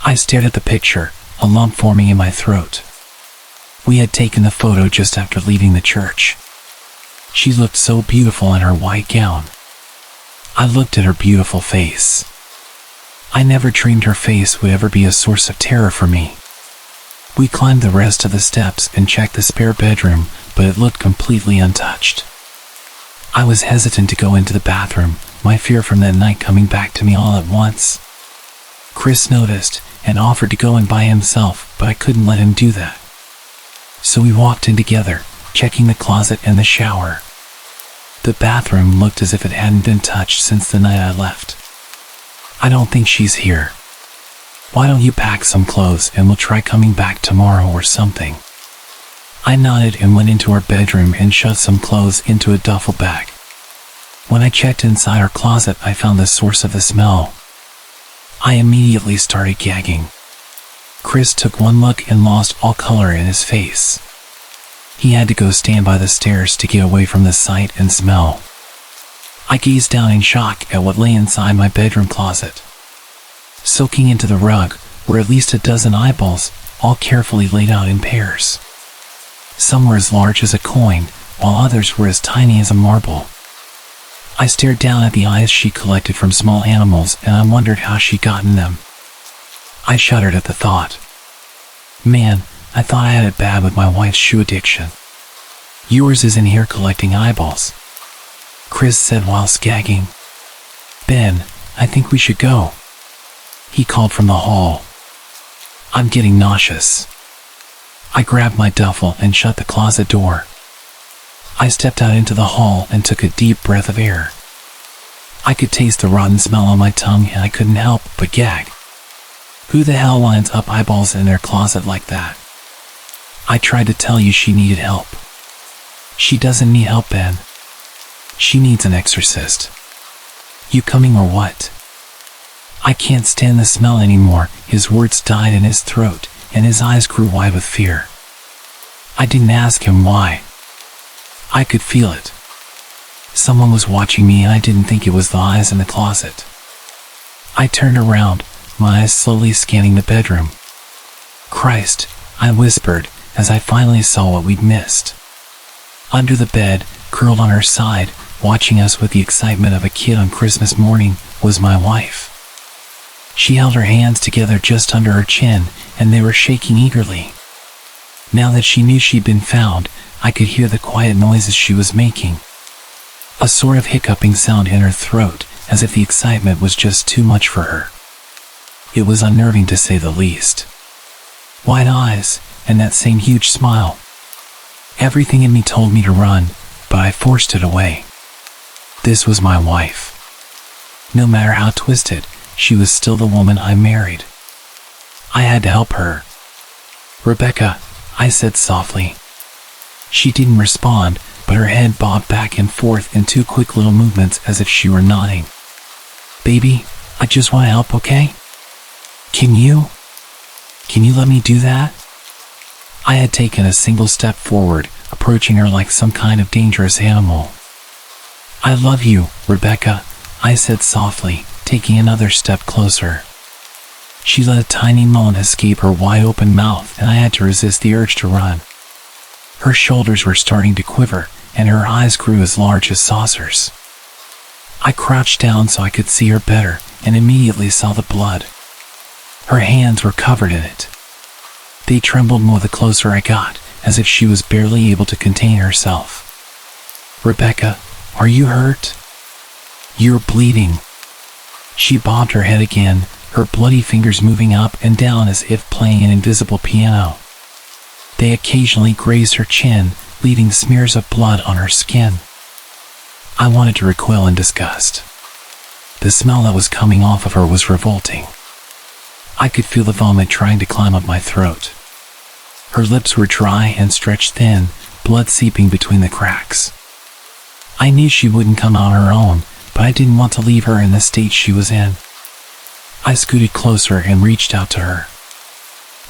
I stared at the picture, a lump forming in my throat. We had taken the photo just after leaving the church. She looked so beautiful in her white gown. I looked at her beautiful face. I never dreamed her face would ever be a source of terror for me. We climbed the rest of the steps and checked the spare bedroom, but it looked completely untouched. I was hesitant to go into the bathroom, my fear from that night coming back to me all at once. Chris noticed and offered to go in by himself, but I couldn't let him do that. So we walked in together, checking the closet and the shower. The bathroom looked as if it hadn't been touched since the night I left. "I don't think she's here. Why don't you pack some clothes and we'll try coming back tomorrow or something?" I nodded and went into our bedroom and shoved some clothes into a duffel bag. When I checked inside our closet, I found the source of the smell. I immediately started gagging. Chris took one look and lost all color in his face. He had to go stand by the stairs to get away from the sight and smell. I gazed down in shock at what lay inside my bedroom closet. Soaking into the rug were at least a dozen eyeballs, all carefully laid out in pairs. Some were as large as a coin, while others were as tiny as a marble. I stared down at the eyes she collected from small animals, and I wondered how she'd gotten them. I shuddered at the thought. Man, I thought I had it bad with my wife's shoe addiction. "Yours is in here collecting eyeballs," Chris said whilst gagging. "Ben, I think we should go," he called from the hall. "I'm getting nauseous." I grabbed my duffel and shut the closet door. I stepped out into the hall and took a deep breath of air. I could taste the rotten smell on my tongue and I couldn't help but gag. Who the hell lines up eyeballs in their closet like that? I tried to tell you she needed help. She doesn't need help, Ben. She needs an exorcist. You coming or what? I can't stand the smell anymore. His words died in his throat, and his eyes grew wide with fear. I didn't ask him why. I could feel it. Someone was watching me, and I didn't think it was the eyes in the closet. I turned around, my eyes slowly scanning the bedroom. "Christ," I whispered, as I finally saw what we'd missed. Under the bed, curled on her side, watching us with the excitement of a kid on Christmas morning, was my wife. She held her hands together just under her chin, and they were shaking eagerly. Now that she knew she'd been found, I could hear the quiet noises she was making. A sort of hiccuping sound in her throat, as if the excitement was just too much for her. It was unnerving to say the least. Wide eyes, and that same huge smile. Everything in me told me to run, but I forced it away. This was my wife. No matter how twisted, she was still the woman I married. I had to help her. "Rebecca," I said softly. She didn't respond, but her head bobbed back and forth in 2 quick little movements as if she were nodding. "Baby, I just want to help, okay? Can you let me do that?" I had taken a single step forward, approaching her like some kind of dangerous animal. "I love you, Rebecca," I said softly, taking another step closer. She let a tiny moan escape her wide-open mouth, and I had to resist the urge to run. Her shoulders were starting to quiver, and her eyes grew as large as saucers. I crouched down so I could see her better, and immediately saw the blood. Her hands were covered in it. They trembled more the closer I got, as if she was barely able to contain herself. "Rebecca, are you hurt? You're bleeding." She bobbed her head again, her bloody fingers moving up and down as if playing an invisible piano. They occasionally grazed her chin, leaving smears of blood on her skin. I wanted to recoil in disgust. The smell that was coming off of her was revolting. I could feel the vomit trying to climb up my throat. Her lips were dry and stretched thin, blood seeping between the cracks. I knew she wouldn't come on her own, but I didn't want to leave her in the state she was in. I scooted closer and reached out to her.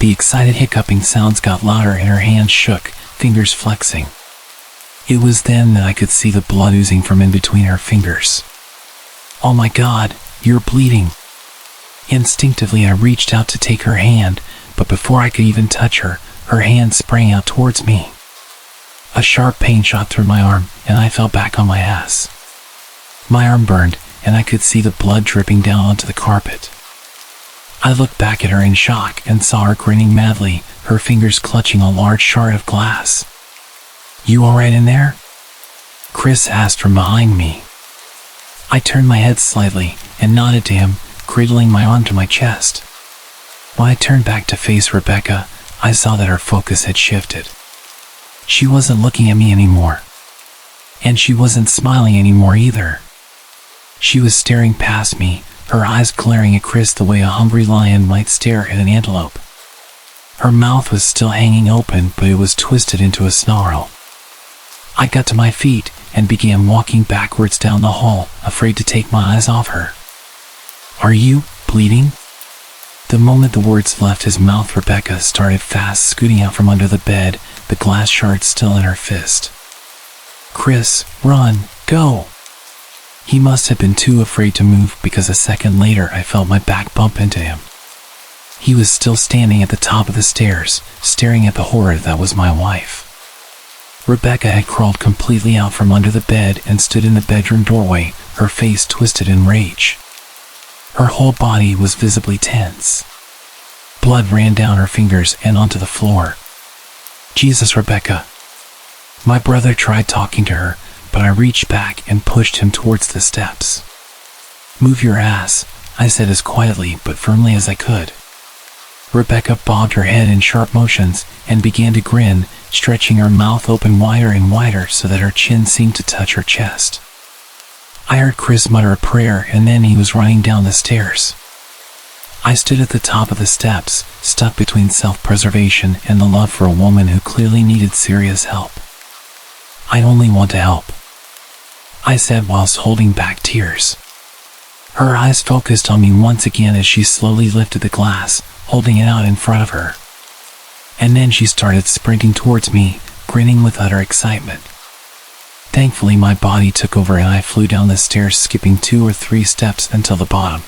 The excited hiccuping sounds got louder and her hands shook, fingers flexing. It was then that I could see the blood oozing from in between her fingers. "Oh my God, you're bleeding." Instinctively I reached out to take her hand, but before I could even touch her, her hand sprang out towards me. A sharp pain shot through my arm, and I fell back on my ass. My arm burned, and I could see the blood dripping down onto the carpet. I looked back at her in shock and saw her grinning madly, her fingers clutching a large shard of glass. "You all right in there?" Chris asked from behind me. I turned my head slightly and nodded to him, cradling my arm to my chest. When I turned back to face Rebecca, I saw that her focus had shifted. She wasn't looking at me anymore. And she wasn't smiling anymore either. She was staring past me, her eyes glaring at Chris the way a hungry lion might stare at an antelope. Her mouth was still hanging open, but it was twisted into a snarl. I got to my feet and began walking backwards down the hall, afraid to take my eyes off her. "Are you bleeding?" The moment the words left his mouth, Rebecca started fast scooting out from under the bed, the glass shard still in her fist. "Chris, run, go!" He must have been too afraid to move, because a second later I felt my back bump into him. He was still standing at the top of the stairs, staring at the horror that was my wife. Rebecca had crawled completely out from under the bed and stood in the bedroom doorway, her face twisted in rage. Her whole body was visibly tense. Blood ran down her fingers and onto the floor. "Jesus, Rebecca." My brother tried talking to her, but I reached back and pushed him towards the steps. "Move your ass," I said as quietly but firmly as I could. Rebecca bobbed her head in sharp motions and began to grin, stretching her mouth open wider and wider so that her chin seemed to touch her chest. I heard Chris mutter a prayer, and then he was running down the stairs. I stood at the top of the steps, stuck between self-preservation and the love for a woman who clearly needed serious help. "I only want to help," I said whilst holding back tears. Her eyes focused on me once again as she slowly lifted the glass, holding it out in front of her. And then she started sprinting towards me, grinning with utter excitement. Thankfully, my body took over and I flew down the stairs, skipping 2 or 3 steps until the bottom.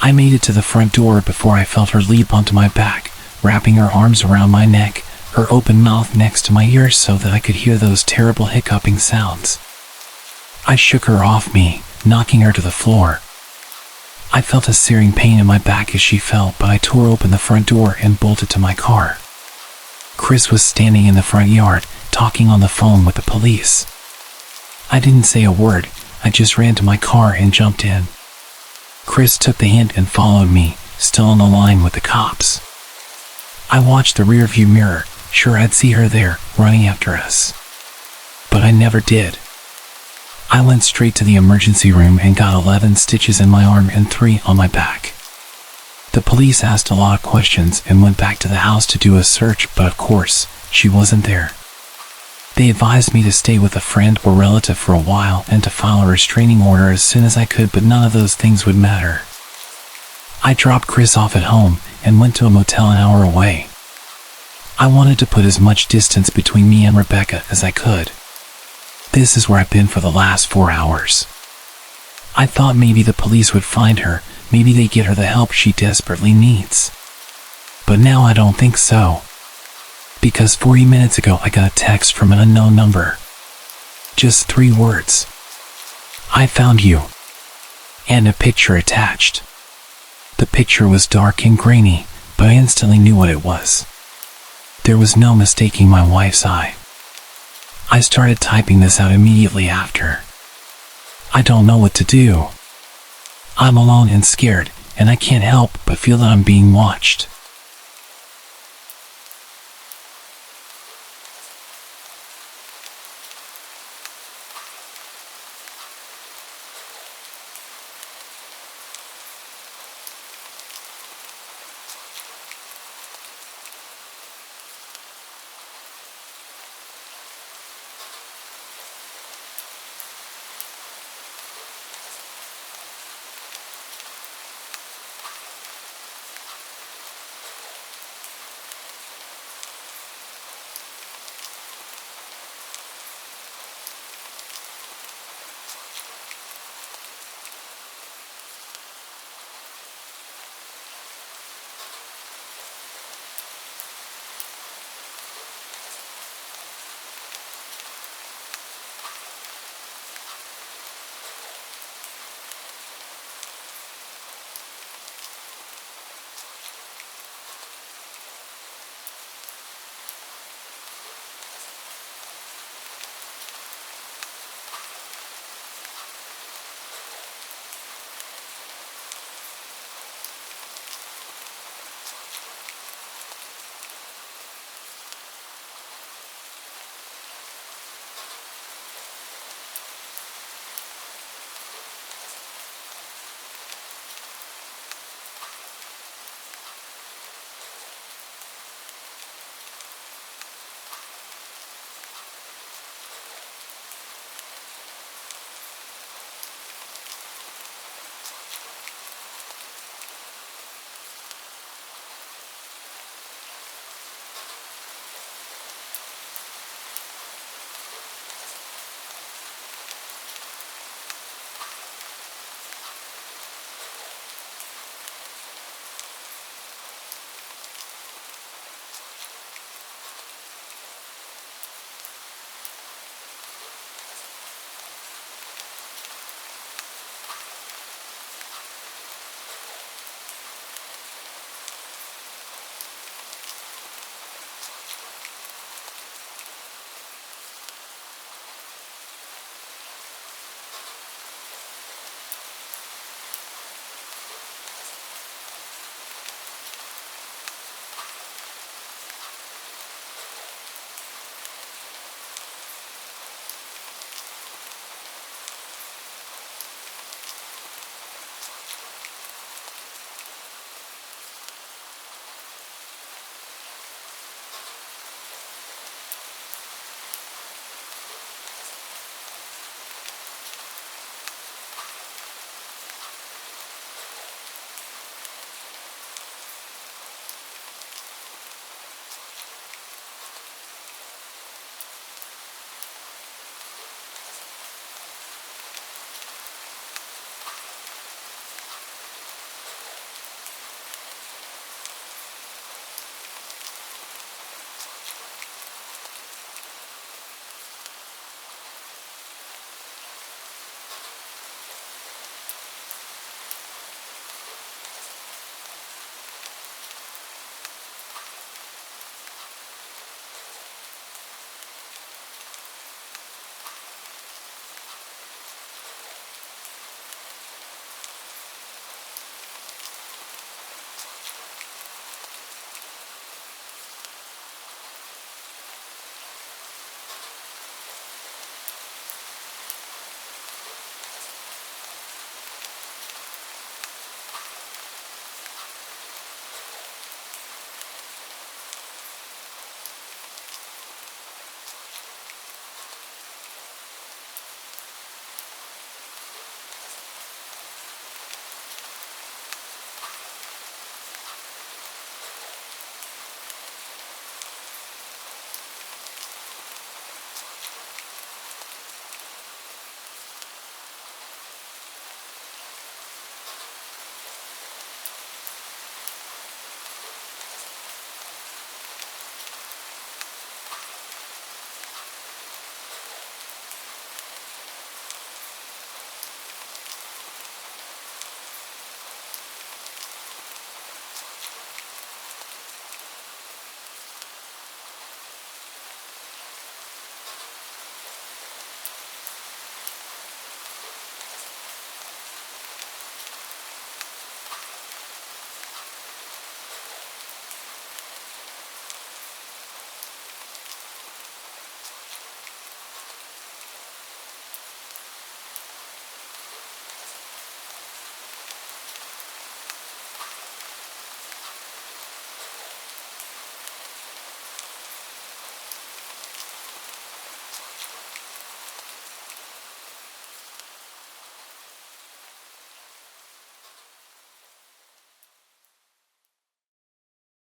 I made it to the front door before I felt her leap onto my back, wrapping her arms around my neck, her open mouth next to my ears so that I could hear those terrible hiccuping sounds. I shook her off me, knocking her to the floor. I felt a searing pain in my back as she fell, but I tore open the front door and bolted to my car. Chris was standing in the front yard, talking on the phone with the police. I didn't say a word, I just ran to my car and jumped in. Chris took the hint and followed me, still on the line with the cops. I watched the rearview mirror, sure I'd see her there, running after us. But I never did. I went straight to the emergency room and got 11 stitches in my arm and 3 on my back. The police asked a lot of questions and went back to the house to do a search, but of course, she wasn't there. They advised me to stay with a friend or relative for a while and to file a restraining order as soon as I could, but none of those things would matter. I dropped Chris off at home and went to a motel an hour away. I wanted to put as much distance between me and Rebecca as I could. This is where I've been for the last 4 hours. I thought maybe the police would find her, maybe they'd get her the help she desperately needs. But now I don't think so. Because 40 minutes ago I got a text from an unknown number. Just 3 words. I found you. And a picture attached. The picture was dark and grainy, but I instantly knew what it was. There was no mistaking my wife's eye. I started typing this out immediately after. I don't know what to do. I'm alone and scared, and I can't help but feel that I'm being watched.